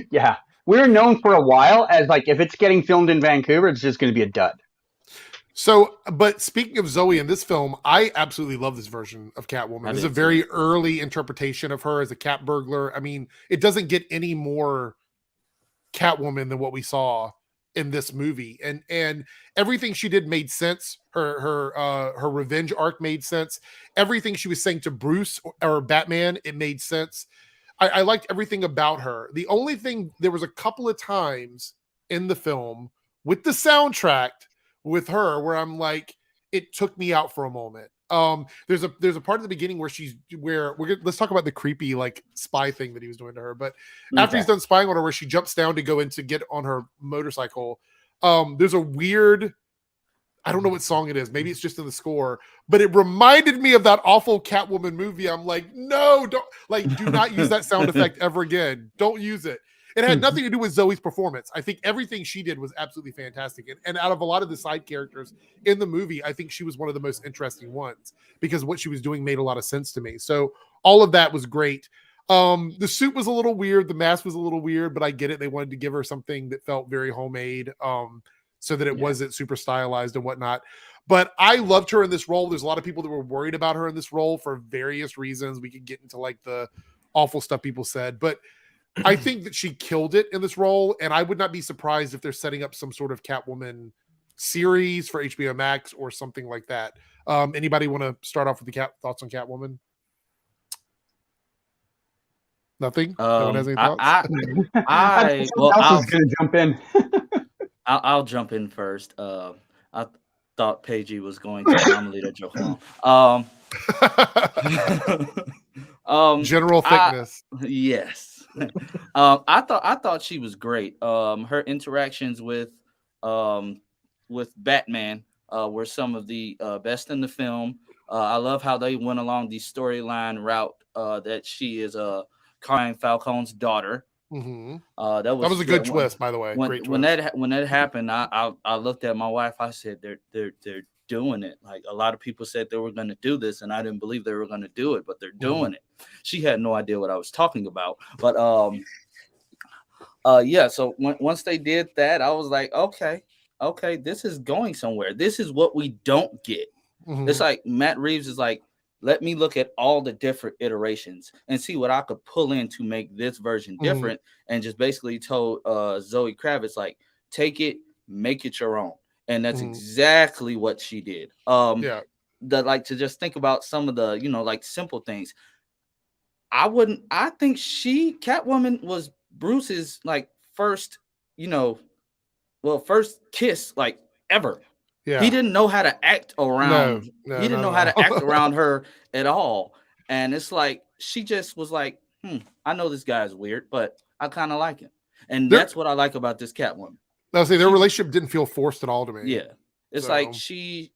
Speaker 3: Yeah. We were known for a while as like if it's getting filmed in Vancouver, it's just going to be a dud.
Speaker 1: So, but speaking of Zoe in this film, I absolutely love this version of Catwoman. It's a very early interpretation of her as a cat burglar. I mean, it doesn't get any more Catwoman than what we saw in this movie, and everything she did made sense. Her revenge arc made sense. Everything she was saying to Bruce or Batman, it made sense. I liked everything about her. The only thing, there was a couple of times in the film with the soundtrack with her where I'm like, it took me out for a moment. There's a part of the beginning where let's talk about the creepy like spy thing that he was doing to her. But after he's done spying on her, where she jumps down to go in to get on her motorcycle, there's a weird, I don't know what song it is. Maybe it's just in the score, but it reminded me of that awful Catwoman movie. I'm like, no, do not use that sound effect ever again. Don't use it. It had nothing to do with Zoe's performance. I think everything she did was absolutely fantastic. And out of a lot of the side characters in the movie, I think she was one of the most interesting ones because what she was doing made a lot of sense to me. So all of that was great. The suit was a little weird. The mask was a little weird, but I get it. They wanted to give her something that felt very homemade, so that it wasn't super stylized and whatnot. But I loved her in this role. There's a lot of people that were worried about her in this role for various reasons. We could get into like the awful stuff people said, but I think that she killed it in this role, and I would not be surprised if they're setting up some sort of Catwoman series for HBO Max or something like that. Anybody want to start off with the thoughts on Catwoman? Nothing? No one has any thoughts?
Speaker 3: I'll jump in.
Speaker 4: I'll jump in first. I thought Paigey was going to nominate a joke.
Speaker 1: General thickness.
Speaker 4: Yes. I thought she was great. Her interactions with Batman were some of the best in the film. I love how they went along the storyline route that she is Carmine Falcone's daughter.
Speaker 1: Mm-hmm.
Speaker 4: That was
Speaker 1: a good twist, by the way. Great twist.
Speaker 4: When that happened, I looked at my wife. I said, "They're doing it." Like a lot of people said they were going to do this, and I didn't believe they were going to do it, but they're doing it. She had no idea what I was talking about, but yeah. So once they did that, I was like, okay, this is going somewhere. This is what we don't get. It's like Matt Reeves is like, let me look at all the different iterations and see what I could pull in to make this version different. And just basically told Zoe Kravitz, like, take it, make it your own. And that's exactly what she did. That, like, to just think about some of the, like, simple things. I think Catwoman was Bruce's, like, first, first kiss, like, ever.
Speaker 1: Yeah.
Speaker 4: He didn't know how to act around.
Speaker 1: No,
Speaker 4: he didn't know how to act around her at all. And it's like, she just was like, I know this guy's weird, but I kind of like him. And that's what I like about this Catwoman.
Speaker 1: I'll say their relationship didn't feel forced at all to me.
Speaker 4: Yeah. It's like she,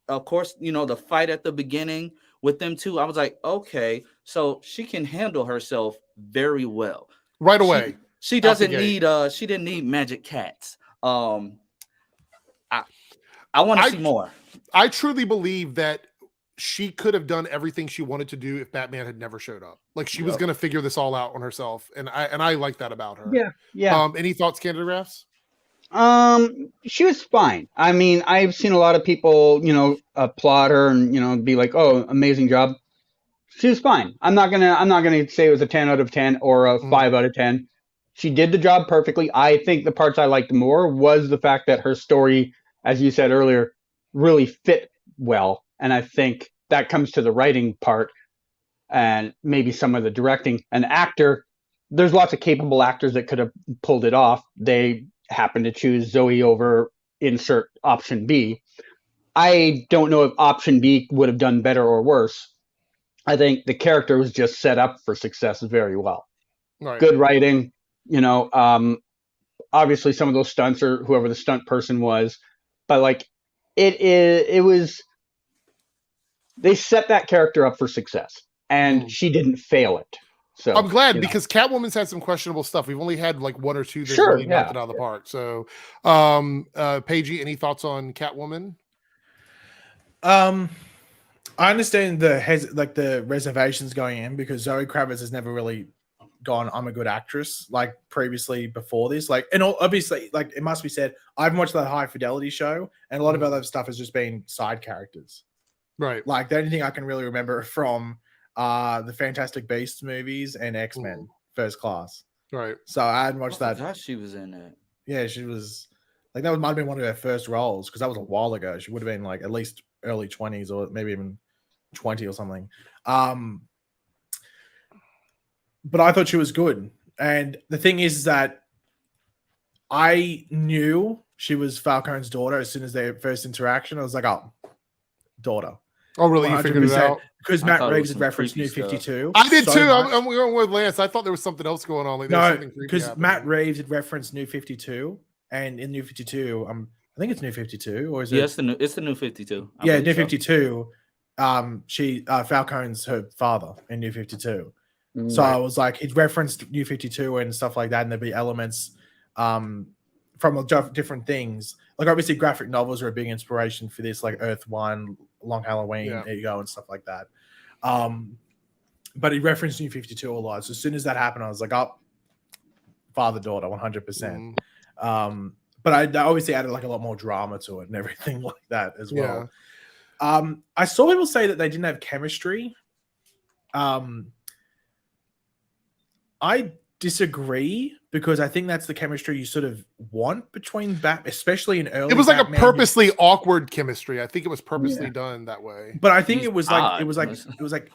Speaker 4: of course, the fight at the beginning with them two, I was like, okay, so she can handle herself very well.
Speaker 1: Right away.
Speaker 4: She doesn't need she didn't need magic cats. I want to see more.
Speaker 1: I truly believe that she could have done everything she wanted to do if Batman had never showed up. Like, she was going to figure this all out on herself, and I like that about her.
Speaker 3: Yeah.
Speaker 1: Any thoughts, Canada Rafts?
Speaker 3: She was fine. I mean, I've seen a lot of people, applaud her and be like, "Oh, amazing job." She was fine. I'm not gonna say it was a 10 out of 10 or a 5 out of 10. She did the job perfectly. I think the parts I liked more was the fact that her story, as you said earlier, really fit well. And I think that comes to the writing part and maybe some of the directing. An actor, there's lots of capable actors that could have pulled it off. They happened to choose Zoe over insert option B. I don't know if option B would have done better or worse. I think the character was just set up for success very well.
Speaker 1: Right.
Speaker 3: Good writing, obviously some of those stunts or whoever the stunt person was, but like it was, they set that character up for success and she didn't fail it. So
Speaker 1: I'm glad because Catwoman's had some questionable stuff. We've only had like one or two that really knocked it out of the park. So, Paigey, any thoughts on Catwoman?
Speaker 2: I understand the reservations going in because Zoe Kravitz has never really gone, I'm a good actress, like previously before this. Like, and obviously, like, it must be said, I've watched that High Fidelity show, and a lot of other stuff has just been side characters.
Speaker 1: Right.
Speaker 2: Like, the only thing I can really remember from the Fantastic Beasts movies and X-Men First Class.
Speaker 1: Right.
Speaker 2: So I hadn't watched that.
Speaker 4: Gosh, she was in it.
Speaker 2: Yeah, she was like, that might have been one of her first roles because that was a while ago. She would have been like at least early 20s or maybe even 20 or something. But I thought she was good. And the thing is that I knew she was Falcone's daughter as soon as their first interaction. I was like, oh, daughter.
Speaker 1: Oh, really? You figured it out?
Speaker 2: Because Matt Reeves had referenced New 52.
Speaker 1: I did too. I'm going with Lance. I thought there was something else going on. Like,
Speaker 2: no, because Matt Reeves had referenced New 52. And in New 52, I think it's New 52. Or is it?
Speaker 4: Yeah, it's the New 52.
Speaker 2: Yeah, New 52. Falcone's her father in New 52. So I was like, he'd referenced New 52 and stuff like that, and there'd be elements from different things. Like, obviously, graphic novels are a big inspiration for this, like Earth One, Long Halloween, There You Go, and stuff like that. But he referenced New 52 a lot. So as soon as that happened, I was like, oh, father-daughter, 100%. But I obviously added like a lot more drama to it and everything like that as well. I saw people say that they didn't have chemistry. I disagree because I think that's the chemistry you sort of want between Batman, especially in early.
Speaker 1: It was like
Speaker 2: Batman.
Speaker 1: a purposely awkward chemistry. I think it was purposely done that way.
Speaker 2: But I think it was like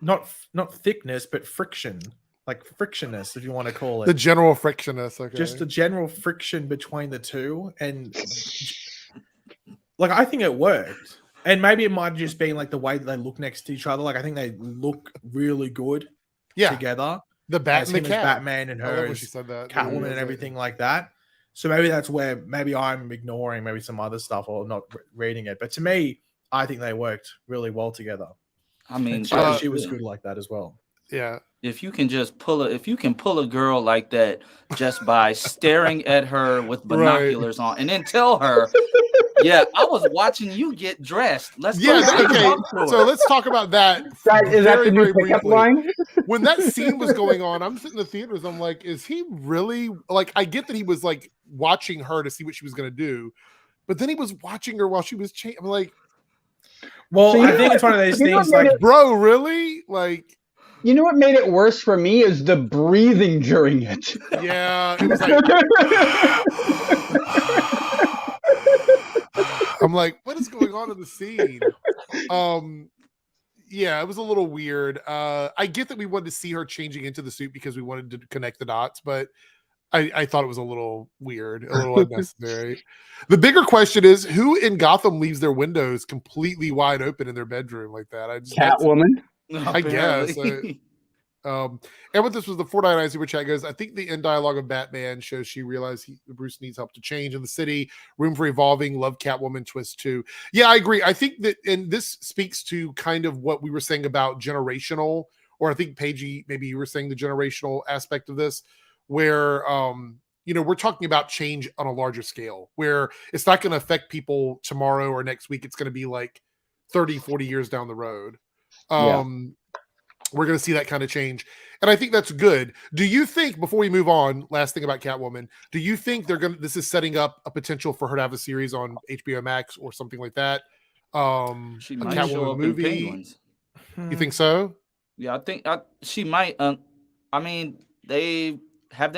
Speaker 2: not thickness, but friction, like frictionness, if you want to call it.
Speaker 1: The general frictionness. Okay.
Speaker 2: Just the general friction between the two, and like I think it worked. And maybe it might have just been like the way they look next to each other. Like I think they look really good together.
Speaker 1: The Bat and the Cat.
Speaker 2: Batman and her, Catwoman and everything like that. So maybe that's where maybe I'm ignoring maybe some other stuff or not reading it. But to me, I think they worked really well together.
Speaker 4: I mean,
Speaker 2: she was good like that as well.
Speaker 1: Yeah.
Speaker 4: If you can pull a girl like that just by staring at her with binoculars on, and then tell her, "Yeah, I was watching you get dressed."
Speaker 1: So let's talk about that.
Speaker 3: Is that the new pickup line?
Speaker 1: when that scene was going on, I'm sitting in the theaters. I'm like, is he really like? I get that he was like watching her to see what she was going to do, but then he was watching her while she was changing. I'm like,
Speaker 2: Well,
Speaker 3: So you
Speaker 2: I
Speaker 3: know
Speaker 2: think
Speaker 3: what-
Speaker 2: it's one of those
Speaker 3: you know
Speaker 2: things
Speaker 3: what
Speaker 2: like
Speaker 3: made it-
Speaker 1: bro, really? Like,
Speaker 3: You know what made it worse for me is the breathing during it.
Speaker 1: yeah, it was like. I'm like, what is going on in the scene? Yeah, it was a little weird. I get that we wanted to see her changing into the suit because we wanted to connect the dots, but I thought it was a little weird, a little unnecessary. The bigger question is, who in Gotham leaves their windows completely wide open in their bedroom like that?
Speaker 3: Catwoman.
Speaker 1: I guess.
Speaker 4: Apparently.
Speaker 1: And what this was the 499 super chat goes, I think the end dialogue of Batman shows she realized Bruce needs help to change in the city, room for evolving, love Catwoman twist too. Yeah, I agree. I think that, and this speaks to kind of what we were saying about generational, or I think Paigey, maybe you were saying the generational aspect of this, where we're talking about change on a larger scale, where it's not going to affect people tomorrow or next week. It's going to be like 30, 40 years down the road. We're going to see that kind of change. And I think that's good. Do you think, before we move on, last thing about Catwoman, do you think this is setting up a potential for her to have a series on HBO Max or something like that?
Speaker 4: She
Speaker 1: A
Speaker 4: might
Speaker 1: Catwoman
Speaker 4: show up
Speaker 1: movie?
Speaker 4: in Penguins.
Speaker 1: You think so?
Speaker 4: Yeah, I think she might. I mean, they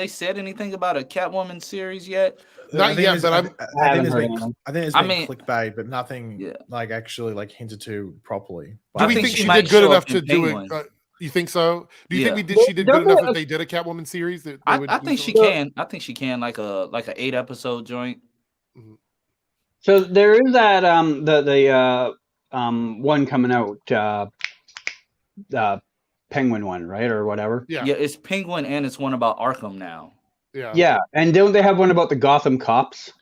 Speaker 4: said anything about a Catwoman series yet?
Speaker 1: Not yet, but
Speaker 2: I think there's been clickbait, but nothing like actually like hinted to properly.
Speaker 1: Do we think she did good enough to do it? You think so? Do you think she did good enough if they did a Catwoman series?
Speaker 4: I think she can. I think she can, like an 8-episode joint.
Speaker 1: Mm-hmm.
Speaker 3: So there is that the one coming out, Penguin one, right, or whatever.
Speaker 4: Yeah, it's Penguin, and it's one about Arkham now.
Speaker 3: Yeah, and don't they have one about the Gotham cops?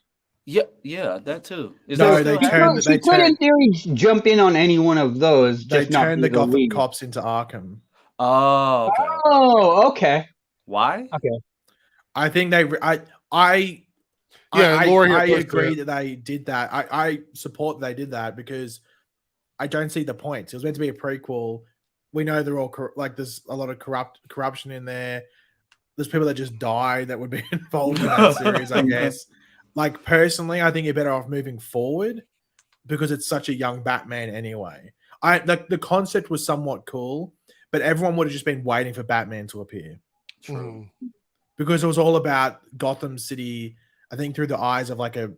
Speaker 4: Yeah, that too.
Speaker 3: She could in theory jump in on any one of those.
Speaker 2: They
Speaker 3: just not
Speaker 2: turn the Gotham cops into Arkham.
Speaker 4: Oh, okay.
Speaker 3: Oh, okay.
Speaker 4: Why?
Speaker 3: Okay.
Speaker 2: I think they. I agree that they did that. I support they did that because I don't see the point. It was meant to be a prequel. We know they're all there's a lot of corruption in there. There's people that just die that would be involved in that series, I guess. Like, personally, I think you're better off moving forward because it's such a young Batman anyway. The concept was somewhat cool, but everyone would have just been waiting for Batman to appear.
Speaker 4: True.
Speaker 2: Because it was all about Gotham City, I think through the eyes of like a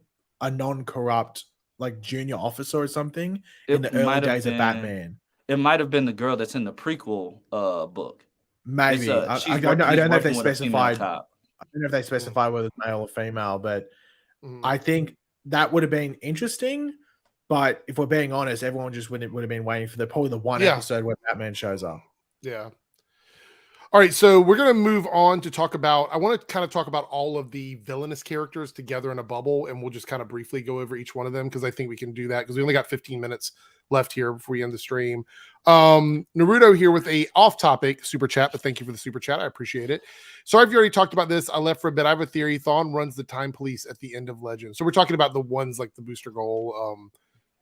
Speaker 2: non-corrupt like junior officer or something in the early days of Batman.
Speaker 4: It might have been the girl that's in the prequel book.
Speaker 2: Maybe. I don't know if they specified. I don't know if they specify whether it's male or female, but I think that would have been interesting. But if we're being honest, everyone just would have been waiting for probably the one episode where Batman shows up.
Speaker 1: Yeah. All right, so we're going to move on to talk about, I want to kind of talk about all of the villainous characters together in a bubble, and we'll just kind of briefly go over each one of them because I think we can do that because we only got 15 minutes left here before we end the stream. Naruto here with a off-topic super chat, but thank you for the super chat. I appreciate it. Sorry if you already talked about this. I left for a bit. I have a theory. Thawne runs the time police at the end of Legends. So we're talking about the ones like the Booster Goal,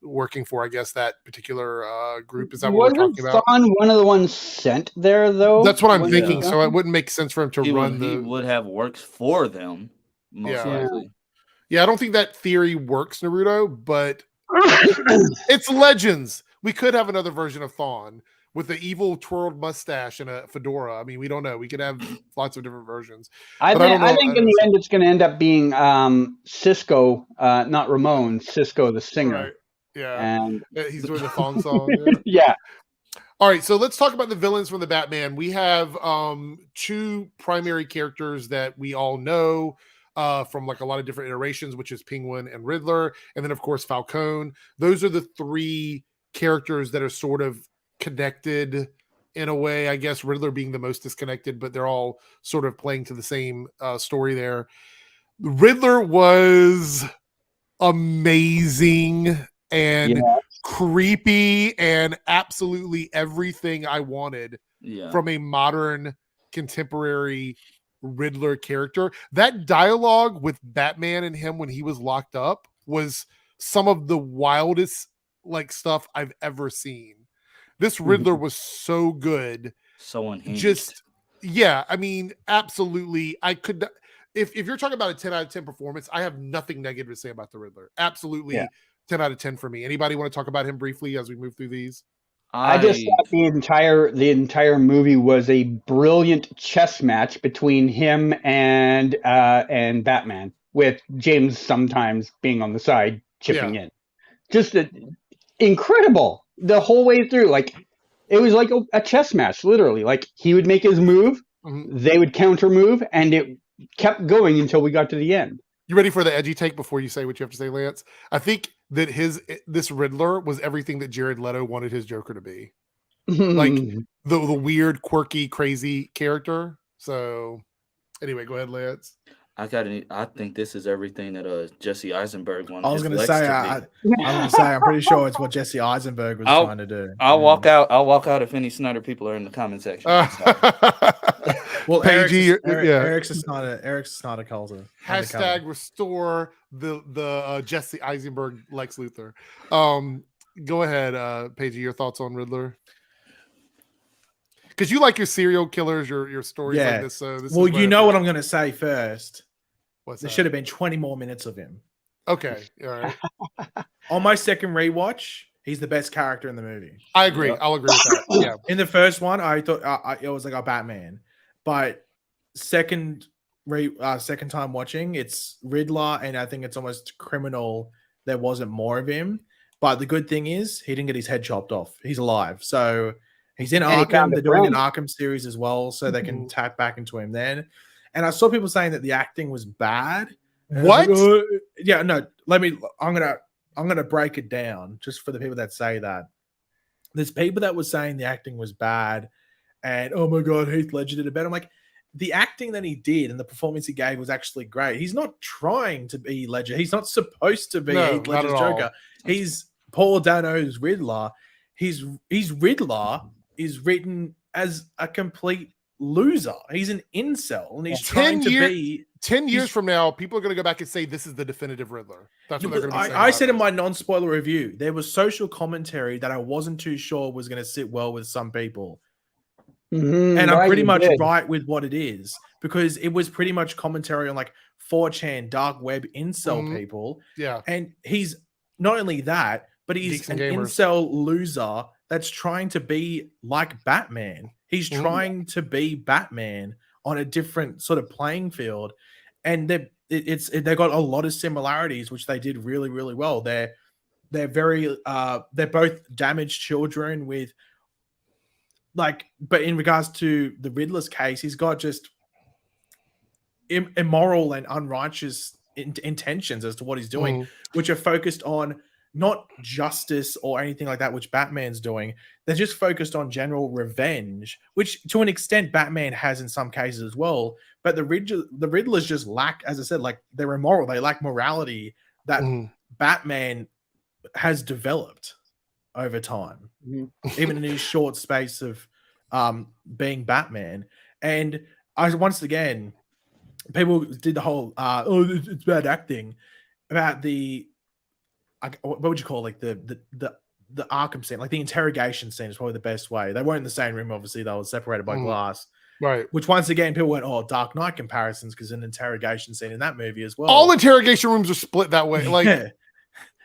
Speaker 1: working for, I guess, that particular group. Is that what we're talking about?
Speaker 3: Wasn't one of the ones sent there, though?
Speaker 1: That's what I'm thinking. So it wouldn't make sense for him to run
Speaker 4: He would have worked for them, most likely.
Speaker 1: Yeah, I don't think that theory works, Naruto, but it's Legends. We could have another version of Thawne with the evil twirled mustache and a fedora. I mean, we don't know. We could have lots of different versions.
Speaker 3: I think in the end it's going to end up being Cisco, not Ramon, Cisco the singer.
Speaker 1: Right. Yeah,
Speaker 3: and
Speaker 1: he's doing the Thawne song.
Speaker 3: Yeah.
Speaker 1: All right, so let's talk about the villains from the Batman. We have two primary characters that we all know from like a lot of different iterations, which is Penguin and Riddler, and then of course Falcone. Those are the three characters that are sort of connected in a way. I guess Riddler being the most disconnected, but they're all sort of playing to the same story there. Riddler was amazing and creepy and absolutely everything I wanted from a modern contemporary Riddler character. That dialogue with Batman and him when he was locked up was some of the wildest like stuff I've ever seen. This Riddler was so good.
Speaker 4: So unhinged.
Speaker 1: just yeah, I mean, absolutely. I could not- if you're talking about a 10 out of 10 performance, I have nothing negative to say about the Riddler. Absolutely
Speaker 3: Yeah.
Speaker 1: 10 out of 10 for me. Anybody want to talk about him briefly as we move through these?
Speaker 3: I just thought the entire movie was a brilliant chess match between him and Batman, with James sometimes being on the side chipping in. Just incredible the whole way through. Like it was like a chess match, literally. Like he would make his move, they would counter move, and it kept going until we got to the end.
Speaker 1: You ready for the edgy take before you say what you have to say, Lance? I think that this Riddler was everything that Jared Leto wanted his Joker to be. Like the weird, quirky, crazy character. So anyway, go ahead, Lance.
Speaker 4: I think this is everything that Jesse Eisenberg wanted.
Speaker 2: I was going to say, I'm pretty sure it's what Jesse Eisenberg was trying to do.
Speaker 4: I'll walk out if any Snyder people are in the comment section.
Speaker 2: Well,
Speaker 1: Paigey,
Speaker 2: Eric's a Snyder culture.
Speaker 1: Hashtag restore the Jesse Eisenberg Lex Luthor. Go ahead, Paigey, your thoughts on Riddler? Because you like your serial killers, your stories like this. So this
Speaker 2: well, you know what I'm going to say first.
Speaker 1: What's
Speaker 2: there
Speaker 1: that?
Speaker 2: should have been 20 more minutes of him.
Speaker 1: Okay, all right.
Speaker 2: On my second rewatch, he's the best character in the movie.
Speaker 1: I agree. I'll agree with that. Yeah.
Speaker 2: In the first one, I thought it was like a Batman, but second time watching, it's Riddler, and I think it's almost criminal there wasn't more of him. But the good thing is he didn't get his head chopped off. He's alive, so he's in Arkham. They're doing an Arkham series as well, so they can tap back into him then. And I saw people saying that the acting was bad.
Speaker 1: What?
Speaker 2: Yeah, no. I'm gonna break it down just for the people that say that. There's people that were saying the acting was bad, and oh my god, Heath Ledger did it better. I'm like, the acting that he did and the performance he gave was actually great. He's not trying to be Ledger. He's not supposed to be Heath Ledger's Joker. He's Paul Dano's Riddler. His Riddler is written as a complete loser. He's an incel, and he's trying to be.
Speaker 1: 10 years from now, people are going to go back and say this is the definitive Riddler. That's what they're going to be saying.
Speaker 2: I said in my non-spoiler review, there was social commentary that I wasn't too sure was going to sit well with some people. And I'm pretty much right with what it is, because it was pretty much commentary on like 4chan, dark web, incel people.
Speaker 1: Yeah.
Speaker 2: And he's not only that, but he's an incel loser that's trying to be like Batman. He's trying to be Batman on a different sort of playing field. And they got a lot of similarities, which they did really, really well. They're very they're both damaged children with but in regards to the Riddler's case, he's got just immoral and unrighteous intentions as to what he's doing, which are focused on not justice or anything like that, which Batman's doing. They're just focused on general revenge, which to an extent Batman has in some cases as well. But the Riddlers just lack, as I said, like they're immoral. They lack morality that Batman has developed over time, even in his short space of being Batman. And once again, people did the whole it's bad acting about what would you call the Arkham scene, like the interrogation scene is probably the best way. They weren't in the same room, obviously. They were separated by glass.
Speaker 1: Right.
Speaker 2: Which once again, people went, oh, Dark Knight comparisons, because an interrogation scene in that movie as well.
Speaker 1: All interrogation rooms are split that way. Like,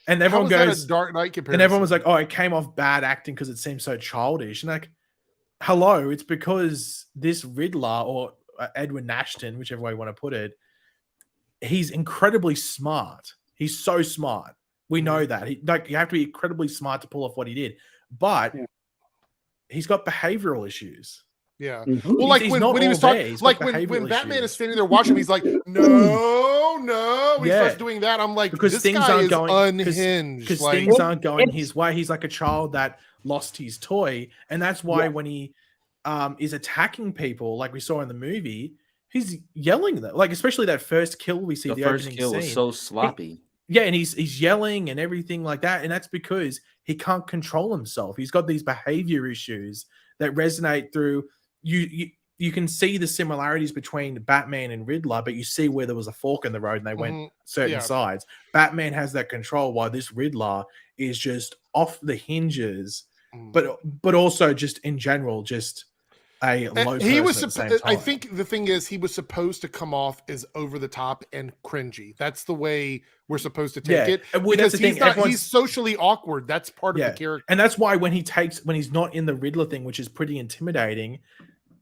Speaker 2: and everyone goes,
Speaker 1: Dark Knight comparison.
Speaker 2: And everyone was like, oh, it came off bad acting because it seems so childish. And like, hello, it's because this Riddler, or Edwin Ashton, whichever way you want to put it, he's incredibly smart. He's so smart. We know that. You have to be incredibly smart to pull off what he did. But he's got behavioral issues.
Speaker 1: Yeah. Well, like when he was talking, like when Batman is standing there watching him, he's like, no. When he starts doing that, I'm like, because things aren't going unhinged.
Speaker 2: Because things aren't going his way. He's like a child that lost his toy. And that's why when he is attacking people, like we saw in the movie, he's yelling that. Like, especially that first kill we see. The
Speaker 4: first
Speaker 2: opening
Speaker 4: kill
Speaker 2: scene.
Speaker 4: was so sloppy.
Speaker 2: And he's yelling and everything like that. And that's because he can't control himself. He's got these behavior issues that resonate through you can see the similarities between Batman and Riddler, but you see where there was a fork in the road and they went certain sides. Batman has that control, while this Riddler is just off the hinges, but also just in general, just a low
Speaker 1: He was.
Speaker 2: person at the same
Speaker 1: I
Speaker 2: time.
Speaker 1: think the thing is, he was supposed to come off as over the top and cringy. That's the way we're supposed to take it.
Speaker 2: Well,
Speaker 1: Because
Speaker 2: that's the
Speaker 1: he's
Speaker 2: thing.
Speaker 1: not. He's socially awkward. That's part of the character.
Speaker 2: And that's why when he's not in the Riddler thing, which is pretty intimidating,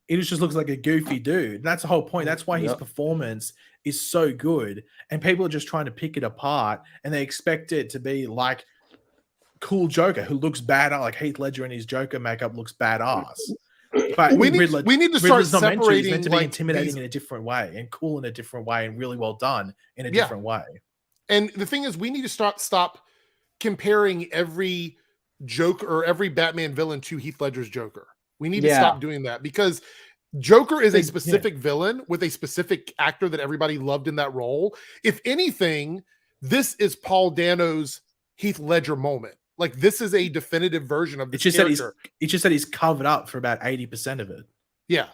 Speaker 2: it just looks like a goofy dude. That's the whole point. That's why his performance is so good. And people are just trying to pick it apart, and they expect it to be like cool Joker who looks bad, like Heath Ledger in his Joker makeup looks badass. But
Speaker 1: we need to start separating.
Speaker 2: He's meant to be intimidating in a different way, and cool in a different way, and really well done in a different way.
Speaker 1: And the thing is, we need to stop comparing every Joker or every Batman villain to Heath Ledger's Joker. We need to stop doing that, because Joker is a specific villain with a specific actor that everybody loved in that role. If anything, this is Paul Dano's Heath Ledger moment. Like, this is a definitive version of this character.
Speaker 2: It's just that he's covered up for about 80% of it.
Speaker 1: Yeah.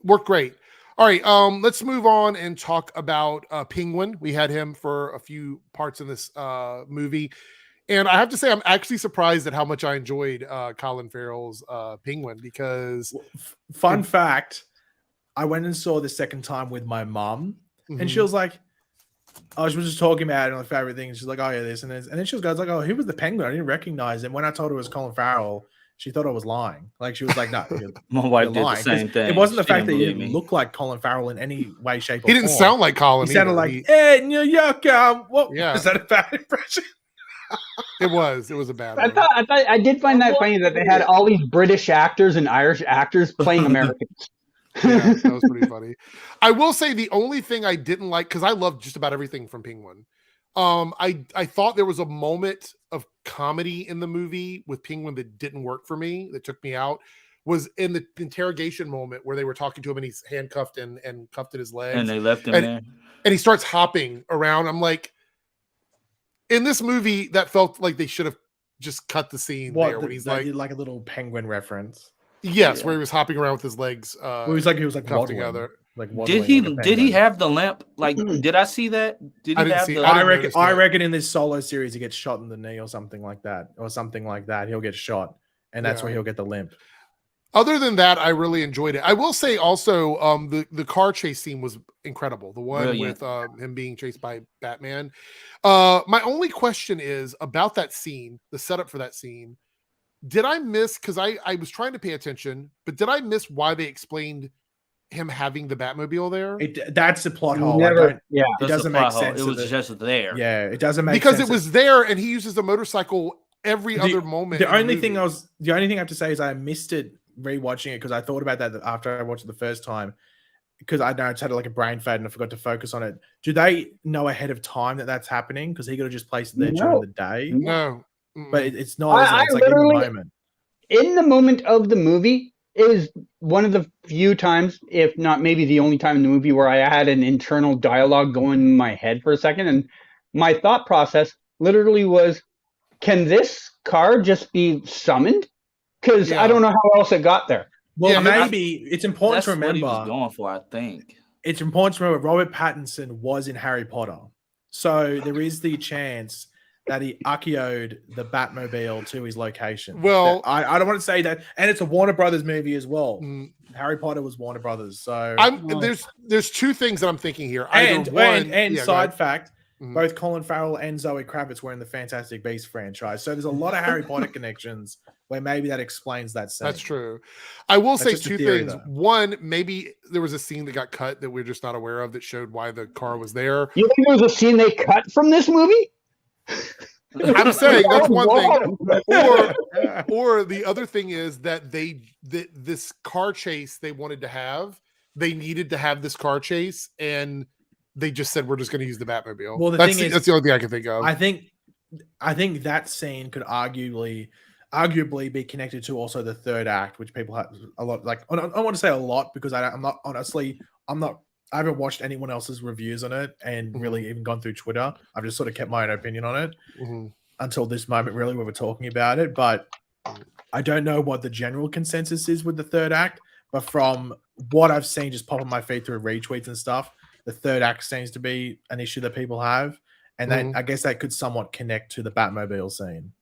Speaker 1: Worked great. All right, let's move on and talk about Penguin. We had him for a few parts in this movie. And I have to say, I'm actually surprised at how much I enjoyed Colin Farrell's Penguin, because...
Speaker 2: Fun fact, I went and saw the second time with my mom, and she was like, I was just talking about it on the favorite things. She's like, oh, yeah, this and this. And then she goes, like, oh, who was the Penguin? I didn't recognize him. When I told her it was Colin Farrell, she thought I was lying. Like, she was like, no,
Speaker 4: my wife did the same thing.
Speaker 2: It wasn't the fact that he didn't look like Colin Farrell in any way, shape, or form.
Speaker 1: He didn't sound like Colin.
Speaker 2: He sounded like, hey, New York. What?
Speaker 1: Yeah.
Speaker 2: Is that a bad impression?
Speaker 1: It was a bad one.
Speaker 3: I did find that funny that they had all these British actors and Irish actors playing Americans.
Speaker 1: Yeah, that was pretty funny. I will say the only thing I didn't like, because I loved just about everything from Penguin. I thought there was a moment of comedy in the movie with Penguin that didn't work for me, that took me out, was in the interrogation moment where they were talking to him and he's handcuffed and cuffed at his legs.
Speaker 4: And they left him there.
Speaker 1: And he starts hopping around. I'm like, in this movie, that felt like they should have just cut the scene there when he's like
Speaker 2: a little penguin reference.
Speaker 1: Yes, where he was hopping around with his legs.
Speaker 2: He was like
Speaker 1: cuffed together.
Speaker 2: Like
Speaker 4: did he have the lamp? Like, did I see that? Did he have the?
Speaker 2: I reckon in this solo series he gets shot in the knee or something like that. He'll get shot, and that's where he'll get the limp.
Speaker 1: Other than that, I really enjoyed it. I will say also, the car chase scene was incredible. The one with him being chased by Batman. My only question is about that scene, the setup for that scene. Did I miss, because I was trying to pay attention, but did I miss why they explained him having the Batmobile there?
Speaker 2: That's the plot hole.
Speaker 3: It
Speaker 2: doesn't make sense.
Speaker 4: It was just there.
Speaker 2: Yeah, it doesn't make
Speaker 1: sense. Because
Speaker 2: it
Speaker 1: was there, and he uses the motorcycle every other moment.
Speaker 2: The only thing I have to say is I missed it rewatching it, because I thought about that after I watched it the first time, because I know it's had like a brain fade and I forgot to focus on it. Do they know ahead of time that that's happening? Because he could have just placed it there during the day.
Speaker 1: No.
Speaker 2: But it's not. It's like in the moment.
Speaker 3: In the moment of the movie is one of the few times, if not maybe the only time in the movie, where I had an internal dialogue going in my head for a second. And my thought process literally was, can this car just be summoned? Because I don't know how else it got there.
Speaker 2: Well, maybe it's important to remember.
Speaker 4: What he was going for, I think.
Speaker 2: It's important to remember Robert Pattinson was in Harry Potter. So there is the chance that he Akio'd the Batmobile to his location.
Speaker 1: Well,
Speaker 2: I don't want to say that, and it's a Warner Brothers movie as well. Harry Potter was Warner Brothers, so
Speaker 1: there's two things that I'm thinking here.
Speaker 2: Side fact, both Colin Farrell and Zoe Kravitz were in the Fantastic Beasts franchise, so there's a lot of Harry Potter connections where maybe that explains that scene.
Speaker 1: That's true. I will say two things. Though. One, maybe there was a scene that got cut that we're just not aware of that showed why the car was there.
Speaker 3: You think there was a scene they cut from this movie?
Speaker 1: I'm saying that's one thing. Or the other thing is that this car chase they wanted to have, they needed to have this car chase, and they just said we're just going to use the Batmobile.
Speaker 2: Well,
Speaker 1: that's the only thing I can think of.
Speaker 2: I think that scene could arguably be connected to also the third act, which people have a lot. Like, I don't want to say a lot because I haven't watched anyone else's reviews on it and really even gone through Twitter. I've just sort of kept my own opinion on it until this moment, really, where we're talking about it. But I don't know what the general consensus is with the third act. But from what I've seen just pop on my feed through retweets and stuff, the third act seems to be an issue that people have. And then I guess that could somewhat connect to the Batmobile scene.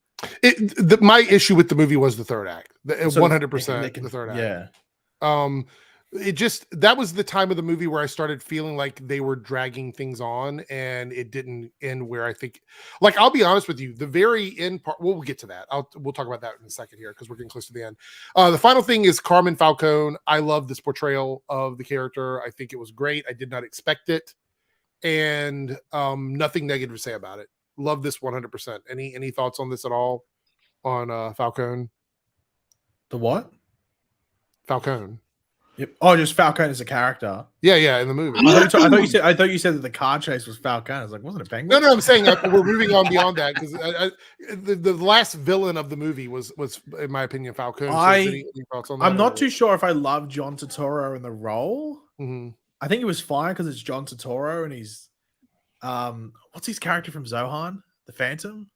Speaker 1: My issue with the movie was the third act. 100% the third act.
Speaker 2: Yeah.
Speaker 1: That was the time of the movie where I started feeling like they were dragging things on, and it didn't end where I think, like, I'll be honest with you, the very end part, we'll get to that. We'll talk about that in a second here because we're getting close to the end. The final thing is Carmen Falcone. I love this portrayal of the character. I think it was great. I did not expect it, and nothing negative to say about it. Love this 100%. Any thoughts on this at all on Falcone?
Speaker 2: The what?
Speaker 1: Falcone.
Speaker 2: Yep. Oh, just Falcone as a character.
Speaker 1: Yeah, in the movie.
Speaker 2: I thought you said that the car chase was Falcone. I was like, wasn't it Penguin?
Speaker 1: No, I'm saying we're moving on beyond that because the last villain of the movie was in my opinion Falcone. So any thoughts on that?
Speaker 2: I'm not too sure if I love John Turturro in the role.
Speaker 1: Mm-hmm.
Speaker 2: I think it was fine because it's John Turturro and he's what's his character from Zohan? The Phantom?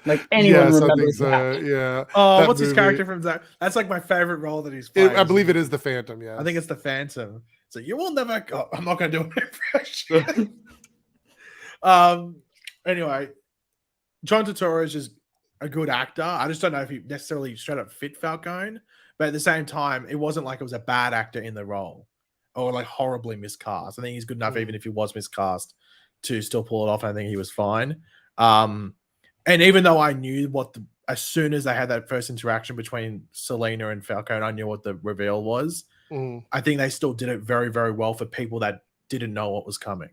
Speaker 3: Like anyone remembers
Speaker 1: yeah.
Speaker 2: Oh, what's his character from that? That's like my favorite role that he's played.
Speaker 1: I believe it is the Phantom. Yeah,
Speaker 2: I think it's the Phantom. So you will never. I'm not going to do an impression. Anyway, John Turturro is just a good actor. I just don't know if he necessarily straight up fit Falcone, but at the same time, it wasn't like it was a bad actor in the role or like horribly miscast. I think he's good enough, even if he was miscast, to still pull it off. I think he was fine. And even though I knew as soon as they had that first interaction between Selena and Falcone, I knew what the reveal was. I think they still did it very, very well for people that didn't know what was coming.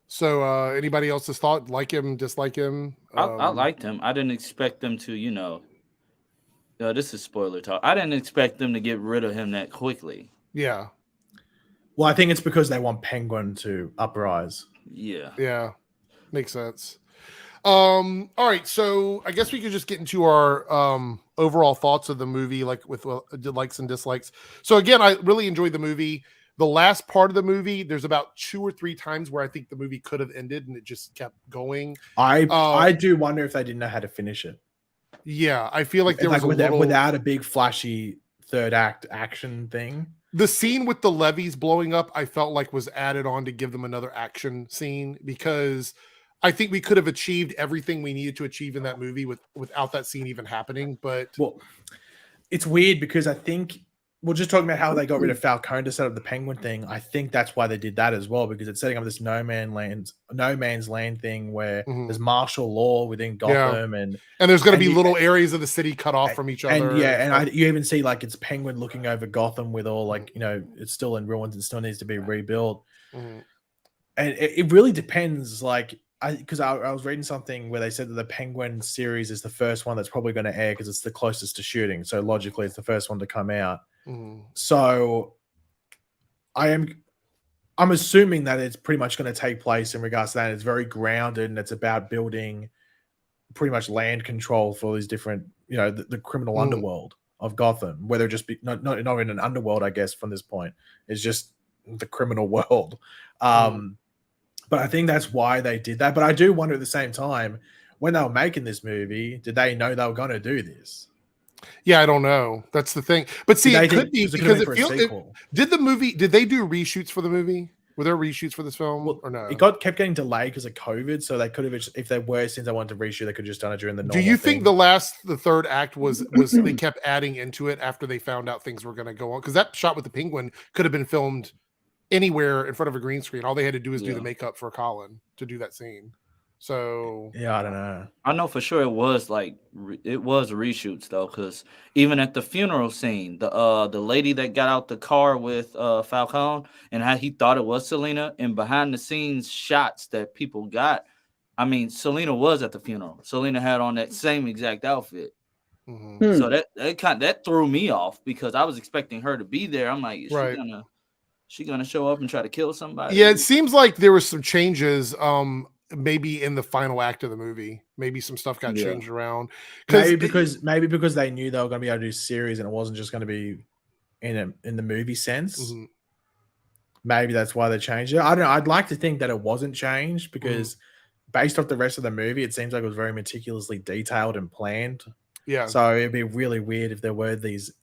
Speaker 1: So, anybody else's thought? Like him, dislike him?
Speaker 4: I liked him. I didn't expect them to, this is spoiler talk. I didn't expect them to get rid of him that quickly.
Speaker 1: Yeah.
Speaker 2: Well, I think it's because they want Penguin to uprise.
Speaker 4: Yeah.
Speaker 1: Yeah. Makes sense. All right, so I guess we could just get into our overall thoughts of the movie, like with likes and dislikes. So again, I really enjoyed the movie. The last part of the movie, there's about 2 or 3 times where I think the movie could have ended and it just kept going.
Speaker 2: I do wonder if they didn't know how to finish it.
Speaker 1: Yeah, I feel like there was
Speaker 2: without a big flashy third act action thing.
Speaker 1: The scene with the levees blowing up, I felt like was added on to give them another action scene because I think we could have achieved everything we needed to achieve in that movie without that scene even happening. But
Speaker 2: it's weird because I think we're just talking about how they got rid of Falcone to set up the Penguin thing. I think that's why they did that as well, because it's setting up this no man's land thing where there's martial law within Gotham, and
Speaker 1: there's going to be little areas of the city cut off from each other.
Speaker 2: You even see like it's Penguin looking over Gotham with all like it's still in ruins and still needs to be rebuilt. And it really depends, like. Because I was reading something where they said that the Penguin series is the first one that's probably going to air because it's the closest to shooting. So logically, it's the first one to come out. So I'm assuming that it's pretty much going to take place in regards to that. It's very grounded and it's about building pretty much land control for these different, the criminal underworld of Gotham, whether it just be not in an underworld, I guess, from this point. It's just the criminal world. But I think that's why they did that. But I do wonder at the same time, when they were making this movie, did they know they were going to do this?
Speaker 1: Yeah, I don't know. That's the thing. But see, it could be because did they do reshoots for the movie? Were there reshoots for this film or no?
Speaker 2: It kept getting delayed because of COVID. So they could have, if they were, since they wanted to reshoot, they could have just done it during the normal.
Speaker 1: Do you think the third act was they kept adding into it after they found out things were going to go on? Because that shot with the Penguin could have been filmed anywhere in front of a green screen. All they had to do is do the makeup for Colin to do that scene. So
Speaker 2: yeah, I don't know.
Speaker 4: I know for sure it was reshoots though, because even at the funeral scene, the lady that got out the car with Falcone and how he thought it was Selena, and behind the scenes shots that people got, I mean, Selena was at the funeral. Selena had on that same exact outfit. So that threw me off because I was expecting her to be there. I'm like, she gonna show up and try to kill somebody?
Speaker 1: Yeah, it seems like there was some changes, maybe in the final act of the movie. Maybe some stuff got changed around.
Speaker 2: Maybe because they knew they were gonna be able to do series and it wasn't just gonna be in the movie sense. Maybe that's why they changed it. I don't know. I'd like to think that it wasn't changed because based off the rest of the movie, it seems like it was very meticulously detailed and planned. Yeah. So it'd be really weird if there were these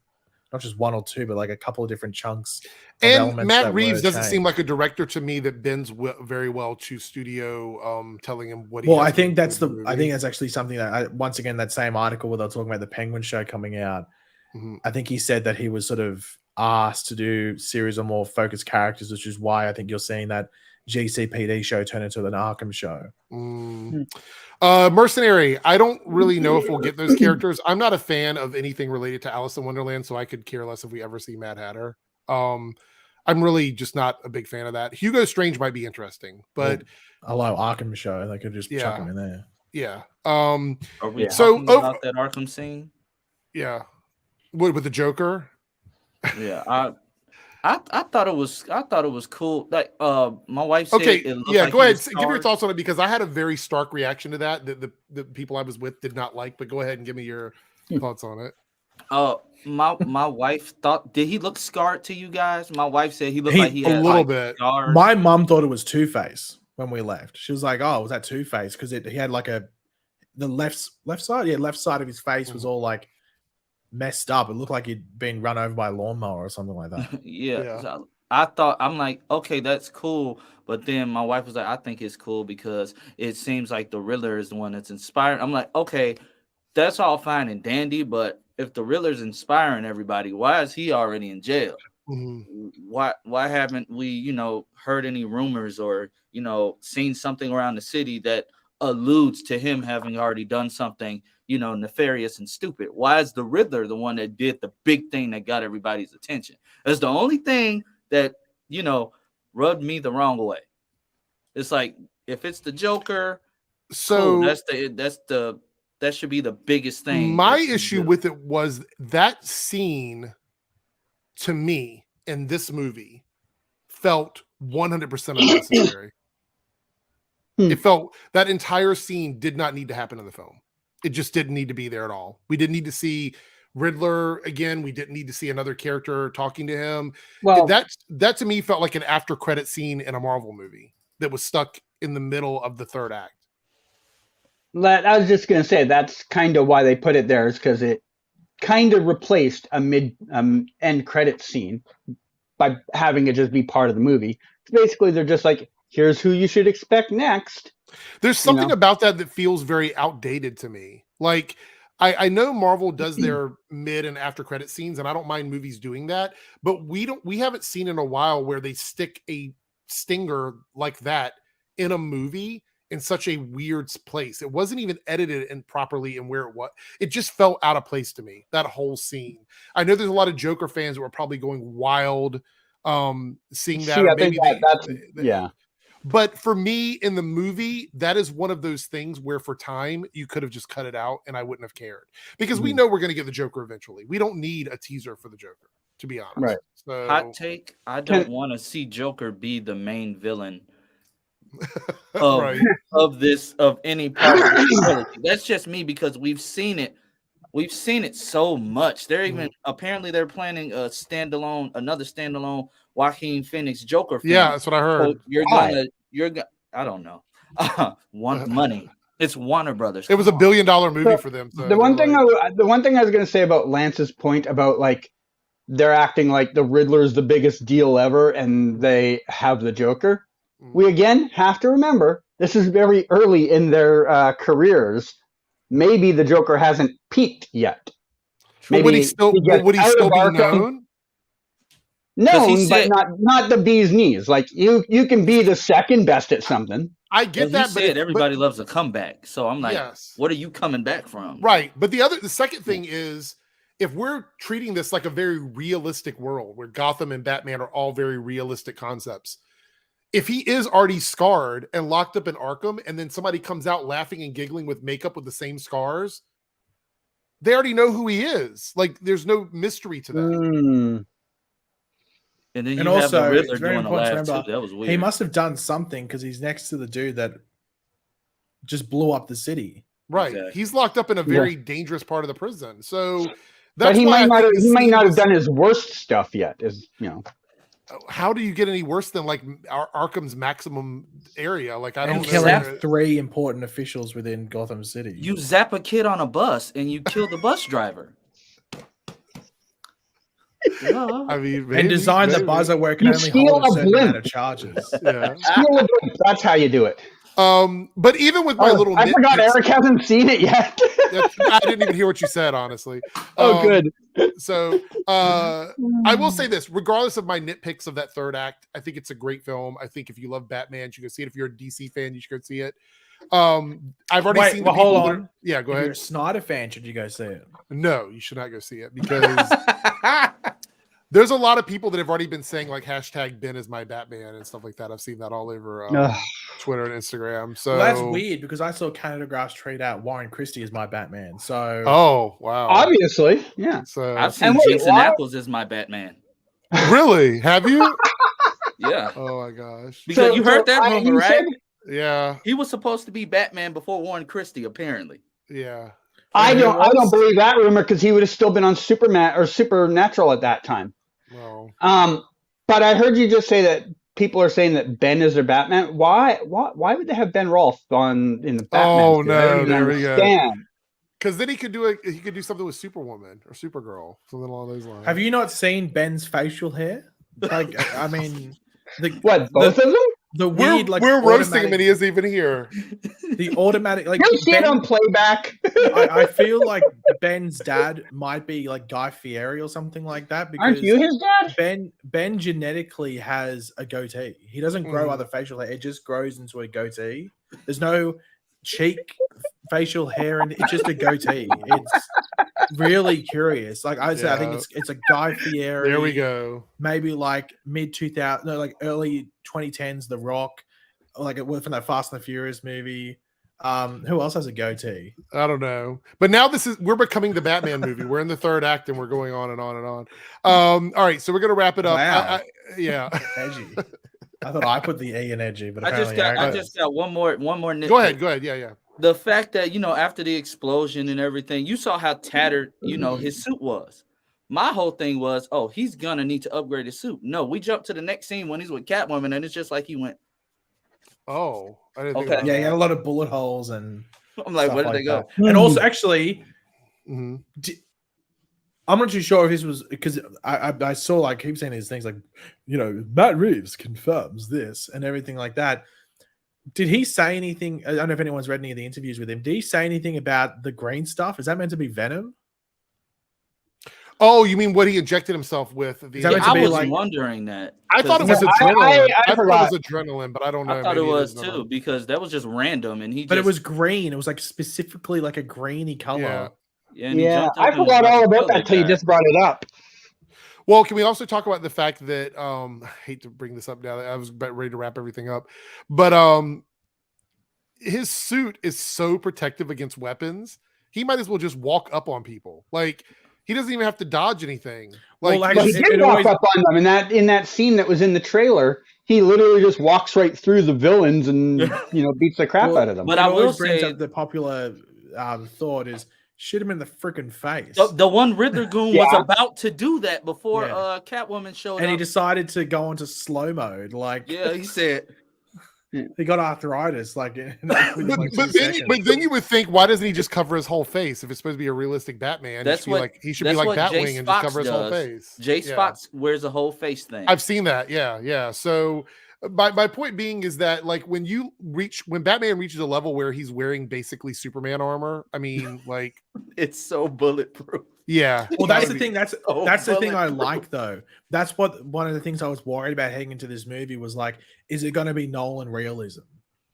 Speaker 2: not just one or two, but like a couple of different chunks.
Speaker 1: And Matt
Speaker 2: that
Speaker 1: Reeves
Speaker 2: were
Speaker 1: doesn't seem
Speaker 2: changed.
Speaker 1: like a director to me that bends very well to studio telling him what he
Speaker 2: Well,
Speaker 1: has
Speaker 2: I
Speaker 1: to
Speaker 2: think
Speaker 1: do
Speaker 2: that's
Speaker 1: in
Speaker 2: the.
Speaker 1: the
Speaker 2: I
Speaker 1: movie.
Speaker 2: think that's actually something that once again that same article where they're talking about the Penguin show coming out.
Speaker 1: Mhm.
Speaker 2: I think he said that he was sort of asked to do series of more focused characters, which is why I think you're seeing that GCPD show turn into an Arkham show.
Speaker 1: Mercenary. I don't really know if we'll get those characters. I'm not a fan of anything related to Alice in Wonderland, so I could care less if we ever see Mad Hatter. I'm really just not a big fan of that. Hugo Strange might be interesting, but
Speaker 2: hello, Arkham show. They could just chuck
Speaker 1: yeah,
Speaker 2: him in there.
Speaker 1: yeah.
Speaker 4: Are we
Speaker 3: Yeah.
Speaker 4: talking about that Arkham scene?
Speaker 1: Yeah. What with the Joker?
Speaker 4: Yeah, I thought it was cool. Like my wife said,
Speaker 1: Okay,
Speaker 4: it looked
Speaker 1: yeah.
Speaker 4: like
Speaker 1: Go
Speaker 4: he
Speaker 1: ahead.
Speaker 4: was
Speaker 1: Give your
Speaker 4: scarred.
Speaker 1: thoughts on it because I had a very stark reaction to that the people I was with did not like. But go ahead and give me your thoughts on it.
Speaker 4: My wife thought, did he look scarred to you guys? My wife said he looked like he
Speaker 1: a
Speaker 4: had
Speaker 1: little
Speaker 4: like,
Speaker 1: bit.
Speaker 4: scars.
Speaker 2: My mum thought it was Two-Face when we left. She was like, "Oh, was that Two-Face?" Because he had like the left side, left side of his face was all like messed up. It looked like he'd been run over by a lawnmower or something like that.
Speaker 4: Yeah. So I thought, I'm like, okay, that's cool. But then my wife was like, I think it's cool because it seems like the Riddler is the one that's inspired. I'm like, okay, that's all fine and dandy, but if the Riddler's inspiring everybody, why is he already in jail? Why haven't we, heard any rumors or, seen something around the city that alludes to him having already done something, nefarious and stupid? Why is the Riddler the one that did the big thing that got everybody's attention? That's the only thing that, rubbed me the wrong way. It's like, if it's the Joker,
Speaker 1: so
Speaker 4: cool. That should be the biggest thing.
Speaker 1: My issue with it was that scene to me in this movie felt 100% unnecessary. It felt that entire scene did not need to happen in the film. It just didn't need to be there at all. We didn't need to see Riddler again. We didn't need to see another character talking to him. Well, that to me felt like an after credit scene in a Marvel movie that was stuck in the middle of the third act.
Speaker 3: I was just going to say that's kind of why they put it there, is because it kind of replaced a end credit scene by having it just be part of the movie. Basically, they're just like, here's who you should expect next.
Speaker 1: There's something about that feels very outdated to me. Like, I know Marvel does their mid and after credit scenes, and I don't mind movies doing that, but we haven't seen in a while where they stick a stinger like that in a movie in such a weird place. It wasn't even edited and properly and where it was. It just felt out of place to me, that whole scene. I know there's a lot of Joker fans that were probably going wild seeing that.
Speaker 3: See, I think that's yeah.
Speaker 1: But for me in the movie, that is one of those things where for time you could have just cut it out and I wouldn't have cared, because we know we're going to get the Joker eventually. We don't need a teaser for the Joker, to be honest.
Speaker 3: Right.
Speaker 1: So,
Speaker 4: hot take. I don't want to see Joker be the main villain of any part of the trilogy. That's just me, because we've seen it so much. They're even apparently they're planning another standalone Joaquin Phoenix Joker film.
Speaker 1: Yeah, that's what I heard.
Speaker 4: So you're gonna I don't know. Money. It's Warner Brothers.
Speaker 1: It was $1 billion movie for them. So
Speaker 3: the one thing I was going to say about Lance's point about like they're acting like the Riddler is the biggest deal ever and they have the Joker. We again have to remember this is very early in their careers. Maybe the Joker hasn't peaked yet. Maybe
Speaker 1: would he still be known?
Speaker 3: Known, but not the bee's knees. Like you can be the second best at something.
Speaker 1: I get that, but
Speaker 4: everybody loves a comeback. So I'm like, what are you coming back from?
Speaker 1: Right. But the second thing is, if we're treating this like a very realistic world where Gotham and Batman are all very realistic concepts, if he is already scarred and locked up in Arkham, and then somebody comes out laughing and giggling with makeup with the same scars, they already know who he is. Like, there's no mystery to that.
Speaker 4: And then
Speaker 2: and
Speaker 4: have
Speaker 2: also,
Speaker 4: the Riddler
Speaker 2: it's very
Speaker 4: doing
Speaker 2: important to
Speaker 4: laugh
Speaker 2: remember,
Speaker 4: too. That was weird.
Speaker 2: He must have done something because he's next to the dude that just blew up the city.
Speaker 1: Right. Exactly. He's locked up in a very dangerous part of the prison. So
Speaker 3: that's but he might not have done his worst stuff yet.
Speaker 1: How do you get any worse than like Arkham's maximum area? Like, I don't know.
Speaker 2: Killing 3 important officials within Gotham City.
Speaker 4: You zap a kid on a bus and you kill the bus driver.
Speaker 1: I mean,
Speaker 2: And
Speaker 1: maybe,
Speaker 2: design the
Speaker 1: maybe.
Speaker 2: buzzer where it can
Speaker 3: You
Speaker 2: only
Speaker 3: steal
Speaker 2: hold a
Speaker 3: a
Speaker 2: certain
Speaker 3: blimp.
Speaker 2: amount of charges.
Speaker 1: Yeah.
Speaker 3: Steal a blimp, that's how you do it.
Speaker 1: But even with my little
Speaker 3: I forgot
Speaker 1: nitpicks,
Speaker 3: Eric hasn't seen it yet.
Speaker 1: I didn't even hear what you said, honestly.
Speaker 3: Oh, good.
Speaker 1: So I will say this, regardless of my nitpicks of that third act, I think it's a great film. I think if you love Batman, you should go see it. If you're a DC fan, you should go see it. I've already seen the people
Speaker 2: hold
Speaker 1: that
Speaker 2: on.
Speaker 1: are, yeah, go
Speaker 2: If you're
Speaker 1: ahead.
Speaker 2: a Snyder fan, should you go see it?
Speaker 1: No, you should not go see it because there's a lot of people that have already been saying like hashtag Ben is my Batman and stuff like that. I've seen that all over Twitter and Instagram. So
Speaker 2: Well, that's weird because I saw Canada Grass tweet out Warren Christie is my Batman. So
Speaker 1: oh wow,
Speaker 3: Obviously, yeah.
Speaker 1: So
Speaker 4: I've seen
Speaker 3: And wait,
Speaker 4: Jensen
Speaker 3: why-
Speaker 4: Ackles as my Batman.
Speaker 1: really, have you?
Speaker 4: Yeah,
Speaker 1: Oh my gosh,
Speaker 4: because you heard that rumor,
Speaker 3: you
Speaker 4: right?
Speaker 3: said-
Speaker 1: yeah,
Speaker 4: He was supposed to be Batman before Warren Christie, apparently.
Speaker 1: yeah.
Speaker 3: I
Speaker 2: Yeah,
Speaker 3: don't
Speaker 2: it was.
Speaker 3: believe that rumor because he would have still been on Superman or Supernatural at that time.
Speaker 1: Well,
Speaker 3: But I heard you just say that people are saying that Ben is their Batman. Why would they have Ben Rolfe in the Batman?
Speaker 1: Oh,
Speaker 3: suit? I don't
Speaker 1: no,
Speaker 3: even
Speaker 1: there we go.
Speaker 3: understand.
Speaker 1: because then he could do something with Superwoman or Supergirl, something along those lines.
Speaker 2: have you not seen Ben's facial hair? Like, I mean,
Speaker 3: What, both of them?
Speaker 2: the
Speaker 1: We're,
Speaker 2: weird, like,
Speaker 1: we're roasting him
Speaker 2: automatic-
Speaker 1: and he isn't even here.
Speaker 2: the automatic, like,
Speaker 3: You'll see it
Speaker 2: Ben-
Speaker 3: on playback.
Speaker 2: I feel like Ben's dad might be like Guy Fieri or something like that because
Speaker 3: Aren't you his dad?
Speaker 2: Ben genetically has a goatee. He doesn't grow
Speaker 1: Mhm.
Speaker 2: other facial hair; it just grows into a goatee. There's no cheek facial hair, and it's just a goatee. It's really curious. Like I said, I think
Speaker 1: Yeah.
Speaker 2: it's a Guy Fieri.
Speaker 1: There we go.
Speaker 2: Maybe like mid 2000, no, like early 2010s. The Rock, like it went from that Fast and the Furious movie. Who else has a goatee?
Speaker 1: I don't know, but now we're becoming the Batman movie. We're in the third act and we're going on and on and on. All right, so we're gonna wrap it up.
Speaker 2: Wow.
Speaker 1: Yeah,
Speaker 2: Edgy. I thought I put the E in edgy, but
Speaker 4: I just
Speaker 2: apparently
Speaker 4: got
Speaker 2: Eric
Speaker 4: I just got one more nitpick.
Speaker 1: go ahead. Yeah.
Speaker 4: The fact that, after the explosion and everything, you saw how tattered, his suit was. My whole thing was, oh, he's gonna need to upgrade his suit. No, we jumped to the next scene when he's with Catwoman, and it's just like he went.
Speaker 1: Oh, I didn't think
Speaker 4: Okay.
Speaker 1: about
Speaker 2: Yeah, he had a
Speaker 1: that.
Speaker 2: lot of bullet holes and
Speaker 4: I'm like,
Speaker 2: stuff
Speaker 4: where did they go?
Speaker 2: that. And also, actually,
Speaker 1: Mhm.
Speaker 2: I'm not too sure if this was because I saw like keep saying these things like, Matt Reeves confirms this and everything like that. Did he say anything? I don't know if anyone's read any of the interviews with him. Did he say anything about the green stuff? Is that meant to be venom?
Speaker 1: Oh, you mean what he injected himself with?
Speaker 2: Is that meant to
Speaker 4: I
Speaker 2: be
Speaker 4: was
Speaker 2: like-
Speaker 4: wondering that.
Speaker 1: I thought it was
Speaker 3: I-
Speaker 1: adrenaline.
Speaker 3: I
Speaker 1: I thought
Speaker 3: forgot.
Speaker 1: it was adrenaline, but I don't know.
Speaker 4: I thought it
Speaker 1: Maybe
Speaker 4: was
Speaker 1: is
Speaker 4: too,
Speaker 1: not.
Speaker 4: because that was just random, and
Speaker 2: But it was green. It was like specifically like a greeny color.
Speaker 1: Yeah.
Speaker 4: and he
Speaker 3: Yeah,
Speaker 4: jumped up
Speaker 3: I
Speaker 4: and was
Speaker 3: forgot
Speaker 4: about
Speaker 3: all
Speaker 4: to
Speaker 3: about
Speaker 4: kill
Speaker 3: that till you
Speaker 4: guy.
Speaker 3: just brought it up.
Speaker 1: Well, can we also talk about the fact that I hate to bring this up now. I was about ready to wrap everything up, but his suit is so protective against weapons. He might as well just walk up on people. Like he doesn't even have to dodge anything. Like
Speaker 2: Well,
Speaker 3: But he
Speaker 2: It-
Speaker 3: did
Speaker 2: it
Speaker 3: walk
Speaker 2: always-
Speaker 3: up on them in that scene that was in the trailer. He literally just walks right through the villains and beats the crap
Speaker 2: Well,
Speaker 3: out of them.
Speaker 4: But
Speaker 2: it
Speaker 4: I will
Speaker 2: always brings
Speaker 4: say-
Speaker 2: up the popular thought is shoot him in the freaking face.
Speaker 4: The one Riddler goon was
Speaker 3: Yeah.
Speaker 4: about to do that before
Speaker 2: Yeah.
Speaker 4: Catwoman showed
Speaker 2: And he
Speaker 4: up.
Speaker 2: decided to go into slow mode. Like
Speaker 4: Yeah, he said.
Speaker 2: he got arthritis. Like, within,
Speaker 1: but,
Speaker 2: like 2
Speaker 1: but then you would think, why doesn't he just cover his whole face if it's supposed to be a realistic Batman?
Speaker 4: That's
Speaker 1: he should be
Speaker 4: that's
Speaker 1: like
Speaker 4: what
Speaker 1: Batwing
Speaker 4: Jace
Speaker 1: and
Speaker 4: Fox
Speaker 1: just cover his whole
Speaker 4: does.
Speaker 1: face.
Speaker 4: Jace
Speaker 1: Yeah.
Speaker 4: Fox wears a whole face thing.
Speaker 1: I've seen that. Yeah. So my point being is that like when Batman reaches a level where he's wearing basically Superman armor, I mean, like,
Speaker 4: It's so bulletproof.
Speaker 1: yeah.
Speaker 2: Well, that's the thing. That's
Speaker 4: Oh,
Speaker 2: the thing I
Speaker 4: bulletproof.
Speaker 2: like though. That's one of the things I was worried about heading into this movie was like, is it going to be Nolan realism?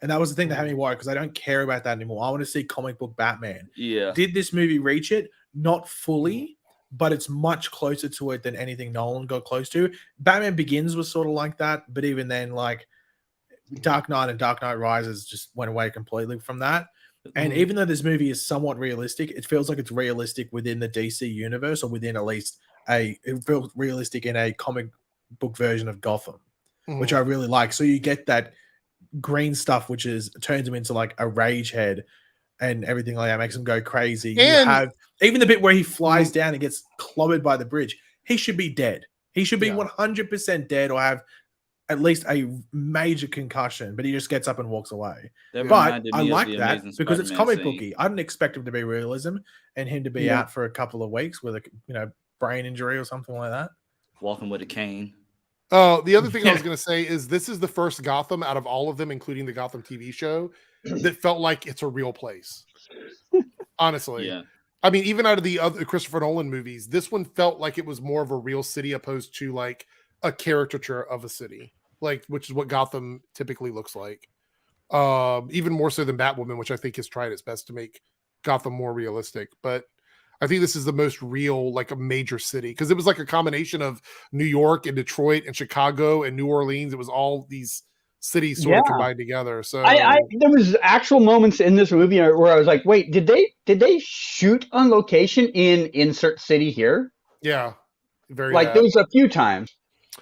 Speaker 2: And that was the thing that had me worried because I don't care about that anymore. I want to see comic book Batman.
Speaker 4: Yeah.
Speaker 2: Did this movie reach it? Not fully, but it's much closer to it than anything Nolan got close to. Batman Begins was sort of like that, but even then, like Dark Knight and Dark Knight Rises just went away completely from that. And even though this movie is somewhat realistic, it feels like it's realistic within the DC universe or within at least it feels realistic in a comic book version of Gotham, which I really like. So you get that green stuff, which turns him into like a rage head and everything like that, makes him go crazy.
Speaker 1: And-
Speaker 2: you have even the bit where he flies down and gets clobbered by the bridge. He should be dead. He should be
Speaker 1: Yeah.
Speaker 2: 100% dead or have at least a major concussion, but he just gets up and walks away.
Speaker 4: That
Speaker 2: But
Speaker 4: reminded
Speaker 2: I
Speaker 4: me of
Speaker 2: like
Speaker 4: the
Speaker 2: that
Speaker 4: Amazing
Speaker 2: because it's
Speaker 4: Spider-Man
Speaker 2: comic
Speaker 4: scene.
Speaker 2: booky. I didn't expect him to be realism and him to be
Speaker 3: Yeah.
Speaker 2: out for a couple of weeks with a brain injury or something like that.
Speaker 4: walking with a cane.
Speaker 1: Oh, the other thing I was going to say is this is the first Gotham out of all of them, including the Gotham TV show, that felt like it's a real place. Honestly.
Speaker 4: Yeah.
Speaker 1: I mean, even out of the other Christopher Nolan movies, this one felt like it was more of a real city opposed to like a caricature of a city, like which is what Gotham typically looks like. Even more so than Batwoman, which I think has tried its best to make Gotham more realistic. But I think this is the most real, like a major city, because it was like a combination of New York and Detroit and Chicago and New Orleans. It was all these cities sort of combined together. So
Speaker 3: there was actual moments in this movie where I was like, wait, did they shoot on location in insert city here?
Speaker 1: Yeah, very
Speaker 3: like there was a few times.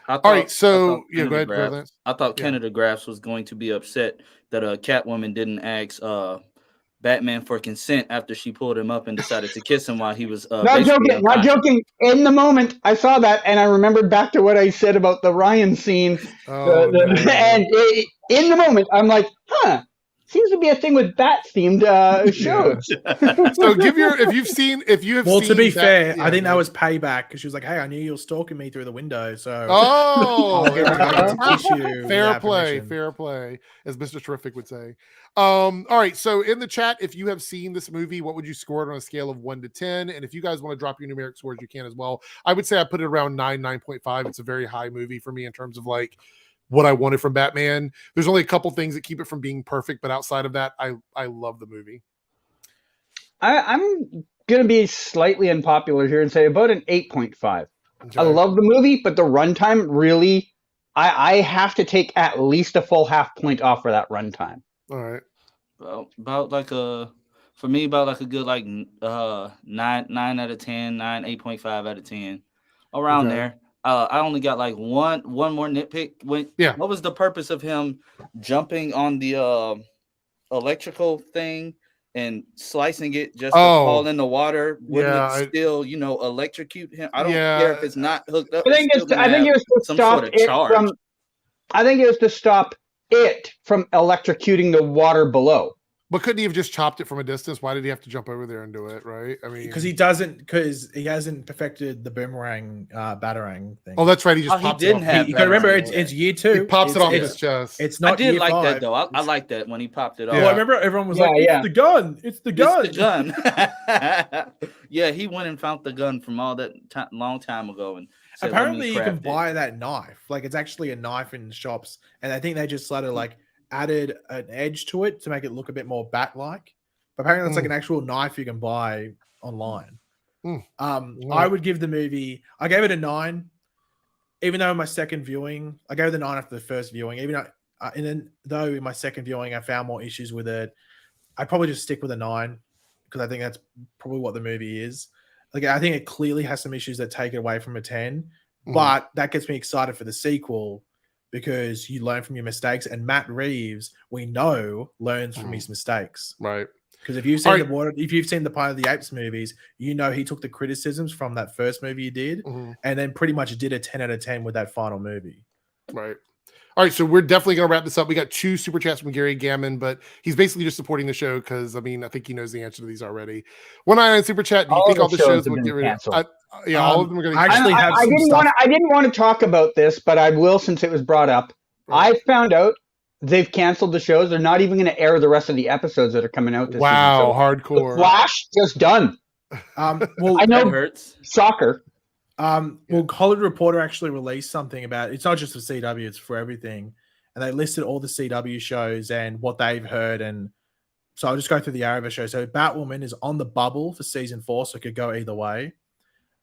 Speaker 1: All right, so yeah, go ahead.
Speaker 4: I thought Canada Graphs was going to be upset that Catwoman didn't ask Batman for consent after she pulled him up and decided to kiss him while he was
Speaker 3: not joking. In the moment I saw that, and I remembered back to what I said about the Ryan scene. And in the moment, I'm like, huh. Seems to be a thing with bat themed shows.
Speaker 1: So if you have
Speaker 2: well,
Speaker 1: seen
Speaker 2: to be
Speaker 1: that,
Speaker 2: fair, I think that was payback because she was like, "Hey, I knew you were stalking me through the window." So
Speaker 1: fair play, as Mr. Terrific would say. All right, so in the chat, if you have seen this movie, what would you score it on a scale of 1 to 10? And if you guys want to drop your numeric scores, you can as well. I would say I put it around 9.5. It's a very high movie for me in terms of like what I wanted from Batman. There's only a couple things that keep it from being perfect, but outside of that, I love the movie.
Speaker 3: I'm going to be slightly unpopular here and say about an 8.5. Okay. I love the movie, but the runtime really, I have to take at least a full half point off for that runtime.
Speaker 1: All right.
Speaker 4: Well, about like a good like 9 out of 10, 8.5 out of 10, around there. I only got like one more nitpick. What was the purpose of him jumping on the electrical thing and slicing it just to fall in the water? Wouldn't it still, electrocute him? I don't care if it's not hooked up.
Speaker 3: I think it was to stop it from. I think it was to stop it from electrocuting the water below.
Speaker 1: But couldn't he have just chopped it from a distance? Why did he have to jump over there and do it? Right? I mean,
Speaker 2: because he hasn't perfected the boomerang batarang thing.
Speaker 1: Oh, that's right. He just popped
Speaker 4: it off.
Speaker 2: You can remember it's year 2.
Speaker 1: He pops it off his chest.
Speaker 2: It's not.
Speaker 4: I did
Speaker 2: year
Speaker 4: like
Speaker 2: 5.
Speaker 4: that though. I like that when he popped it off.
Speaker 2: Well, I remember everyone was like, "It's the gun! It's the gun!
Speaker 4: It's the gun!" Yeah, he went and found the gun from all that long time ago, and said,
Speaker 2: apparently you can buy that knife. Like it's actually a knife in shops, and I think they just started added an edge to it to make it look a bit more bat-like. But apparently it's like an actual knife you can buy online. I would give the movie, I gave it a 9, even though in my second viewing, I gave it a 9 after the first viewing, though in my second viewing I found more issues with it, I'd probably just stick with a 9 because I think that's probably what the movie is. Like I think it clearly has some issues that take it away from a 10, but that gets me excited for the sequel because you learn from your mistakes, and Matt Reeves, we know, learns from his mistakes.
Speaker 1: Right.
Speaker 2: Because if you've seen if you've seen the Planet of the Apes movies, you know he took the criticisms from that first movie he did, and then pretty much did a 10 out of 10 with that final movie.
Speaker 1: Right. All right, so we're definitely going to wrap this up. We got 2 super chats from Gary Gammon, but he's basically just supporting the show because, I mean, I think he knows the answer to these already. 199 super chat. Do you think all the shows will get rid of? All of them are going to.
Speaker 3: I didn't want to talk about this, but I will since it was brought up. Right. I found out they've canceled the shows. They're not even going to air the rest of the episodes that are coming out this season.
Speaker 1: Wow, hardcore.
Speaker 3: The Flash just done.
Speaker 2: Well,
Speaker 3: I know
Speaker 4: that hurts.
Speaker 3: Soccer.
Speaker 2: Well, Hollywood Reporter actually released something about it's not just for CW, it's for everything. And they listed all the CW shows and what they've heard. And so I'll just go through the Arrowverse show. So Batwoman is on the bubble for season 4, so it could go either way.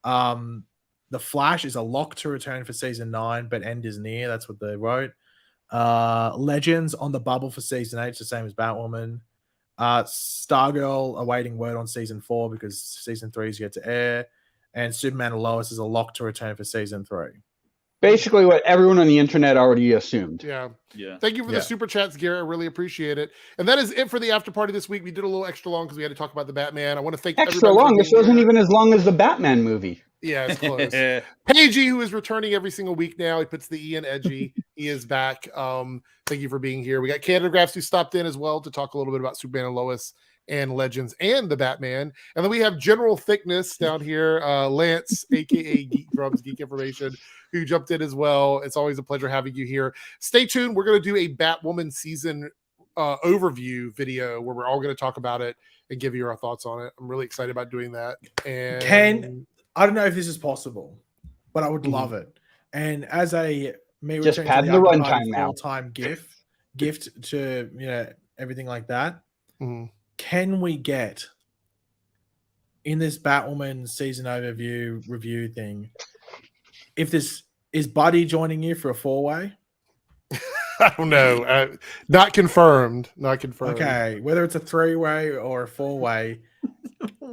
Speaker 2: The Flash is a lock to return for season 9, but end is near. That's what they wrote. Legends on the bubble for season 8, it's the same as Batwoman. Stargirl awaiting word on season 4 because season 3 is yet to air. And Superman and Lois is a lock to return for season 3.
Speaker 3: Basically what everyone on the internet already assumed.
Speaker 1: Yeah. Thank you for the super chats, Gary. I really appreciate it. And that is it for the after party this week. We did a little extra long because we had to talk about the Batman. I want to thank
Speaker 3: extra long. This wasn't even as long as the Batman movie.
Speaker 1: Yeah, it's close. Paigey, who is returning every single week now. He puts the E in edgy. He is back. Thank you for being here. We got Canada Graphs who stopped in as well to talk a little bit about Superman and Lois and Legends and the Batman. And then we have General Thickness down here, Lance, aka Geek Drums, Geek Information, who jumped in as well. It's always a pleasure having you here. Stay tuned. We're going to do a Batwoman season overview video where we're all going to talk about it and give you our thoughts on it. I'm really excited about doing that. And
Speaker 2: I don't know if this is possible, but I would love it. And as a
Speaker 3: just pad the runtime now,
Speaker 2: full-time gift to everything like that. Can we get in this Batwoman season overview review thing? If this is Buddy joining you for a 4-way?
Speaker 1: I don't know. Not confirmed. Not confirmed.
Speaker 2: Okay, whether it's a 3-way or a 4-way,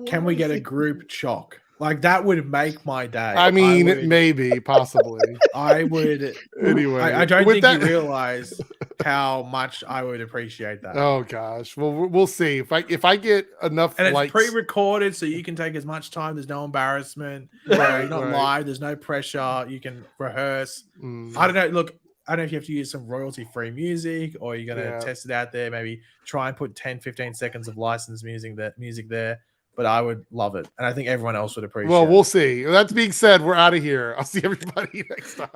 Speaker 2: can we get a group chock? Like that would make my day.
Speaker 1: I mean, maybe, possibly.
Speaker 2: I would.
Speaker 1: Anyway,
Speaker 2: I don't think you realize how much I would appreciate that.
Speaker 1: Oh gosh, well, we'll see if I get enough.
Speaker 2: And it's
Speaker 1: likes.
Speaker 2: pre-recorded, so you can take as much time. There's no embarrassment. You're not live. There's no pressure. You can rehearse. I don't know. Look, I don't know if you have to use some royalty-free music or you're going to test it out there. Maybe try and put 10, 15 seconds of licensed music there. But I would love it. And I think everyone else would appreciate it.
Speaker 1: Well, we'll see. That being said, we're out of here. I'll see everybody next time.